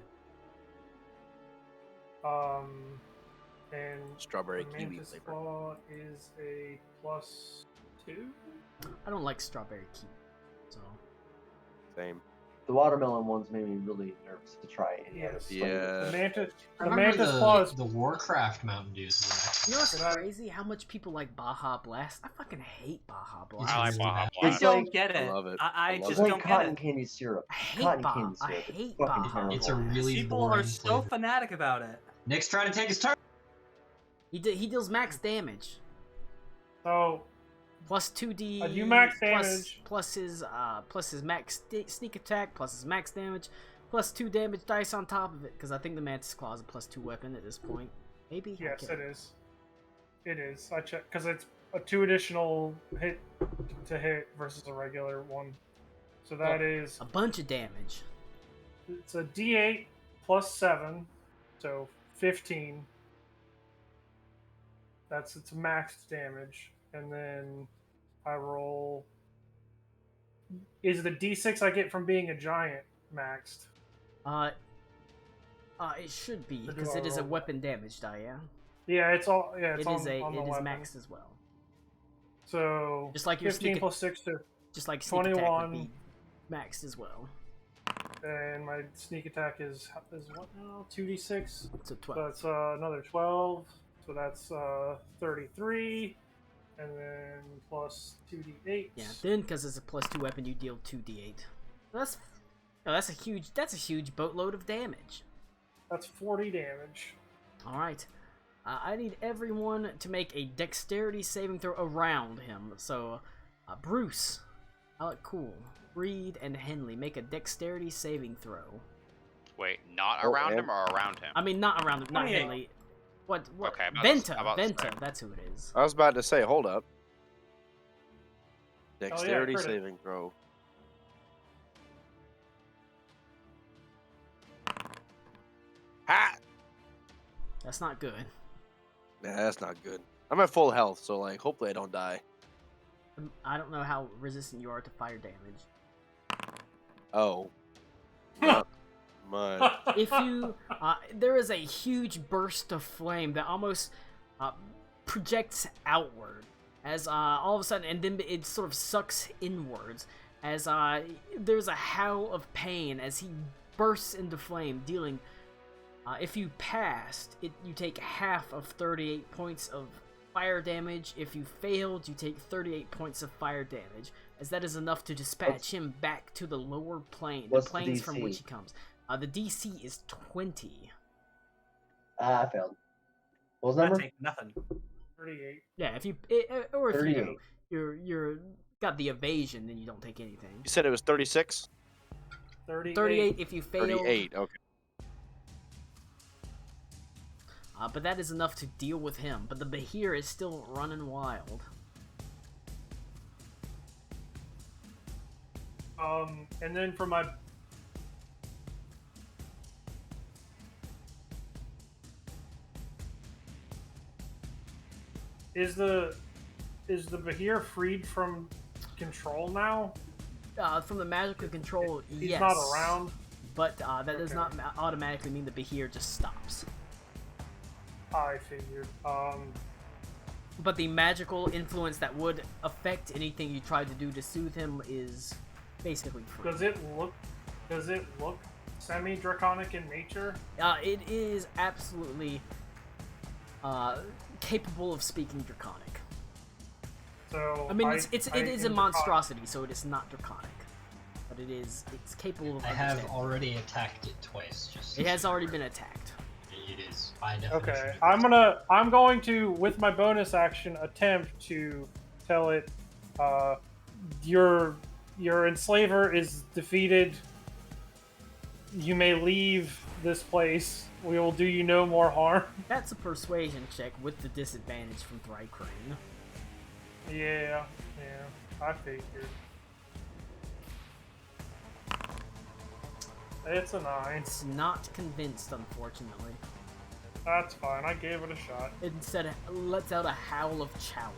and Strawberry the kiwi Mantis flavor. Claw is a +2. I don't like strawberry kiwi, so Same. The watermelon ones made me really nervous to try any Yes. other flavors. Yeah. The Mantis, I the remember Mantis Claw is the Warcraft Mountain Dews. you know what's Can I- crazy? How much people like Baja Blast? I fucking hate Baja Blast. I like really Baja bad. I Blast. It's don't like- get it. I love it. I I love just It's like don't get cotton it. candy syrup. I hate Cotton Baja. candy I syrup. It's hate fucking Baja. terrible. It's a really People boring are so flavor. fanatic about it. Nick's trying to take his turn. He deals max damage. so Plus 2d. I do max plus- damage. Plus his max sneak attack. Plus his max damage. Plus 2 damage dice on top of it. Because I think the Mantis Claw is a +2 weapon at this point. Maybe. yes, Okay. it is. It is. I checked because it's a 2 additional hit to hit versus a regular one. So that is A bunch of damage. it's a D8 plus 7, so 15. That's its max damage, and then I roll. Is the D6 I get from being a giant maxed? It should be Or do because I it is a roll? weapon damage die. Yeah. Yeah, it's all. Yeah, it's It on, is on the it is weapon. maxed as well. So Just like your 15 sneak, plus 6 to, just like sneak attack would 21. be maxed as well. and my sneak attack is what now? 2d6. So So 12. that's another 12. So that's 33, and then plus 2d8. Yeah. Then because it's a +2 weapon, you deal 2d8. That's a huge boatload of damage. That's 40 damage. All right. I need everyone to make a dexterity saving throw around him. So, Bruce, Alec Cool, Reed, and Henley make a dexterity saving throw. Wait, not Oh, around and- him or around him? I mean, not around him, not 28. Henley. What? Okay, about Venta, about the Venta, same. that's who it is. I was about to say, hold up. yeah, Dexterity credit. saving throw. Ha! That's not good. Nah, that's not good. I'm at full health, so like, hopefully I don't die. I don't know how resistant you are to fire damage. Oh. Not much. If you, there is a huge burst of flame that almost projects outward as all of a sudden, and then it sort of sucks inwards as there's a howl of pain as he bursts into flame, dealing. If you passed, you take half of 38 points of fire damage. If you failed, you take 38 points of fire damage, as that is enough to dispatch him back to the lower plane, the What's the planes from DC? which he comes. The DC is 20. I failed. What was the I number? take nothing. 38. Yeah, if you or if 38. you're got the evasion, then you don't take anything. You said it was 36? 38 if you fail. 38, okay. But that is enough to deal with him. But the Behir is still running wild. And then for my is the Bahir freed from control now? From the magical control, He's yes. not around. But that does Okay. not automatically mean the Bahir just stops. I figured. But the magical influence that would affect anything you tried to do to soothe him is basically free. Does it look semi-draconic in nature? It is absolutely capable of speaking draconic. So I mean, it is a draconic. monstrosity, so it is not draconic, but it's capable of. I have understanding. already attacked it twice. Just It has already been attacked. It is by definition. Okay, aggressive. I'm going to, with my bonus action, attempt to tell it, your enslaver is defeated. You may leave this place. We will do you no more harm. That's a persuasion check with the disadvantage from Thrycrane. Yeah, I figured. It's a 9. It's not convinced, unfortunately. That's fine. I gave it a shot. It instead lets out a howl of challenge.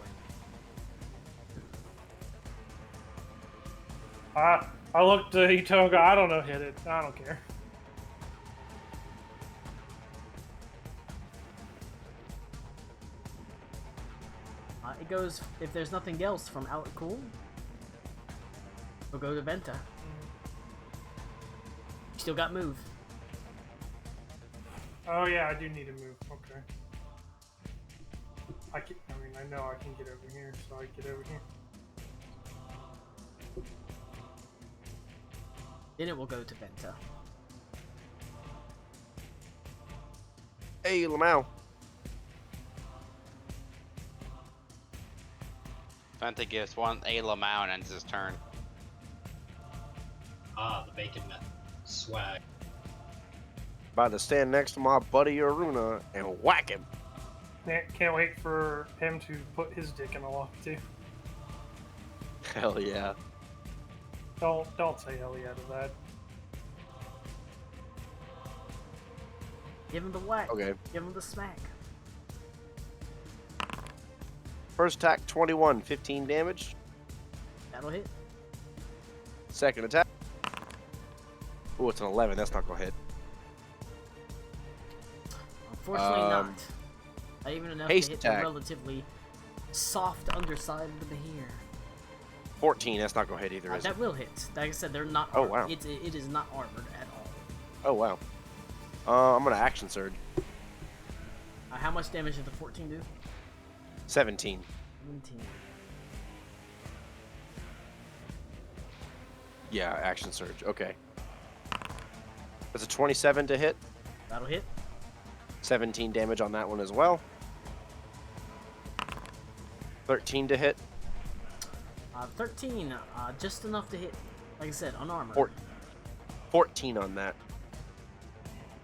I looked at Itoga. I don't know. Hit it. I don't care. It goes, if there's nothing else from Cool, we'll go to Venta. You still got move. Oh yeah, I do need to move. Okay. I mean, I know I can get over here, so I get over here. Then it will go to Venta. Hey, Lamau. Fenta gives one a Lamau and ends his turn. The bacon method. Swag. About to stand next to my buddy Aruna and whack him. Can't wait for him to put his dick in a lock too. Hell yeah. Don't say hell yeah to that. Give him the whack. Okay. Give him the smack. First attack, 21, 15 damage. That'll hit. Second attack. Oh, it's an 11. That's not gonna hit. Unfortunately not. Not even enough to haste hit the attack. relatively soft underside of the Bahir. 14. That's not gonna hit either, is it? That will hit. Like I said, they're not. Oh, wow. It is not armored at all. Oh wow. I'm gonna action surge. How much damage did the 14 do? 17. 17. Yeah, action surge. Okay. That's a 27 to hit. That'll hit. 17 damage on that one as well. 13 to hit. 13. Just enough to hit. Like I said, unarmored. 14 on that.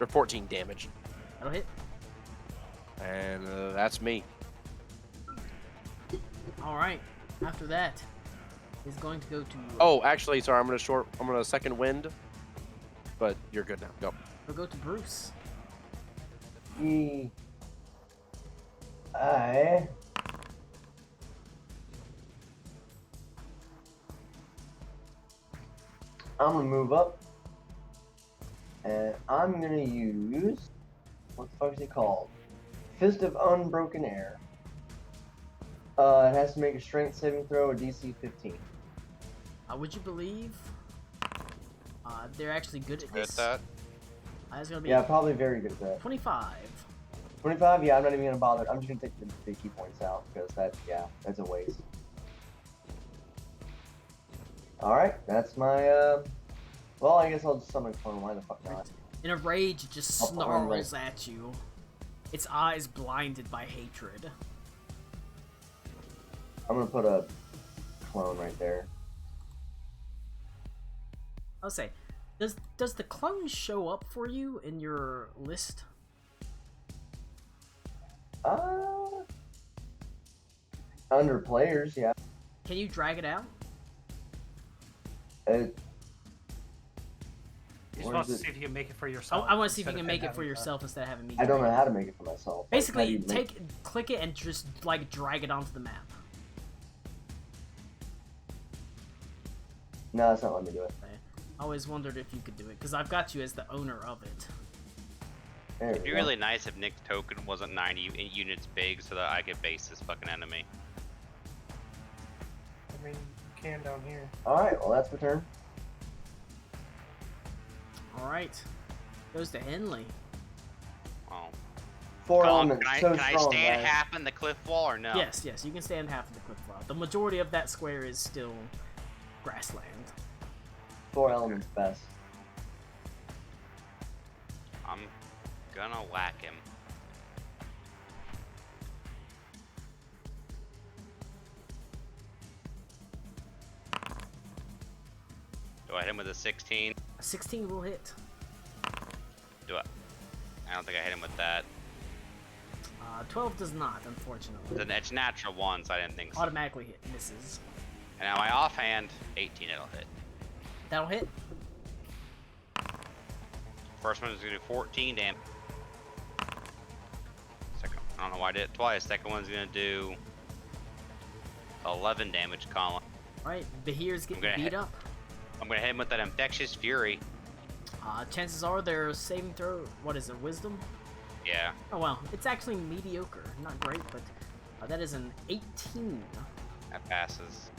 Or 14 damage. That'll hit. And that's me. All right. After that, is going to go to. Oh, actually, sorry. I'm gonna second wind. But you're good now. Go. We'll go to Bruce. I'm gonna move up, and I'm gonna use, what the fuck is it called? Fist of Unbroken Air. It has to make a strength saving throw, a DC 15. Would you believe? They're actually good at Good this. at that. That's gonna be Yeah, probably very good at that. 25. 25, yeah, I'm not even gonna bother. I'm just gonna take the key points out, because that's a waste. Alright, that's my, well, I guess I'll just summon a clone. Why the fuck not? In a rage, it just Up the arm, snarls at you. Its eyes blinded by hatred. I'm gonna put a clone right there. I'll say, does the clone show up for you in your list? Under players, yeah. Can you drag it out? You just Or want is to it- see if you can make it for yourself. I want to see if you instead can of make it having for to- yourself instead of having me. I don't drag know it. how to make it for myself. Like, how do Basically, you make- click it and just like drag it onto the map. No, that's not letting me do it. I always wondered if you could do it because I've got you as the owner of it. There It'd we be go. really nice if Nick's token wasn't 90 units big so that I could base this fucking enemy. I mean, you can down here. Alright, well, that's my turn. All right, goes to Henley. Oh. Four Colin, elements, can I, so can I strong, stand guys. half in the cliff wall or no? Yes, you can stand half of the cliff wall. The majority of that square is still grassland. 4 elements best. I'm gonna whack him. Do I hit him with a 16? A 16 will hit. Do I? I don't think I hit him with that. 12 does not, unfortunately. It's natural one, so I didn't think so. Automatically hit, misses. And now my offhand, 18 it'll hit. That'll hit. First one is gonna do 14 damage. Second, I don't know why I did it twice. Second one's gonna do 11 damage, Colin. Alright, Bahir's getting gonna beat hit- up. I'm gonna hit him with that infectious fury. Chances are their saving throw, what is it, wisdom? Yeah. Oh well, it's actually mediocre. Not great, but that is an 18. That passes.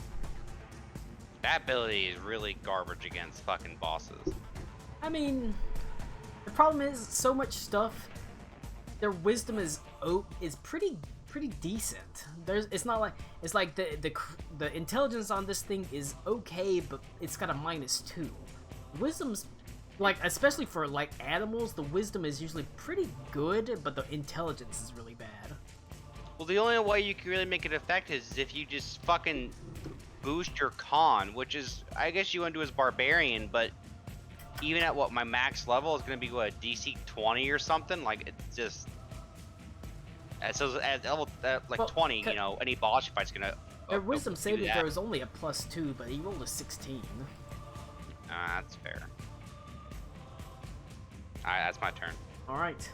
That ability is really garbage against fucking bosses. I mean, the problem is so much stuff. Their wisdom is pretty decent. It's not like it's like the intelligence on this thing is okay, but it's got a -2. Wisdom's like, especially for like animals, the wisdom is usually pretty good, but the intelligence is really bad. Well, the only way you can really make it effective is if you just fucking boost your con, which is, I guess you want to do as barbarian, but even at what my max level is going to be what, DC 20 or something. Like it's just, so at level like Well, 20, you know, any boss fight's going to. Their wisdom saving throw is only a +2, but he rolled a 16. That's fair. Alright, that's my turn. All right.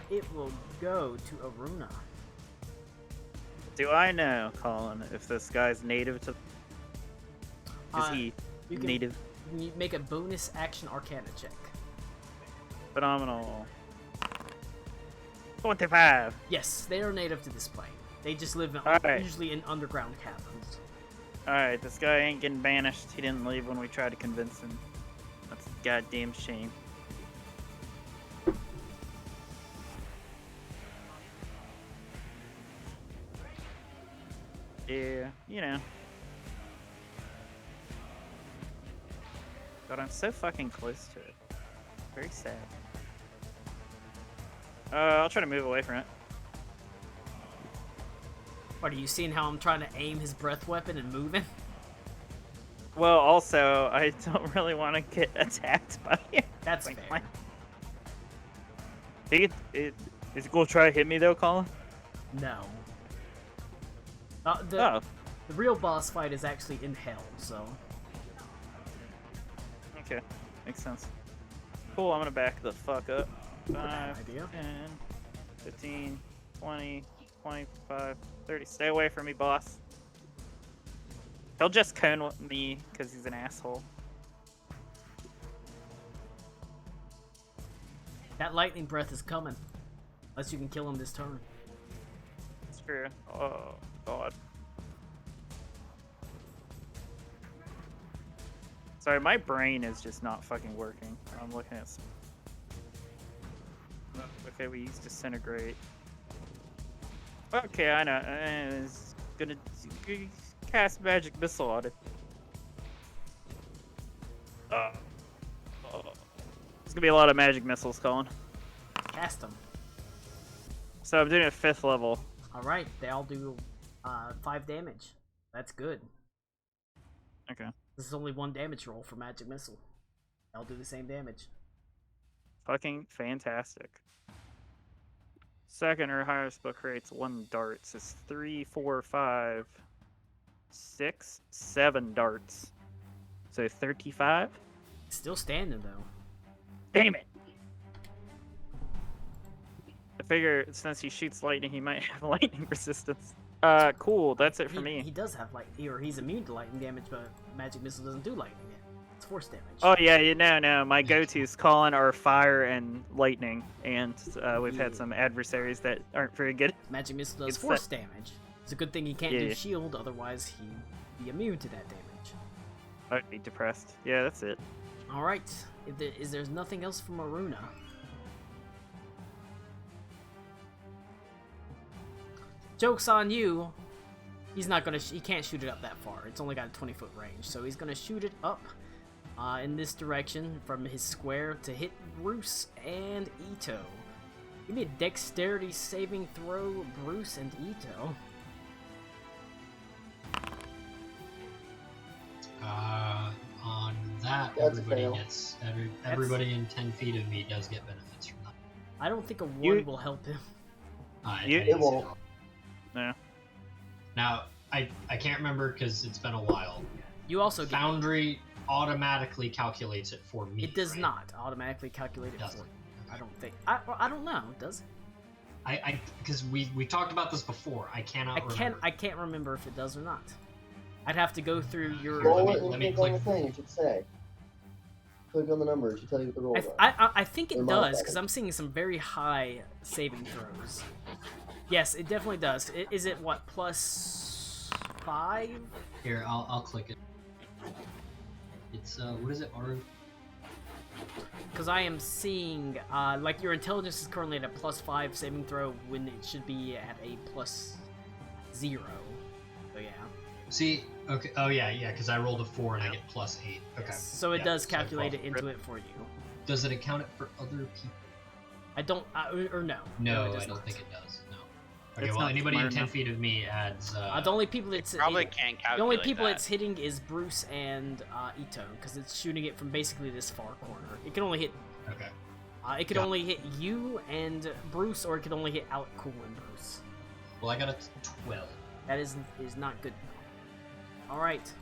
It will go to Aruna. Do I know, Colin, if this guy's native to? Is he You can native? you make a bonus action Arcana check. Phenomenal. 25. Yes, they are native to this plane. They just live in, Alright. usually in underground caverns. Alright, this guy ain't getting banished. He didn't leave when we tried to convince him. That's a goddamn shame. Yeah, you know. God, I'm so fucking close to it. Very sad. I'll try to move away from it. What, are you seeing how I'm trying to aim his breath weapon and moving? Well, also, I don't really want to get attacked by him. That's Like, fair. Is he gonna try to hit me though, Colin? No. Oh, The real boss fight is actually in hell, so... okay. Makes sense. Cool, I'm gonna back the fuck up. bad 5, idea. 10, 15, 20, 25, 30. Stay away from me, boss. He'll just cone me because he's an asshole. That lightning breath is coming. Unless you can kill him this turn. It's true. Oh, God. Sorry, my brain is just not fucking working. I'm looking at some... Okay, we use Disintegrate. Okay, I know. It's gonna cast Magic Missile on it. There's gonna be a lot of Magic Missiles, Colin. Cast him. So I'm doing a 5th level. Alright, they all do 5 damage. That's good. Okay. This is only 1 damage roll for Magic Missile. They all do the same damage. Fucking fantastic. Second or higher spell creates 1 dart. So it's 3, 4, 5, 6, 7 darts. So 35? Still standing though. Damn it! I figure since he shoots lightning, he might have lightning resistance. Cool. That's it for me. He does have he's immune to lightning damage, but magic missile doesn't do lightning. It's force damage. Oh yeah, no. My go-tos calling are fire and lightning, and we've had some adversaries that aren't very good. Magic missile does It's force damage. It's a good thing he can't do Yeah. shield, otherwise he'd be immune to that damage. I'd be depressed. Yeah, that's it. All right. Is there's nothing else from Aruna? Joke's on you. He's not gonna. He can't shoot it up that far. It's only got a 20-foot range, so he's gonna shoot it up in this direction from his square to hit Bruce and Ito. Give me a dexterity saving throw, Bruce and Ito. On that, That's a everybody fail. gets everybody in 10 feet of me does get benefits from that. I don't think a one will help him. You- It won't. No. Now, I can't remember because it's been a while. You also get. Foundry automatically calculates it for me. It does right? not automatically calculate it Doesn't. for you. I don't think. I don't know. Does it? I because we talked about this before. I cannot. I can't remember if it does or not. I'd have to go through your. Roll let it me- and let me click on the click. thing, it should say. Click on the number, it should tell you what the roll is. I think it Or does modified. because I'm seeing some very high saving throws. Yes, it definitely does. Is it what +5? Here, I'll click it. It's what is it? Because I am seeing like your intelligence is currently at a +5 saving throw when it should be at a +0. So yeah. See, okay. Oh yeah, because I rolled a 4 and I get +8. Okay. Yes. So it Yeah, does so calculate 12. it into it for you. Does it account it for other people? I don't. Or no. No, it does I don't not. think it does. No. Okay, It's well, not anybody in smart 10 enough. feet of me adds. The only people it's Probably can't calculate the only people that. it's hitting is Bruce and Ito because it's shooting it from basically this far corner. It can only hit. Okay. It could Yeah. only hit you and Bruce, or it could only hit Alec Cool and Bruce. Well, I got a 12. That is not good. All right.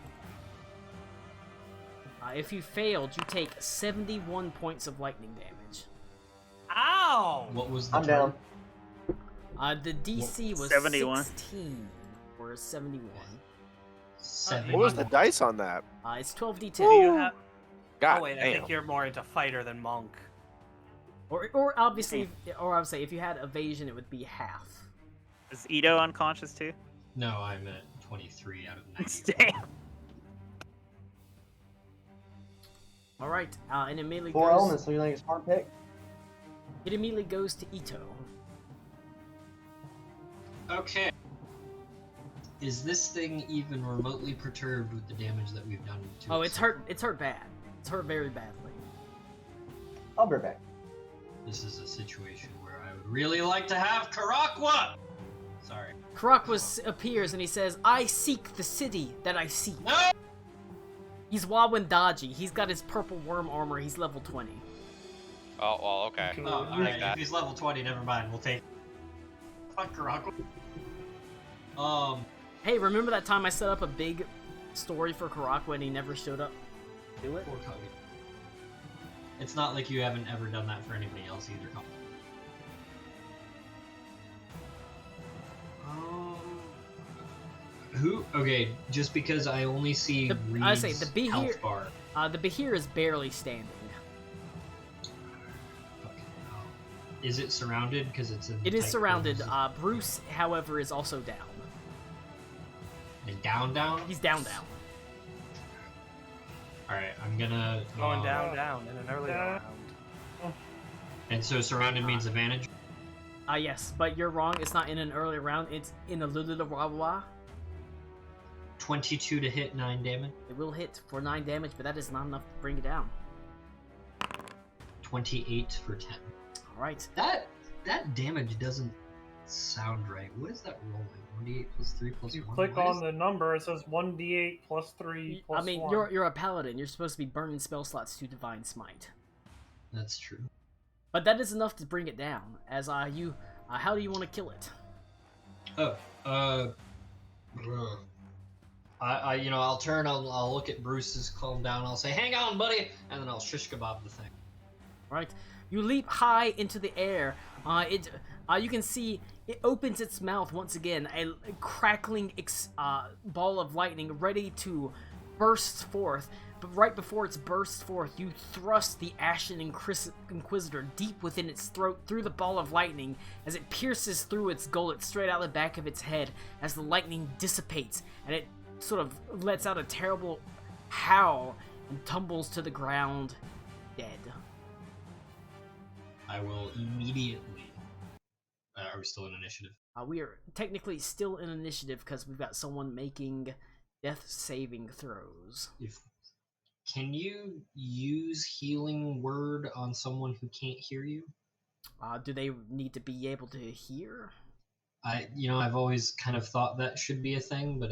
If you failed, you take 71 points of lightning damage. Ow! What was the I'm term? down. The DC was 71. 16 or 71. 7. What was the dice on that? It's 12d10. Do you have... God Oh wait, I damn. think you're more into fighter than monk. Or obviously, or I would say if you had evasion, it would be half. Is Ito unconscious too? No, I'm at 23 out of 90. Damn. All right, and immediately 4 goes. elements, so you think it's smart pick? It immediately goes to Ito. Okay. Is this thing even remotely perturbed with the damage that we've done to Oh, it it's so hurt. It's hurt bad. It's hurt very badly. I'll be right back. This is a situation where I would really like to have Karakwa! Sorry. Karakwa appears and he says, "I seek the city that I seek." No! He's Wawandaji. He's got his purple worm armor. He's level 20. Oh, well, okay. Oh, I'll alright, take that. if he's level 20, never mind, we'll take Fuck Karakwa. Hey, remember that time I set up a big story for Karakwa and he never showed up? Do it. Poor Kobe. It's not like you haven't ever done that for anybody else either, Kobe. Who? Okay, just because I only see I say Reed's the Behir- health bar. The Behir is barely standing. Fucking hell. Is it surrounded? Because it's in. It is tight surrounded. quarters? Bruce, however, is also down. Is down. He's down. All right, I'm gonna Going down in an early round. And so surrounded means advantage. Yes, but you're wrong. It's not in an early round. It's in a Lululawawa. 22 to hit, 9 damage. It will hit for 9 damage, but that is not enough to bring it down. 28 for 10. All right. That damage doesn't sound right. What is that rolling? 1d8 plus 3 plus You 1. click What on is- the number, it says 1d8 plus 3 plus I mean, 1. you're a paladin. You're supposed to be burning spell slots to divine smite. That's true. But that is enough to bring it down. As how do you want to kill it? Oh, I'll turn. I'll look at Bruce's, calm down. I'll say, "Hang on, buddy," and then I'll shish kebab the thing. Right, you leap high into the air. You can see it opens its mouth once again, a crackling ball of lightning ready to burst forth. But right before it bursts forth, you thrust the Ashen Inquisitor deep within its throat through the ball of lightning as it pierces through its gullet straight out the back of its head as the lightning dissipates and it sort of lets out a terrible howl and tumbles to the ground dead. I will immediately. Are we still in initiative? We are technically still in initiative because we've got someone making death saving throws. Can you use healing word on someone who can't hear you? Do they need to be able to hear? I've always kind of thought that should be a thing, but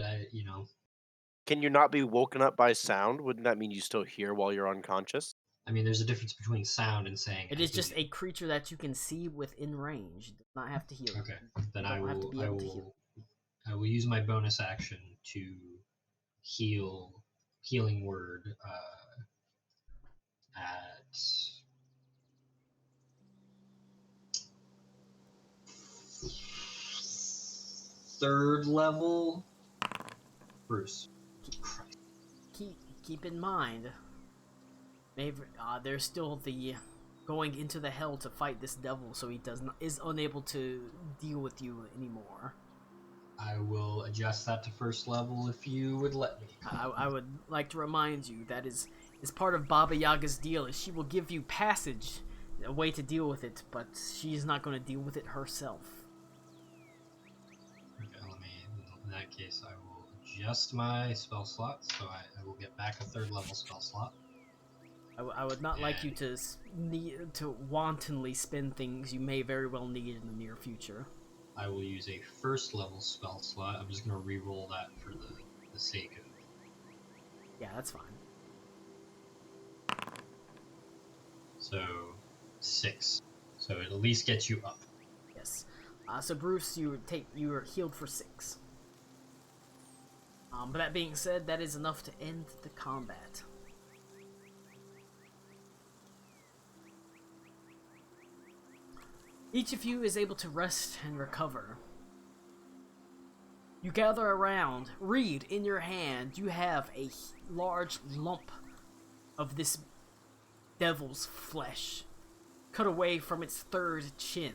Can you not be woken up by sound? Wouldn't that mean you still hear while you're unconscious? I mean, there's a difference between sound and saying. It is just a creature that you can see within range. It does not have to heal. Okay, then I will use my bonus action to healing word at third level. Bruce. Keep in mind, there's still the going into the hell to fight this devil, so he is unable to deal with you anymore. I will adjust that to first level if you would let me. I would like to remind you that is part of Baba Yaga's deal. Is she will give you passage, a way to deal with it, but she's not going to deal with it herself. Okay, in that case, I will adjust my spell slot, so I will get back a third level spell slot. I would not like you to wantonly spend things you may very well need in the near future. I will use a first level spell slot. I'm just going to re-roll that for the sake of... Yeah, that's fine. So, 6. So it at least gets you up. Yes. So Bruce, you are healed for 6. But that being said, that is enough to end the combat. Each of you is able to rest and recover. You gather around. Reed, in your hand, you have a large lump of this devil's flesh, cut away from its third chin.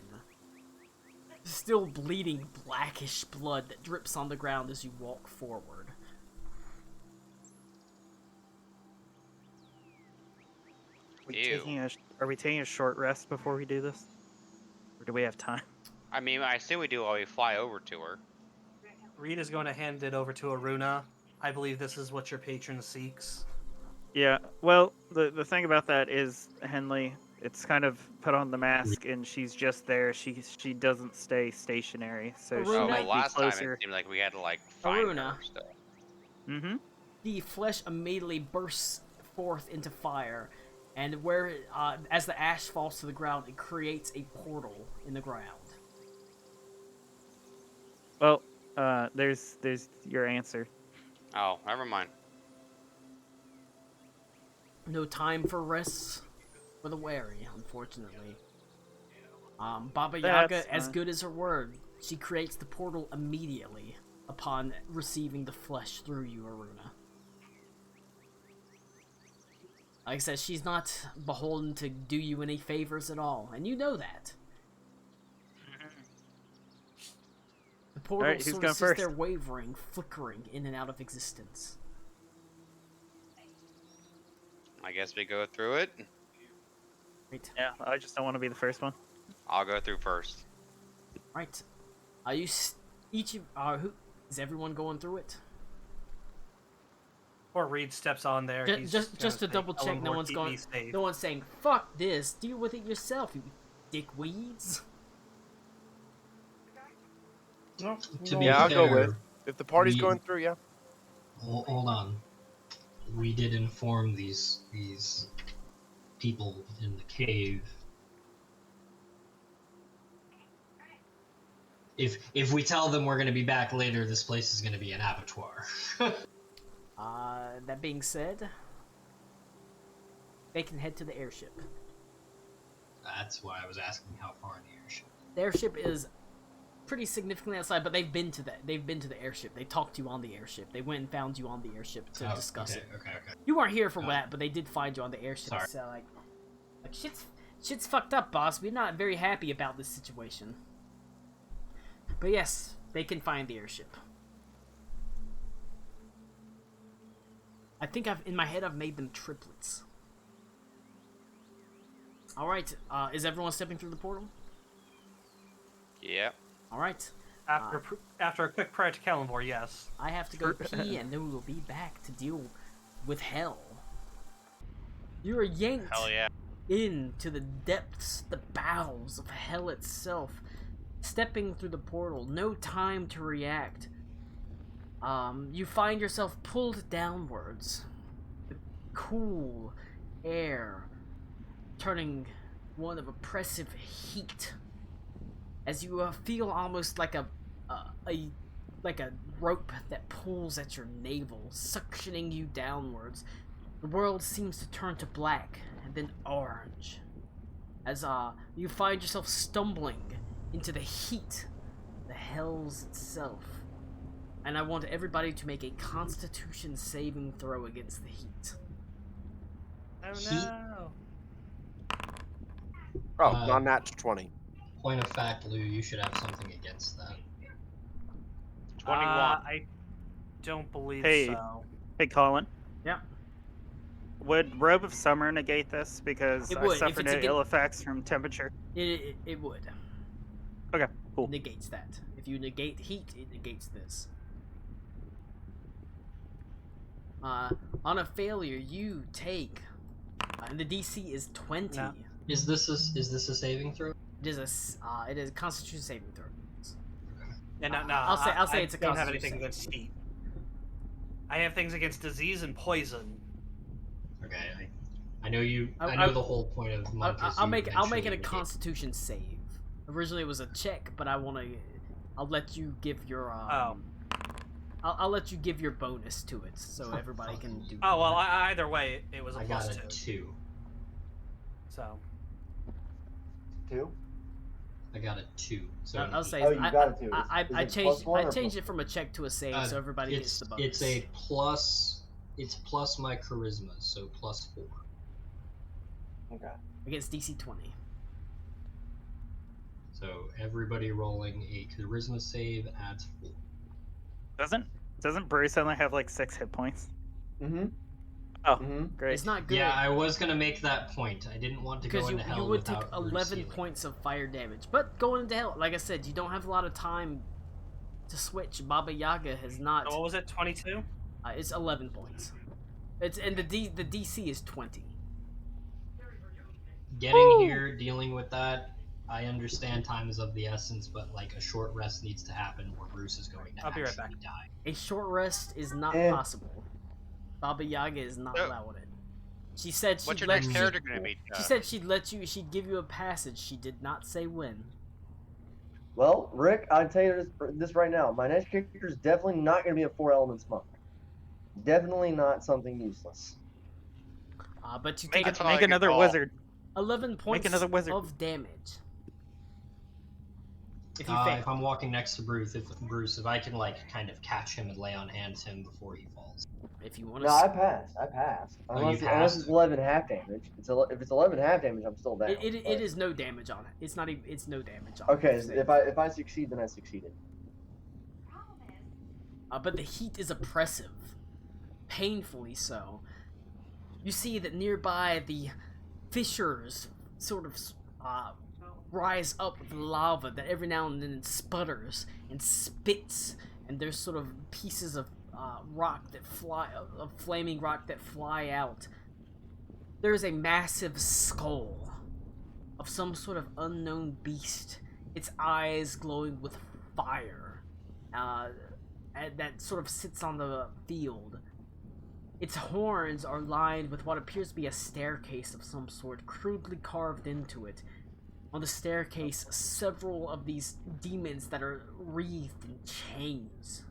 Still bleeding blackish blood that drips on the ground as you walk forward. Are we taking a short rest before we do this? Or do we have time? I mean, I assume we do while we fly over to her. Reed is going to hand it over to Aruna. I believe this is what your patron seeks. Yeah, well, the thing about that is, Henley, it's kind of put on the mask and she's just there. She doesn't stay stationary, so she Aruna, might be last time closer. it seemed like we had to find Aruna. her stuff. Mm-hmm. The flesh immediately bursts forth into fire, and where as the ash falls to the ground, it creates a portal in the ground. Well, there's your answer. Oh, never mind. No time for rest for the wary, unfortunately. Baba Yaga, That's as fine. good as her word, she creates the portal immediately upon receiving the flesh through you, Aruna. Like I said, she's not beholden to do you any favors at all, and you know that. The portal Alright, who's sort going of sits first? there wavering, flickering in and out of existence. I guess we go through it. Right. Yeah, I just don't want to be the first one. I'll go through first. Right. Who is everyone going through it? Or Reed steps on there. he's Just gonna to say, double check, no "Elmore, one's keep going. me safe." No one's saying "fuck this." Deal with it yourself, you dickweeds. No, To no. be Yeah, I'll go fair, with. If the party's we- going through, yeah. Hold on. We did inform these people in the cave. If we tell them we're going to be back later, this place is going to be an abattoir. That being said, they can head to the airship. That's why I was asking how far in the airship. The airship is pretty significantly outside, but they've been to the airship. They talked to you on the airship. They went and found you on the airship to discuss it. Okay. You weren't here for that, but they did find you on the airship. Sorry. So like shit's fucked up, boss. We're not very happy about this situation. But yes, they can find the airship. I think in my head I've made them triplets. All right, is everyone stepping through the portal? Yeah. All right. After a quick prayer to Kalimvor, yes. I have to go pee, and then we will be back to deal with hell. You are yanked Hell yeah. into the depths, the bowels of hell itself. Stepping through the portal, no time to react. You find yourself pulled downwards. The cool air turning one of oppressive heat. As you feel almost like a rope that pulls at your navel, suctioning you downwards. The world seems to turn to black and then orange. As you find yourself stumbling into the heat, the hells itself. And I want everybody to make a Constitution saving throw against the heat. Oh Heat? no. Oh, non-nat 20. Point of fact, Lou, you should have something against that. 21. I don't believe Hey. so. Hey, Colin. Yeah. Would Robe of Summer negate this? Because It I would, if suffer it's no against- ill effects from temperature. It would. Okay, cool. It negates that. If you negate heat, it negates this. On a failure, you take, and the DC is 20. No. Is this a saving throw? It is a Constitution saving throw. Yeah, no, I'll say I it's a don't have Constitution anything save. against heat. I have things against disease and poison. Okay, I know you. I I- know the whole point of monk is I'll you make it eventually a negate- Constitution save. Originally it was a check, but I'll let you give your I'll let you give your bonus to it, so everybody can do. Oh well, either way, it was a I plus got a 2. So 2? I got a 2. So I'll say Oh, you got it too. I Is it changed plus one or it plus- from a check to a save, so everybody gets the bonus. It's a plus. It's plus my charisma, so plus 4. Okay. Against DC 20. So everybody rolling a charisma save adds 4. Doesn't Bruce only have like 6 hit points? Mm-hmm. Oh, Mm-hmm. great. It's not good. Yeah, I was gonna make that point. I didn't want to go because into you hell would take without Bruce 11 healing. points of fire damage. But going into hell, like I said, you don't have a lot of time to switch. Baba Yaga has not. what was it? 22. It's 11 points. It's and the DC is 20. Getting here, dealing with that. I understand time is of the essence, but like a short rest needs to happen, or Bruce is going to I'll be right actually back. die. A short rest is not Eh. possible. Baba Yaga is not Oh. allowing it. She said she'd What's your let next you. character gonna be? She said she'd give you a passage. She did not say when. Well, Rick, I'll tell you this right now. My next character is definitely not going to be a 4 elements monk. Definitely not something useless. But you Make take That's all I make can another call. wizard. 11 points another wizard. of damage. If you If fail. I'm walking next to Bruce, if I can like kind of catch him and lay on hands him before he falls. If you want No, to. I passed. Oh, you Unless passed? it's 11 half damage. If it's 11 half damage, I'm still down. It but- is no damage on it. It's not even. It's no damage on Okay, it. so if I succeed, then I succeeded. But the heat is oppressive, painfully so. You see that nearby the fissures sort of rise up with lava that every now and then sputters and spits, and there's sort of pieces of rock that fly, of flaming rock that fly out. There is a massive skull of some sort of unknown beast, its eyes glowing with fire, that sort of sits on the field. Its horns are lined with what appears to be a staircase of some sort, crudely carved into it. On the staircase, several of these demons that are wreathed in chains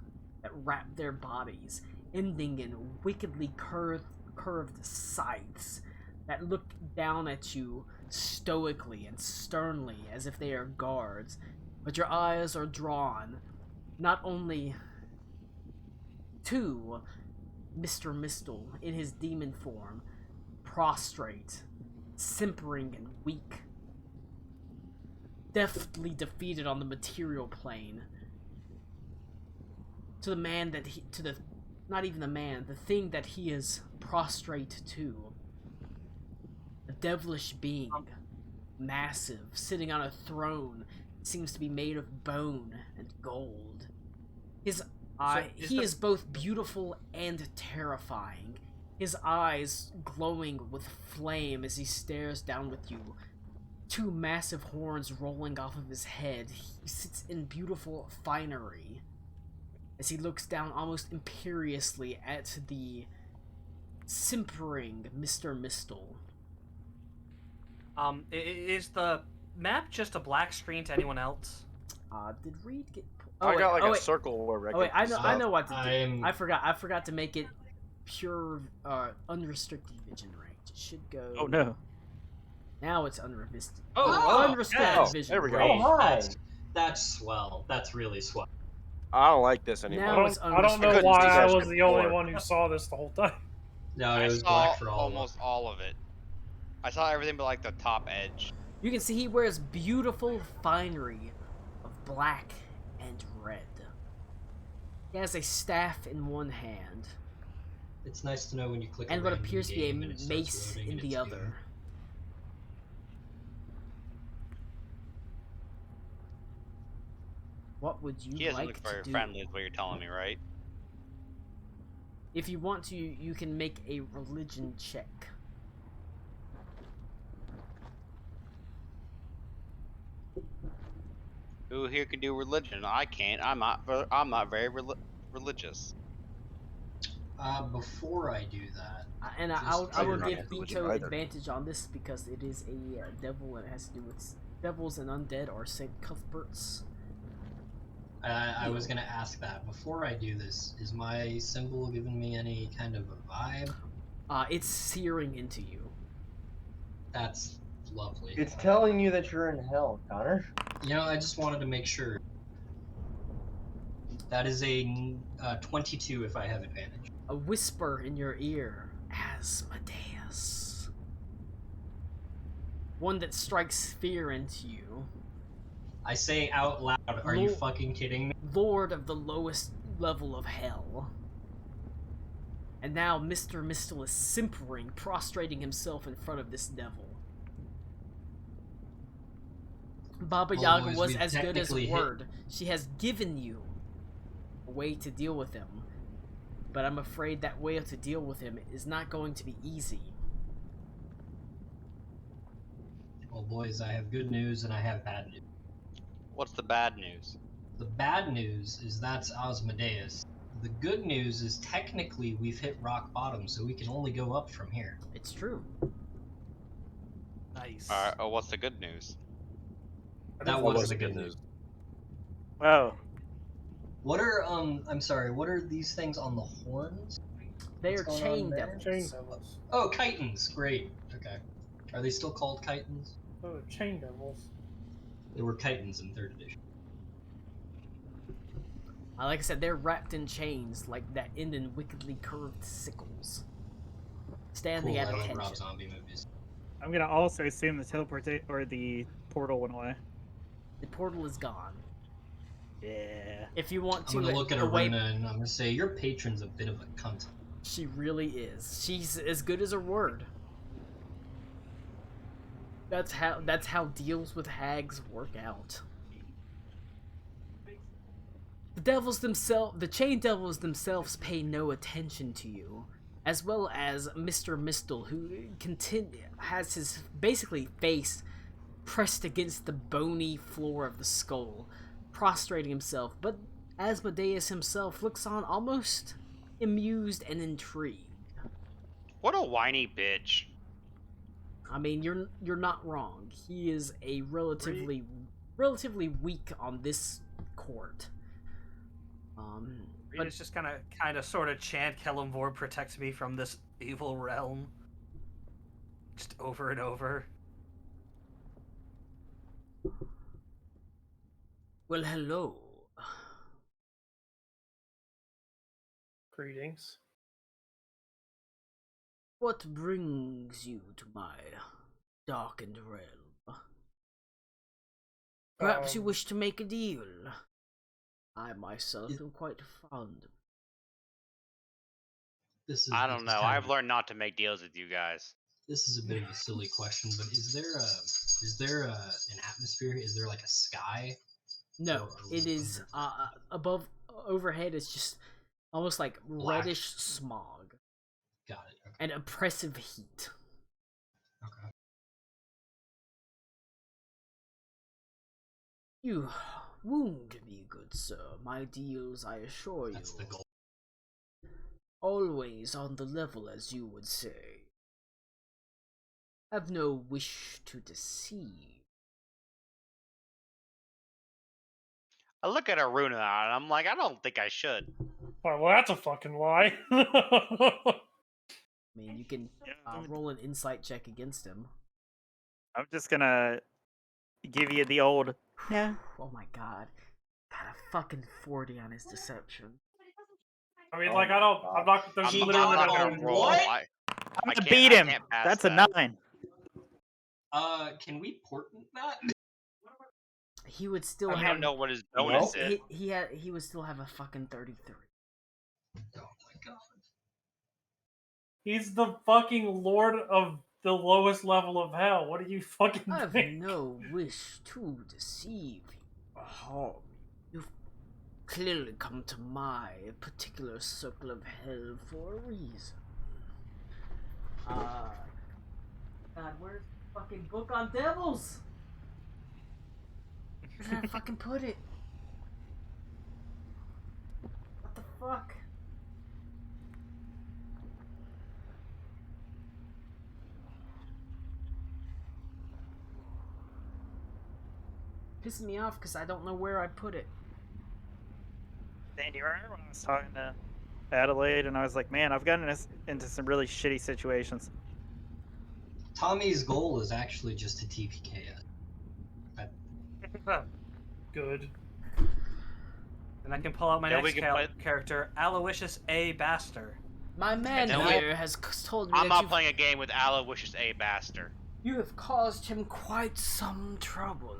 that wrap their bodies. ending in wickedly curved scythes that look down at you stoically and sternly as if they are guards, but your eyes are drawn not only to Mr. Mistle in his demon form, prostrate, simpering and weak, deftly defeated on the material plane, to the man that he, to the, not even the man, the thing that he is prostrate to. A devilish being, massive, sitting on a throne, seems to be made of bone and gold. His eye, he is both beautiful and terrifying. His eyes glowing with flame as he stares down with you. Two massive horns rolling off of his head. He sits in beautiful finery as he looks down almost imperiously at the simpering Mr. Mistle. Is the map just a black screen to anyone else? Did Reed get? I got like a wait. circle where Oh wait, I know, stuff. I know what to do. I'm- I forgot to make it pure, unrestricted vision range. It should go. Oh no. Now it's unrestricted. Oh, unrestricted yeah. vision There we go. range. Oh, hi. That's swell. That's really swell. I don't like this anymore. Now I it's don't know unrestricted. why see I that was shit the only before. one who saw this the whole time. No, I it was saw black for all almost all of it. I saw everything but like the top edge. You can see he wears beautiful finery of black and red. He has a staff in one hand, It's nice to know when you click and a what random appears to be a game and it starts mace loading in and the it's other. new. What would you He doesn't like look to very do? friendly, is what you're telling me, right? If you want to, you can make a religion check. Who here can do religion? I can't. I'm not very religious. Before I do that, And Just I will you're not give religion Beto either. advantage on this because it is a devil and it has to do with devils and undead or St. Cuthbert's. I was gonna ask that. Before I do this, is my symbol giving me any kind of a vibe? It's searing into you. That's lovely. It's telling you that you're in hell, Connor. You know, I just wanted to make sure. That is a 22 if I have advantage. A whisper in your ear, Asmodeus. One that strikes fear into you. I say out loud, are you Lord- fucking kidding me? Lord of the lowest level of hell. And now Mr. Mistle is simpering, prostrating himself in front of this devil. Baba Well, Yaga boys, was we've as good as technically a word. She has given you a way to deal with him. But I'm afraid that way to deal with him is not going to be easy. Well, boys, I have good news and I have bad news. What's the bad news? The bad news is that's Asmodeus. The good news is technically we've hit rock bottom, so we can only go up from here. It's true. Nice. Alright, oh, what's the good news? That What was the good news. Wow. What are I'm sorry, what are these things on the horns? They What's are going on chain there? devils. Chain devils. Oh, chitons, great. Okay. Are they still called chitons? Oh, chain devils. They were chitons in 3rd edition. Like I said, they're wrapped in chains like that end in wickedly curved sickles. Standing Cool, at I love attention. Rob Zombie movies. I'm gonna also assume the teleportate or the portal went away. The portal is gone. Yeah. If you want to I'm gonna look at away, Arena and I'm gonna say your patron's a bit of a cunt. she really is. She's as good as her word. That's how deals with hags work out. The chain devils themselves pay no attention to you, as well as Mr. Mistle, who has his basically face pressed against the bony floor of the skull, prostrating himself. But Asmodeus himself looks on almost amused and intrigued. What a whiny bitch. I mean, you're not wrong. He is a relatively weak on this court. But- It's just kind of sort of chant Kellamvor protects me from this evil realm. Just over and over. Well, hello. Greetings. What brings you to my darkened realm? Perhaps you wish to make a deal. I myself am quite fond of. I don't know. I've learned not to make deals with you guys. This is a bit of a silly question, but is there an atmosphere? Is there like a sky? No, Or it was it is above, overhead. It's just almost like Black. reddish smog Got it. Okay. and oppressive heat. Okay. You wound me, good sir. My deals, I assure That's you, the goal. always on the level, as you would say. Have no wish to deceive. I look at Aruna and I'm like, I don't think I should. Well, that's a fucking lie. I mean, you can Yeah. roll an insight check against him. I'm just gonna give you the old. Yeah. Oh my god. Got a fucking 40 on his deception. I mean, like, I don't. I'm not. There's I'm literally not not gonna gonna roll. What? I I'm can't- gonna beat I him. can't pass That's that. a 9. Can we portent that? He would still I have. don't know what his bonus is. He would still have a fucking 33. Oh my god. He's the fucking lord of the lowest level of hell. What do you fucking I have think? no wish to deceive you or harm you. You've clearly come to my particular circle of hell for a reason. God, where's the fucking book on devils? Where did I fucking put it? What the fuck? Pissing me off because I don't know where I put it. Sandy, remember when I was talking to Adelaide and I was like, man, I've gotten us into some really shitty situations. Tommy's goal is actually just to TPK us. Good. And I can pull out my Then we next can play- character, Aloysius A. Baster. My man then here has told me I'm that not playing a game with Aloysius A. Baster. you have caused him quite some trouble.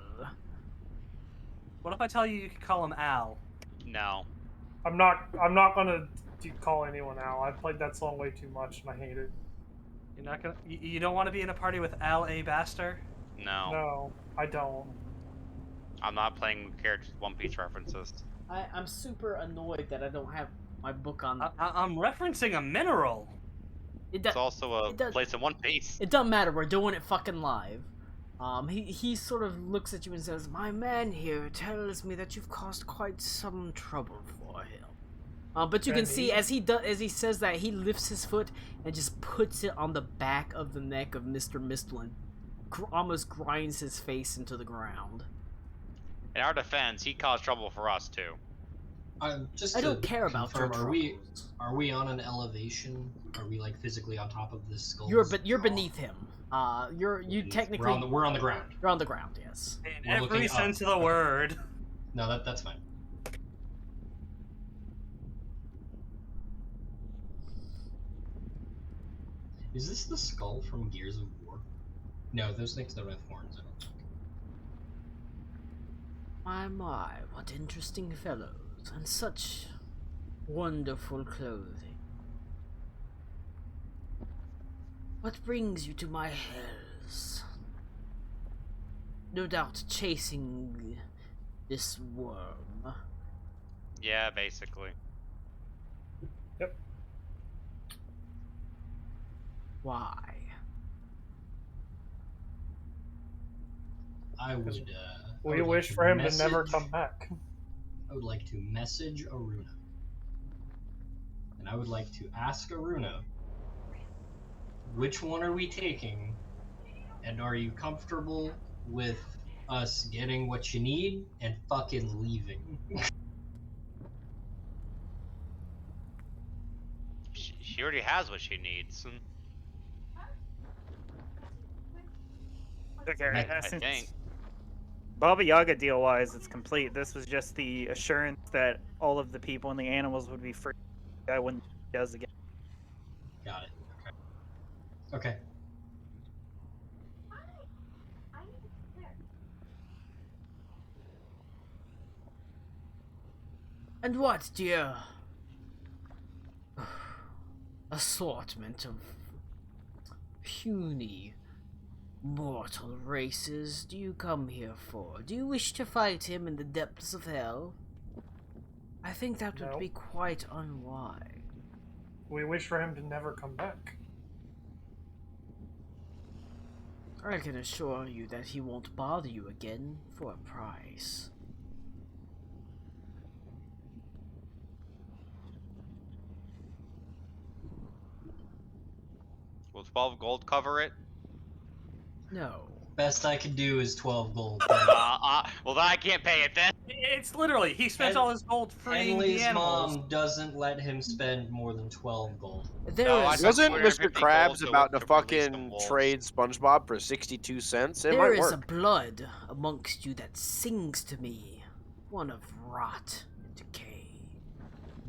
What if I tell you can call him Al? No. I'm not gonna call anyone out. I've played that song way too much and I hate it. You're not gonna. You don't want to be in a party with Al A. Baster? No. No, I don't. I'm not playing characters with One Piece references. I'm super annoyed that I don't have my book on. I'm referencing a mineral. It's also a it does- place in One Piece. It doesn't matter. We're doing it fucking live. He sort of looks at you and says, "My man here tells me that you've caused quite some trouble for him." But you can see as he says that, he lifts his foot and just puts it on the back of the neck of Mr. Mistle and almost grinds his face into the ground. In our defense, he caused trouble for us too. Just I to don't care about your confirm, troubles. are we on an elevation? Are we like physically on top of this skull? You're beneath him. You technically we're on the ground. you're on the ground. Yes. In We're every looking up. sense of the word. No, that's fine. Is this the skull from Gears of War? No, those things don't have horns. I don't think. My, what interesting fellows, and such wonderful clothing. What brings you to my hells? No doubt chasing this worm. Yeah, basically. Why? I would. We would wish like for him to never message- come back. I would like to message Aruna. And I would like to ask Aruna, which one are we taking? And are you comfortable with us getting what you need and fucking leaving? She already has what she needs. Okay, I since think. Baba Yaga deal wise, it's complete. This was just the assurance that all of the people and the animals would be free. I wouldn't do it again. Got it. Okay. Okay. And what, dear assortment of puny mortal races do you come here for? Do you wish to fight him in the depths of hell? I think that would No. be quite unwise. We wish for him to never come back. I can assure you that he won't bother you again for a price. Will 12 gold cover it? No. Best I can do is 12 gold. Well, then I can't pay it then. It's literally he spent all his gold freeing the Henley's animals. mom doesn't let him spend more than 12 gold. There No, is I Wasn't 250 Mr. Krabs gold to- about to to release the fucking wolves. trade SpongeBob for 62 cents? It there might is a work. blood amongst you that sings to me, one of rot and decay.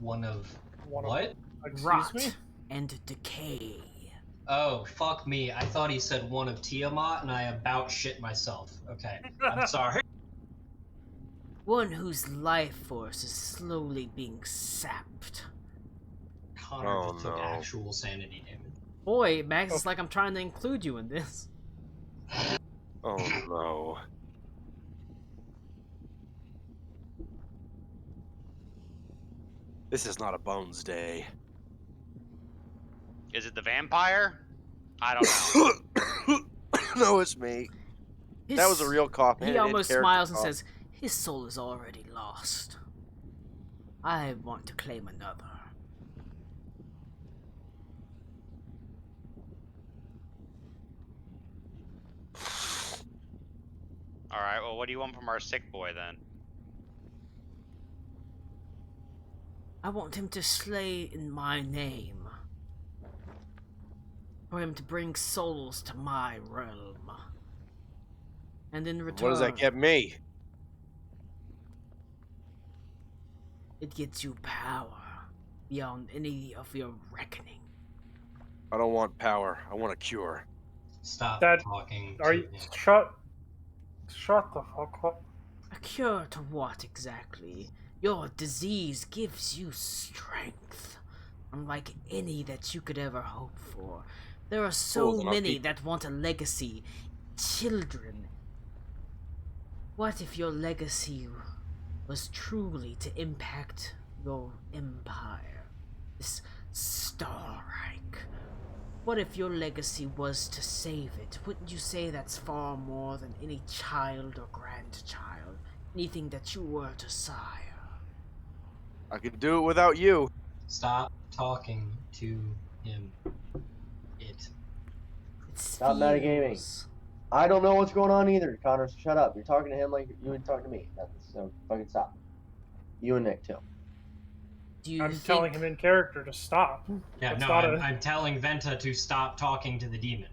One of One of- what? Excuse Rot me? and decay. Oh, fuck me. I thought he said one of Tiamat, and I about shit myself. Okay, I'm sorry. One whose life force is slowly being sapped. Connor Oh, just took no. actual sanity damage. Boy, Max, it's like I'm trying to include you in this. Oh no. This is not a Bones day. Is it the vampire? I don't know. No, it's me. That was a real cough. He almost smiles and says, his soul is already lost. I want to claim another. Alright, well, what do you want from our sick boy then? I want him to slay in my name. For him to bring souls to my realm. And in return, What does that get me? it gets you power beyond any of your reckoning. I don't want power. I want a cure. Stop That- talking Are to you him. shut the fuck up? A cure to what exactly? Your disease gives you strength, unlike any that you could ever hope for. There are so Cool, then I'll many keep- that want a legacy. Children. What if your legacy was truly to impact your empire? This Star Reich. What if your legacy was to save it? Wouldn't you say that's far more than any child or grandchild? Anything that you were to sire? I could do it without you. Stop talking to him. It Stop metagaming. feels- I don't know what's going on either, Connor. So shut up. You're talking to him like you would talk to me. So fucking stop. You and Nick too. Do you I'm think telling him in character to stop. Yeah, It's no, not I'm telling Venta to stop talking to the demon.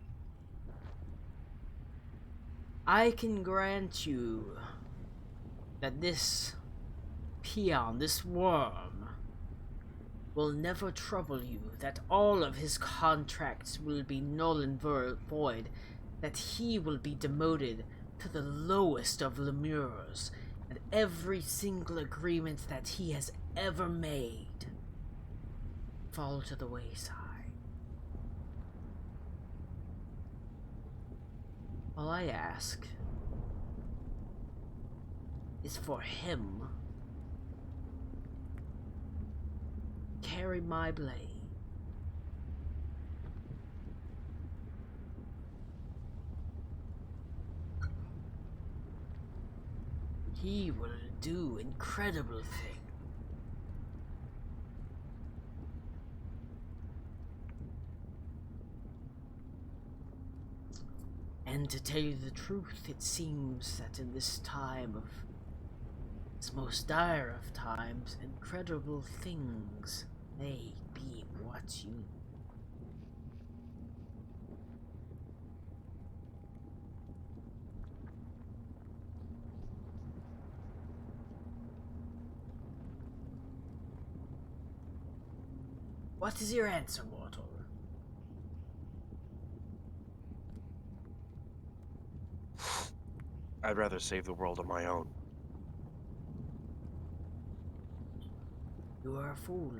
I can grant you that this peon, this worm, will never trouble you, that all of his contracts will be null and void, that he will be demoted to the lowest of lemurs, and every single agreement that he has ever made fall to the wayside. All I ask is for him to carry my blade. He will do incredible things. And to tell you the truth, it seems that in this time of this most dire of times, incredible things may be what you What is your answer, mortal? I'd rather save the world on my own. You are a fool.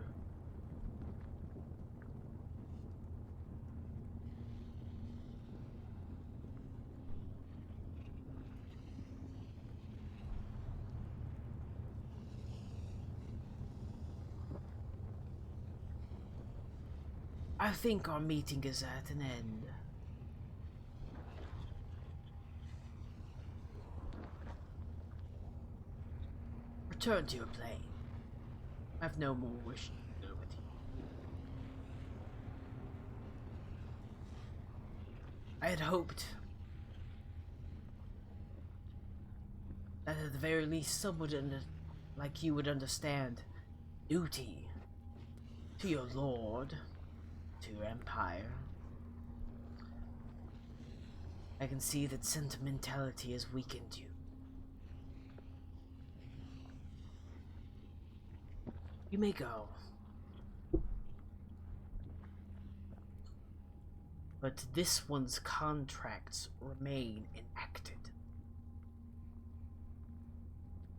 I think our meeting is at an end. Return to your plane. I have no more wish to go with you. I had hoped that at the very least someone like you would understand duty to your lord, to your empire. I can see that sentimentality has weakened you. You may go. But this one's contracts remain enacted.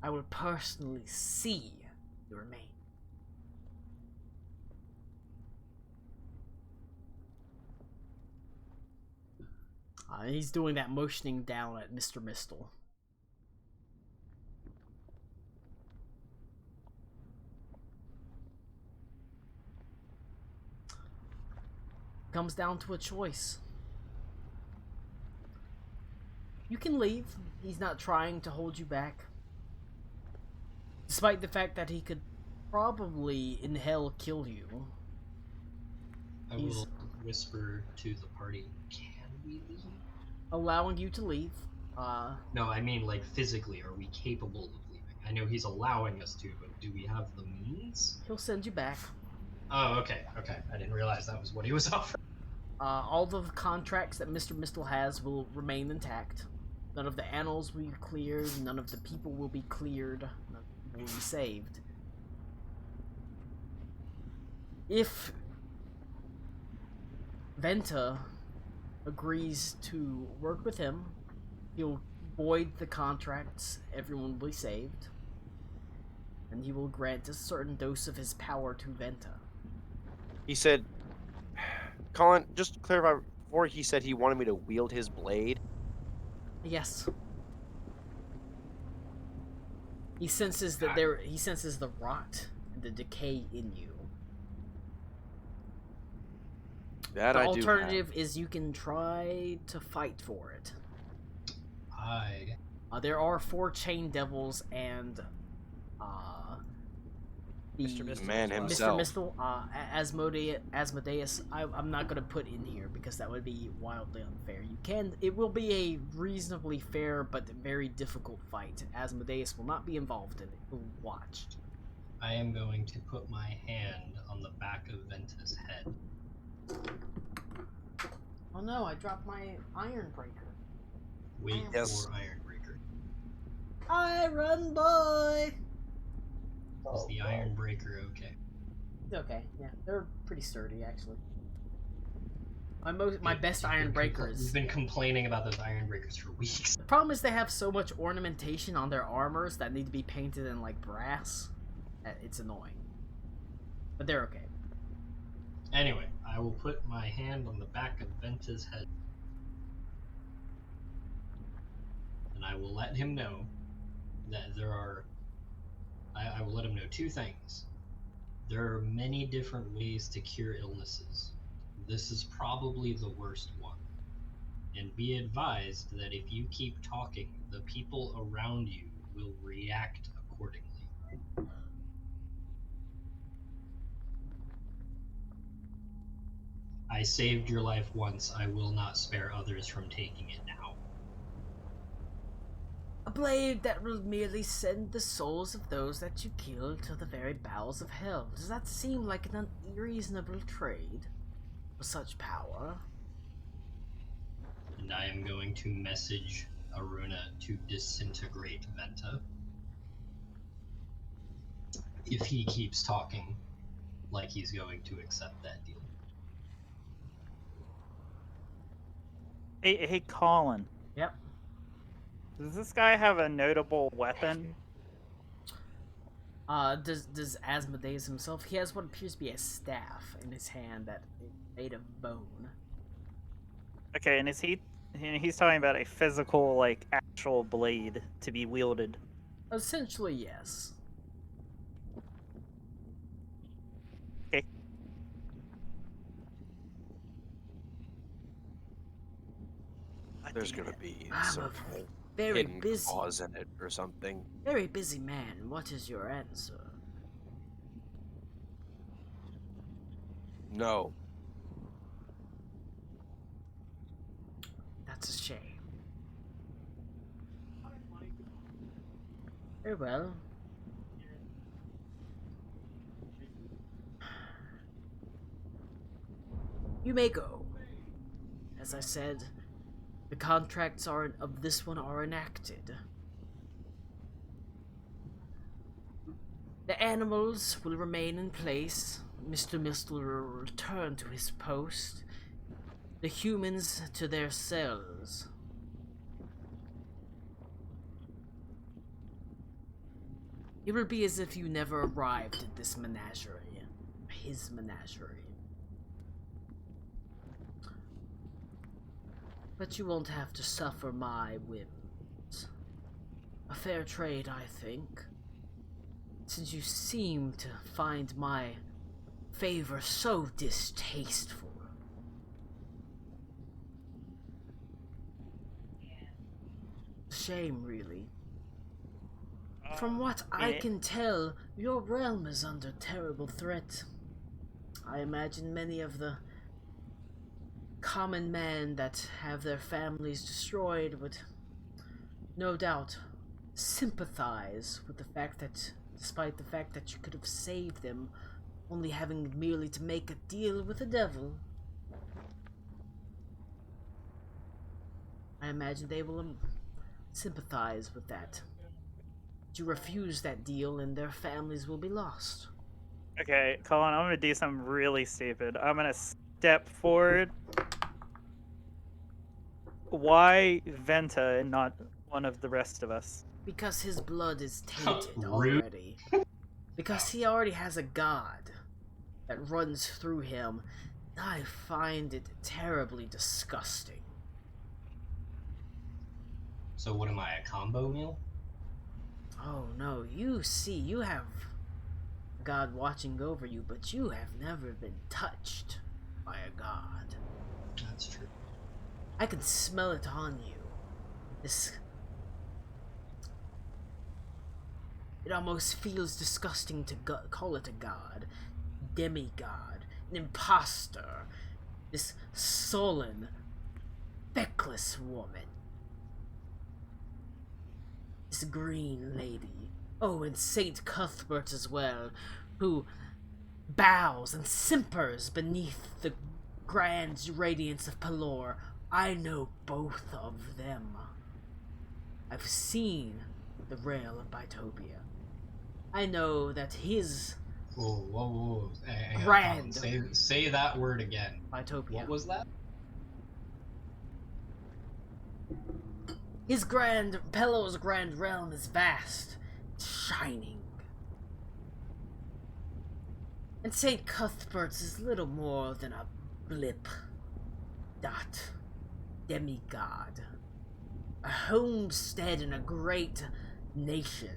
I will personally see you remain. He's doing that motioning down at Mr. Mistle. Comes down to a choice. You can leave. He's not trying to hold you back. Despite the fact that he could probably in hell kill you. I will whisper to the party, can we leave? Allowing you to leave. No, I mean like physically, are we capable of leaving? I know he's allowing us to, but do we have the means? He'll send you back. Oh, okay. I didn't realize that was what he was offering. All the contracts that Mr. Mistle has will remain intact. None of the animals will be cleared, none of the people will be cleared, none of the people will be saved. If Venta agrees to work with him, he'll void the contracts, everyone will be saved, and he will grant a certain dose of his power to Venta. He said, Colin, just to clarify, before he said he wanted me to wield his blade. Yes. He senses that he senses the rot and the decay in you. That The I do. alternative is you can try to fight for it. There are 4 chain devils and the Mr. Mistle man as well. himself. Mr. Mistle, Asmodeus, I'm not gonna put in here because that would be wildly unfair. It will be a reasonably fair but very difficult fight. Asmodeus will not be involved in it. He'll watch. I am going to put my hand on the back of Venta's head. Oh no, I dropped my iron breaker. Wait Yes. for Iron Breaker. Iron boy! Is the Iron Breaker okay? It's okay, yeah. They're pretty sturdy, actually. My best iron breakers. We've been complaining about those Iron Breakers for weeks. The problem is they have so much ornamentation on their armors that need to be painted in, like, brass. It's annoying. But they're okay. Anyway, I will put my hand on the back of Venta's head. And I will let him know that there are... I will let him know 2 things. There are many different ways to cure illnesses. This is probably the worst one. And be advised that if you keep talking, the people around you will react accordingly. I saved your life once. I will not spare others from taking it now. A blade that will merely send the souls of those that you kill to the very bowels of hell. Does that seem like an unreasonable trade for such power? And I am going to message Aruna to disintegrate Venta. If he keeps talking like he's going to accept that deal. Hey, Colin. Yep. Does this guy have a notable weapon? Does Asmodeus himself? He has what appears to be a staff in his hand that is made of bone. Okay, and he's talking about a physical, like, actual blade to be wielded. Essentially, yes. Okay. There's gonna be I'm some a very hidden busy, clause in it or something. very busy man. What is your answer? No. That's a shame. Very well. You may go. As I said, the contracts of this one are enacted. The animals will remain in place. Mr. Mist will return to his post. The humans to their cells. It will be as if you never arrived at this menagerie. His menagerie. But you won't have to suffer my whims. A fair trade, I think. Since you seem to find my favor so distasteful. Shame, really. From what I can tell, your realm is under terrible threat. I imagine many of the common men that have their families destroyed would no doubt sympathize with the fact that, despite the fact that you could have saved them, only having merely to make a deal with the devil. I imagine they will sympathize with that. But you refuse that deal and their families will be lost. Okay, Colin, I'm gonna do something really stupid. I'm gonna step forward. Why Venta and not one of the rest of us? Because his blood is tainted Rude. already. Because he already has a god that runs through him. I find it terribly disgusting. So what am I, a combo meal? Oh no, you see, you have God watching over you, but you have never been touched by a god. That's true. I can smell it on you. It almost feels disgusting to call it a god, demigod, an imposter, this sullen, feckless woman. This green lady. Oh, and Saint Cuthbert as well, who bows and simpers beneath the grand radiance of Pelor. I know both of them. I've seen the Rail of Bitopia. I know that his Whoa. Hang on, Grand. Colin. Say that word again. Bitopia. What was that? His Pelor's grand realm is vast, shining. And St. Cuthbert's is little more than a blip. Dot. Demigod. A homestead in a great nation.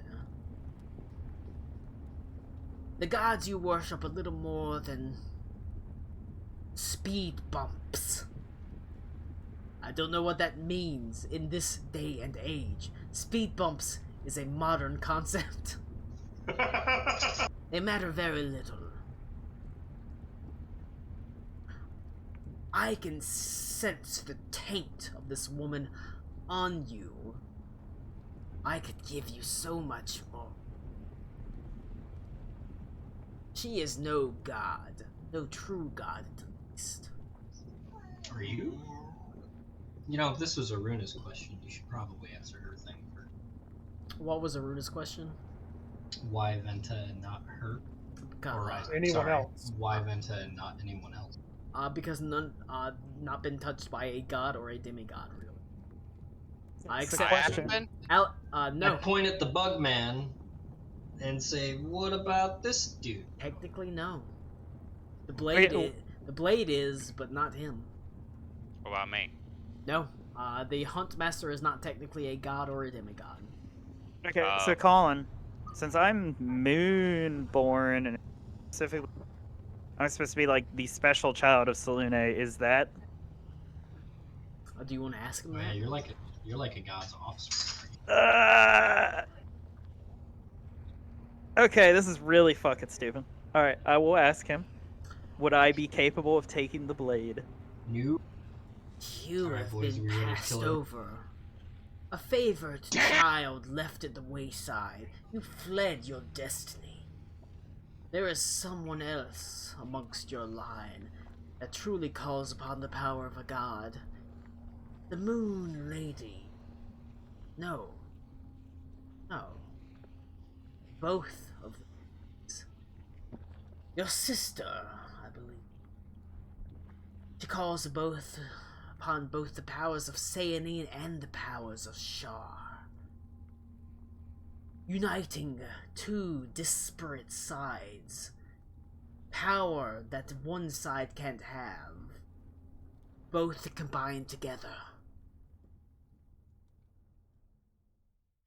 The gods you worship are little more than speed bumps. I don't know what that means in this day and age. Speed bumps is a modern concept. They matter very little. I can sense the taint of this woman on you. I could give you so much more. She is no god. No true god, at least. Are you? You know, if this was Aruna's question, you should probably answer her thing first. What was Aruna's question? Why Venta and not her? God, Or anyone sorry, else. Why Venta and not anyone else? because none, not been touched by a god or a demigod, really. It's the Except question. Aspen? no, I'd point at the bug man and say, "What about this dude?" technically no. The Wait, blade is, but not him. What about me? No, the Hunt Master is not technically a god or a demigod. Okay, so Colin, since I'm Moonborn and specifically I'm supposed to be like the special child of Selune, is that? Do you want to ask him Yeah, that? you're like a god's offspring. Okay, this is really fucking stupid. Alright, I will ask him. Would I be capable of taking the blade? New. You Alright, have boys, been we ready to passed kill her? over. A favored child left at the wayside. You fled your destiny. There is someone else amongst your line that truly calls upon the power of a god. The Moon Lady. No. No. Both of these. Your sister, I believe. She calls upon both the powers of Sayanine and the powers of Shar. Uniting two disparate sides. Power that one side can't have. Both combined together.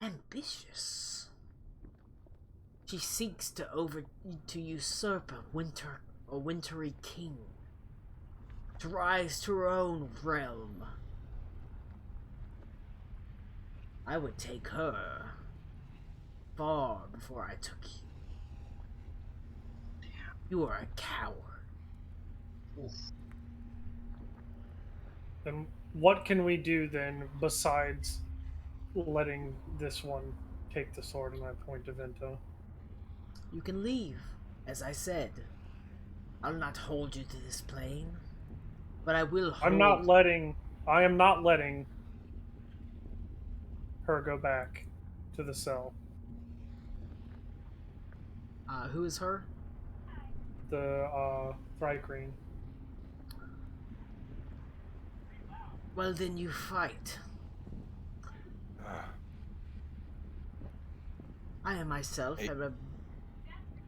Ambitious. She seeks to usurp a wintry king. To rise to her own realm. I would take her far before I took you. You are a coward. Then what can we do then besides letting this one take the sword? And I point to Vento. You can leave, as I said. I'll not hold you to this plane, but I will hold. I am not letting her go back to the cell. Who is her? The Thrycreen. Well, then you fight. I am myself am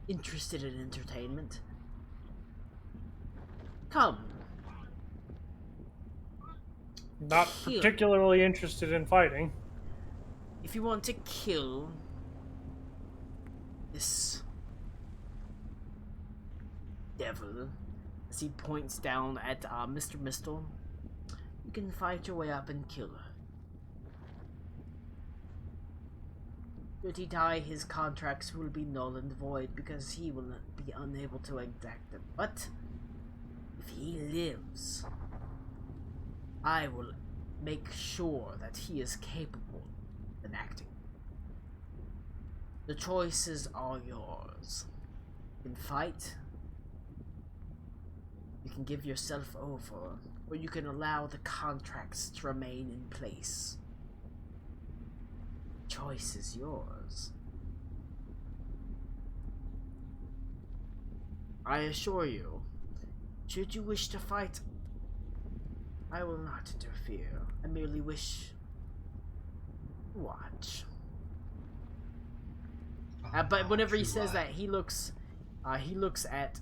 interested in entertainment. Come. Not Kill. particularly interested in fighting. If you want to kill this devil, as he points down at Mr. Mistle, you can fight your way up and kill her. Should he die, his contracts will be null and void because he will be unable to exact them. But if he lives, I will make sure that he is capable of enacting. The choices are yours. You can fight, you can give yourself over, or you can allow the contracts to remain in place. The choice is yours. I assure you, should you wish to fight, I will not interfere. I merely wish to watch. But whenever he says that, he looks at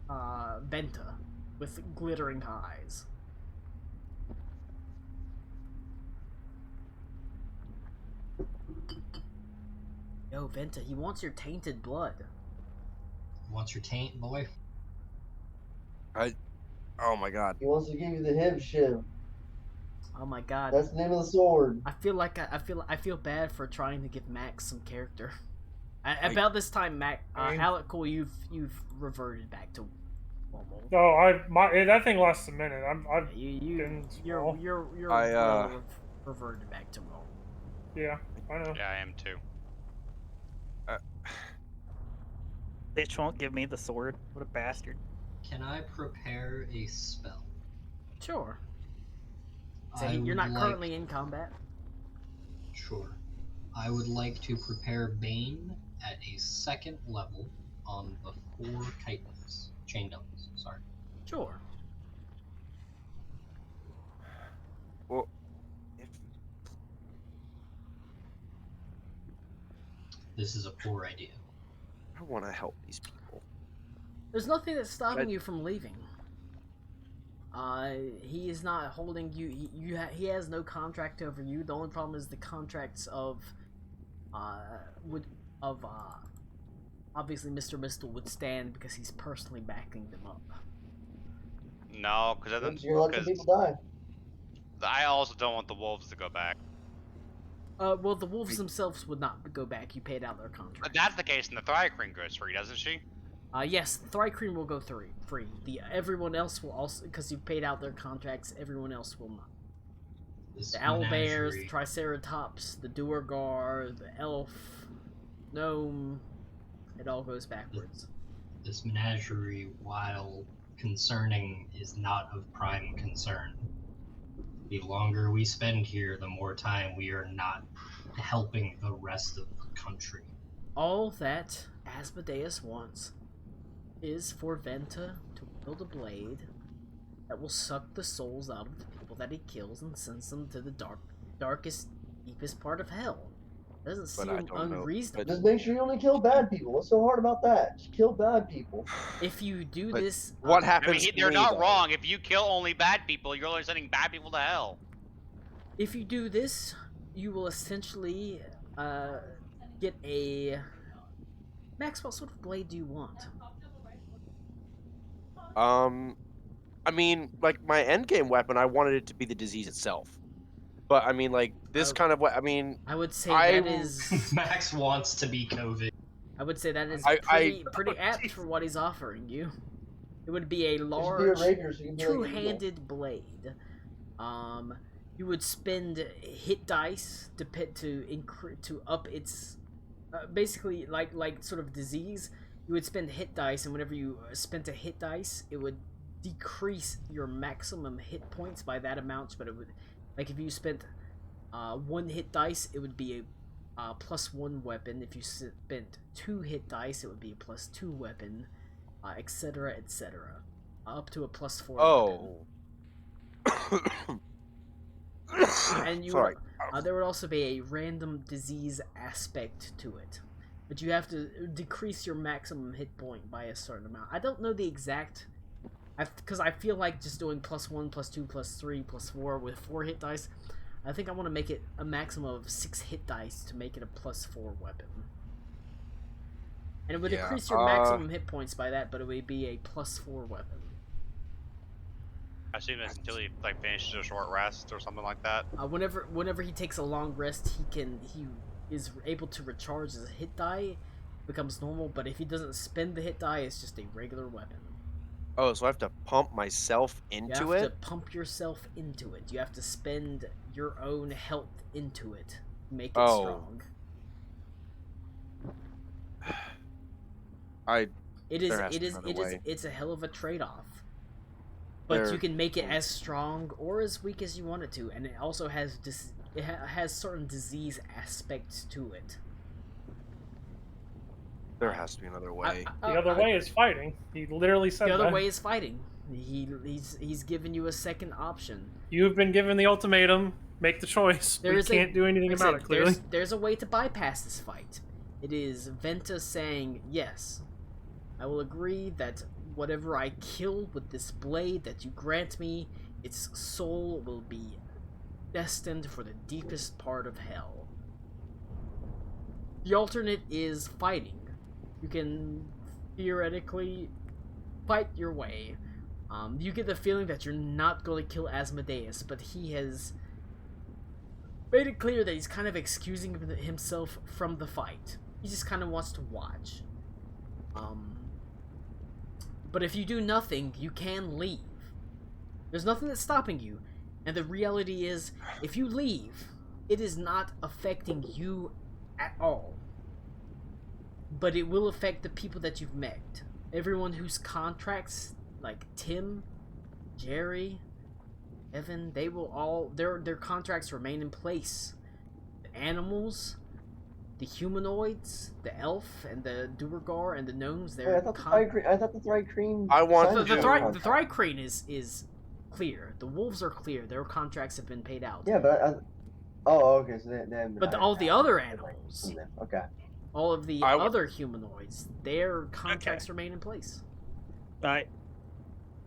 Venta with glittering eyes. Yo, Venta, he wants your tainted blood. Wants your taint, boy? Oh my god. He wants to give you the hip shiv. Oh my god. That's the name of the sword. I feel bad for trying to give Max some character. About this time, Alec Cole, you've reverted back to normal. No, that thing lasts a minute. You're reverted back to normal. Yeah, I know. Yeah, I am too. Bitch won't give me the sword. What a bastard. Can I prepare a spell? Sure. So I you're would not like- currently in combat? Sure. I would like to prepare Bane at a 2nd level on the 4 chitinous. Chain doubles, sorry. Sure. Well, if This is a poor idea. I want to help these people. There's nothing that's stopping you from leaving. He is not holding you. He has no contract over you. The only problem is the contracts of, obviously Mr. Mistle would stand because he's personally backing them up. No, because You're letting people die. I also don't want the wolves to go back. Well, the wolves themselves would not go back. You paid out their contract. But that's the case, and the Thrycreen goes free, doesn't she? Yes, Thrycreen will go free. Everyone else will also, because you paid out their contracts. Everyone else will not. This The owlbears, the menagerie- Triceratops, the Duergar, the elf, gnome. It all goes backwards. This menagerie, while concerning, is not of prime concern. The longer we spend here, the more time we are not helping the rest of the country. All that Asmodeus wants is for Venta to wield a blade that will suck the souls out of the people that he kills and sends them to the darkest, deepest part of hell. Doesn't But I seem don't know. unreasonable. Just make sure you only kill bad people. What's so hard about that? Just kill bad people. If you do But this, What I happens? mean, to they're me, not though? wrong. If you kill only bad people, you're only sending bad people to hell. if you do this, you will essentially get a. Max, what sort of blade do you want? I mean, like my endgame weapon, I wanted it to be the disease itself. But I mean, like this Oh. kind of what I mean. I would say I- that is. Max wants to be COVID. I would say that is I- pretty apt for what he's offering you. It would be a You should be a large, rapier so you can be like an eagle. two-handed blade. You would spend hit dice to up its, basically like sort of disease. You would spend hit dice, and whenever you spent a hit dice, it would decrease your maximum hit points by that amount. But it would, like if you spent 1 hit dice, it would be a +1 weapon. If you spent 2 hit dice, it would be a +2 weapon, etc., etc. Up to a +4 weapon. Oh. And you Sorry. there would also be a random disease aspect to it. But you have to decrease your maximum hit point by a certain amount. I don't know the exact... Because I feel like just doing +1, +2, +3, +4 with 4 hit dice, I think I want to make it a maximum of 6 hit dice to make it a +4 weapon. And it would Yeah, decrease your maximum hit points by that, but it would be a +4 weapon. I assume that's until he like finishes a short rest or something like that. Whenever he takes a long rest, he is able to recharge his hit die, becomes normal. But if he doesn't spend the hit die, it's just a regular weapon. Oh, so I have to pump myself You into have it? to pump yourself into it. You have to spend your own health into it, to make it Oh. strong. There has to be another way. It's a hell of a trade-off. But There- you can make it as strong or as weak as you want it to, and it also has has certain disease aspects to it. There has to be another way. The other way is fighting. He literally said The other that. way is fighting. He's given you a second option. You've been given the ultimatum. Make the choice. There We is can't do anything like I about said, it, clearly. There's a way to bypass this fight. It is Venta saying, yes, I will agree that whatever I kill with this blade that you grant me, its soul will be destined for the deepest part of hell. The alternate is fighting. You can theoretically fight your way. You get the feeling that you're not going to kill Asmodeus, but he has made it clear that he's kind of excusing himself from the fight. He just kind of wants to watch. But if you do nothing, you can leave. There's nothing that's stopping you. And the reality is, if you leave, it is not affecting you at all. But it will affect the people that you've met. Everyone whose contracts, like Tim, Jerry, Evan, they will all their contracts remain in place. The animals, the humanoids, the elf, and the Duergar, and the gnomes. Wait, They're I thought the Thri-Kreen. I want the to- Thri-Kreen is clear. The wolves are clear. Their contracts have been paid out. Yeah, but oh, okay. So they haven't But been all the hired. other Okay. animals, Okay. all of the I- other humanoids, their contracts remain in place. I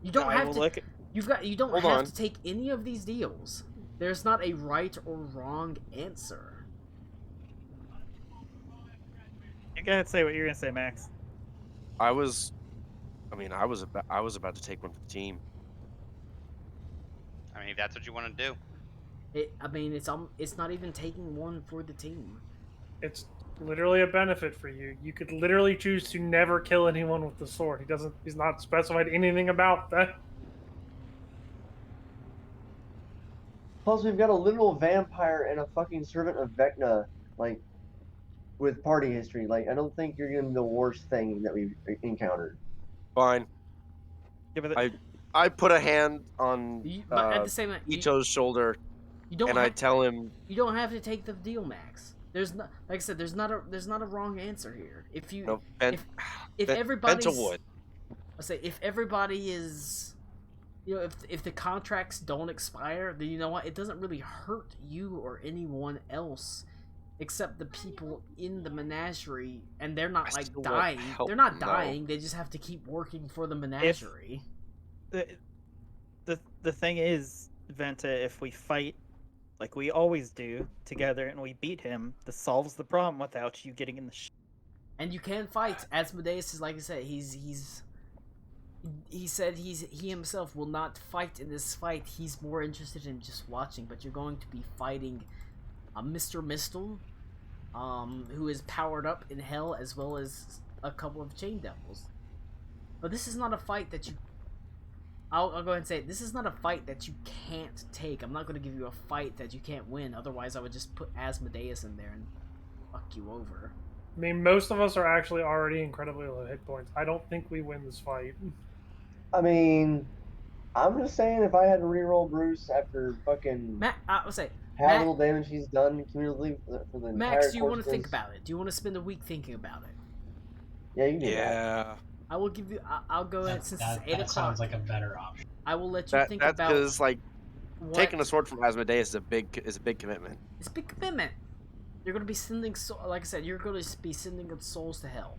You don't I have will to. look. You don't Hold have on. to take any of these deals. There's not a right or wrong answer. You gotta say what you're gonna say, Max. I was about to take one for the team. I mean, if that's what you want to do. It's not even taking one for the team. It's literally a benefit for you. You could literally choose to never kill anyone with the sword. He's not specified anything about that. Plus, we've got a literal vampire and a fucking servant of Vecna, like, with party history. Like, I don't think you're gonna be the worst thing that we've encountered. Fine. Yeah, but I put a hand on But at the same time, Icho's shoulder, you don't and I tell him, you don't have to take the deal, Max. There's not, like I said, there's not a wrong answer here. If you no, Ben, if Ben- everybody's Benta would. I say if everybody is, if the contracts don't expire, then you know what? It doesn't really hurt you or anyone else, except the people in the menagerie, and they're not I like still want dying. help, They're not though. dying. They just have to keep working for the menagerie. the thing is, Venta, if we fight like we always do together and we beat him, this solves the problem without you getting in the And you can fight. Asmodeus is, like I said, he said he himself will not fight in this fight. He's more interested in just watching. But you're going to be fighting Mr. Mistle, who is powered up in hell, as well as a couple of chain devils. But this is not a fight that you. I'll go ahead and say it. This is not a fight that you can't take. I'm not going to give you a fight that you can't win. Otherwise, I would just put Asmodeus in there and fuck you over. I mean, most of us are actually already incredibly low hit points. I don't think we win this fight. I mean, I'm just saying, if I had to reroll Bruce after fucking I'll say, how Matt- little damage he's done cumulatively for the entire Max, do you want course to think of- about it? Do you want to spend a week thinking about it? Yeah, you can do that. Yeah. I will give you. I'll go ahead since it's 8 That o'clock. sounds like a better option. I will let you That's think about because like what. taking a sword from Asmodeus is a big commitment. It's a big commitment. You're going to be sending, like I said, you're going to be sending up souls to hell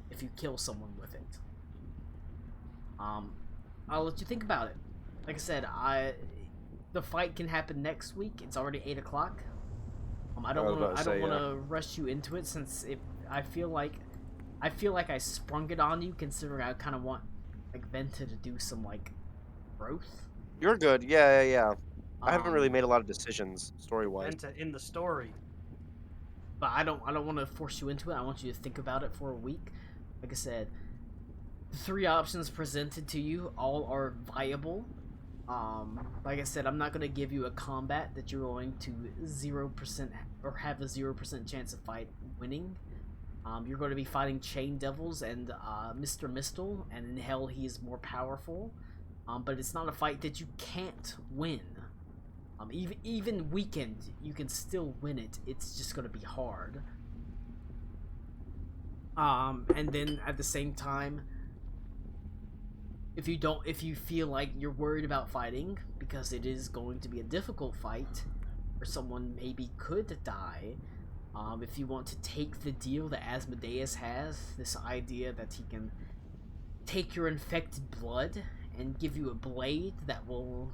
if you kill someone with it. I'll let you think about it. Like I said, the fight can happen next week. It's already 8 o'clock. I don't want to rush you into it since I feel like I sprung it on you, considering I kind of want like Venta to do some like growth. You're good. Yeah. I haven't really Um, made a lot of decisions story-wise. Venta in the story. But I don't want to force you into it. I want you to think about it for a week. Like I said, the 3 options presented to you all are viable. Like I said, I'm not going to give you a combat that you're going to 0% or have a 0% chance of winning. You're going to be fighting Chain Devils and Mr. Mistle, and in hell he is more powerful. But it's not a fight that you can't win. Even weakened, you can still win it. It's just gonna be hard. And then at the same time, if you feel like you're worried about fighting because it is going to be a difficult fight, or someone maybe could die, if you want to take the deal that Asmodeus has, this idea that he can take your infected blood and give you a blade that will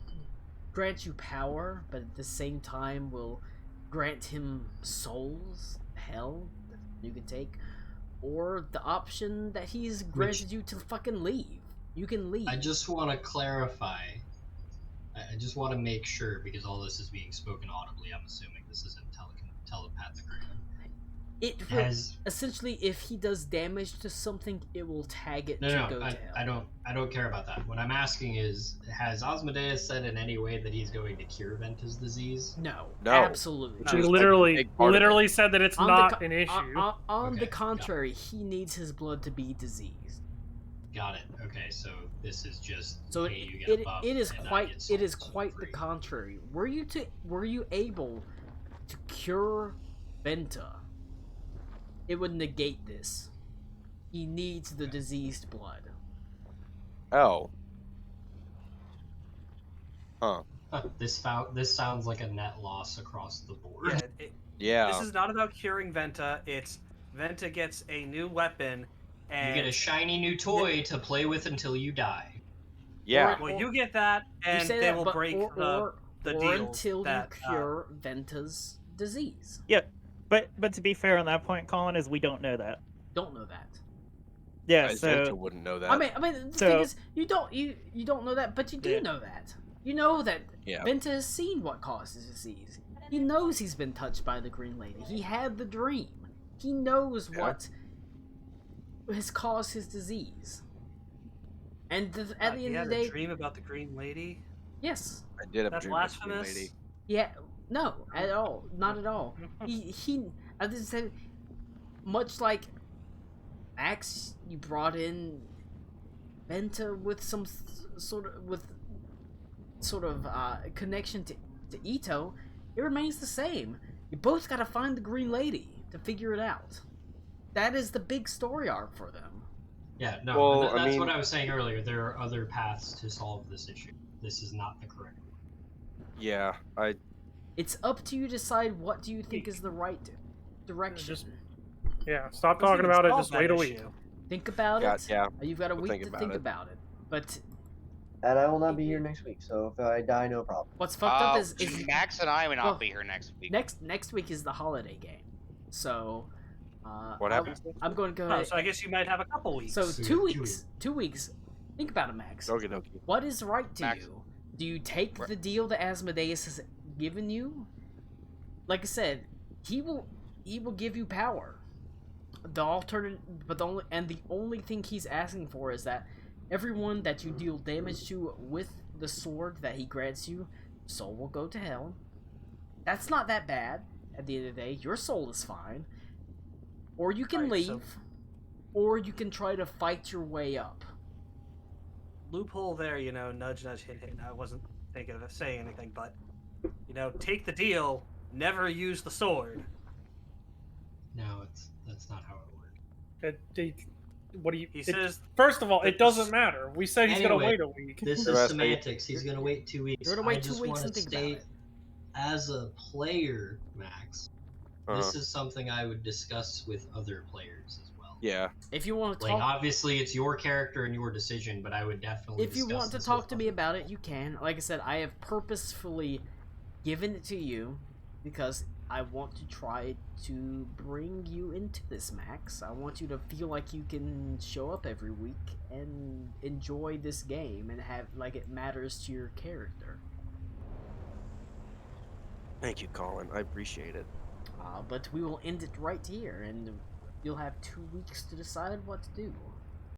grant you power, but at the same time will grant him souls, hell, that you can take, or the option that he's granted you to fucking leave. You can leave. I just want to clarify. I just want to make sure, because all this is being spoken audibly. I'm assuming this isn't telepathic. It will, essentially, if he does damage to something, it will tag it to go to hell. I don't care about that. What I'm asking is, has Asmodeus said in any way that he's going to cure Venta's disease? No, No. absolutely. Which He is, like, a literally big part of it. said that it's On the not co- an issue. On the Okay, contrary, he needs his blood to be diseased. Got it. Okay, so this is just So hey, you get a buff it is and I quite get it is souls for quite the free. contrary. Were you able to cure Venta? it would negate this. He needs the diseased blood. Oh. Huh. This sounds like a net loss across the board. Yeah. This is not about curing Venta. It's Venta gets a new weapon, and You get a shiny new toy to play with until you die. Yeah. well, you get that, and say they that, will but- break or the deal until that, you cure Venta's disease. But to be fair on that point, Colin, is we don't know that. Don't know that. Yeah, Venta so wouldn't know that. I mean, the So- thing is, you don't know that, but you do Yeah. know that. You know that Yeah. Venta has seen what causes disease. He knows he's been touched by the Green Lady. He had the dream. He knows Yeah. what has caused his disease. And at the he end had of the day, a dream about the Green Lady. yes, I did have a That's dream about the Green blasphemous. lady. yeah, no, at all, not at all. He, I just said, much like Max, you brought in Venta with some sort of connection to Ito. It remains the same. You both gotta find the Green Lady to figure it out. That is the big story arc for them. Yeah, no, Well, that's I mean- what I was saying earlier. There are other paths to solve this issue. This is not the correct one. Yeah. It's up to you to decide what do you think is the right direction. Just- Yeah, stop Let's talking even about it. solve Just that wait a week. issue. Think about Yeah, it. yeah. You've got a We'll week think to about think it. about it. But And I will not be here next week, so if I die, no problem. what's fucked up is Max and I will not well, be here next week. next week is the holiday game. So What happens? I'm going to go Oh, ahead. so I guess you might have a couple weeks. So So 2 yeah, 2 weeks. 2 weeks. Think about it, Max. Okie dokie. What is right to Max. you? Do you take Right. the deal that Asmodeus has given you? Like I said, he will give you power. The only thing he's asking for is that everyone that you deal damage to with the sword that he grants you, soul will go to hell. That's not that bad. At the end of the day, your soul is fine. Or you can Alright, leave, so- or you can try to fight your way up. Loophole there, nudge, nudge, hit, hit. I wasn't thinking of saying anything, but take the deal. Never use the sword. No, that's not how it works. What do you? He it- says First of all, it that doesn't this- matter. We said he's gonna Anyway, wait a week. This is Interesting. semantics. He's gonna wait 2 weeks. You're gonna wait I 2 just weeks wanna and think about state, it. as a player, Max, Uh-huh. this is something I would discuss with other players as well. Yeah. If you want to Like, talk, obviously, it's your character and your decision, but I would definitely. if you discuss want to this talk with to me other about it, you can. Like I said, I have purposefully given it to you because I want to try to bring you into this, Max. I want you to feel like you can show up every week and enjoy this game and have like it matters to your character. Thank you, Colin. I appreciate it. But we will end it right here, and you'll have 2 weeks to decide what to do.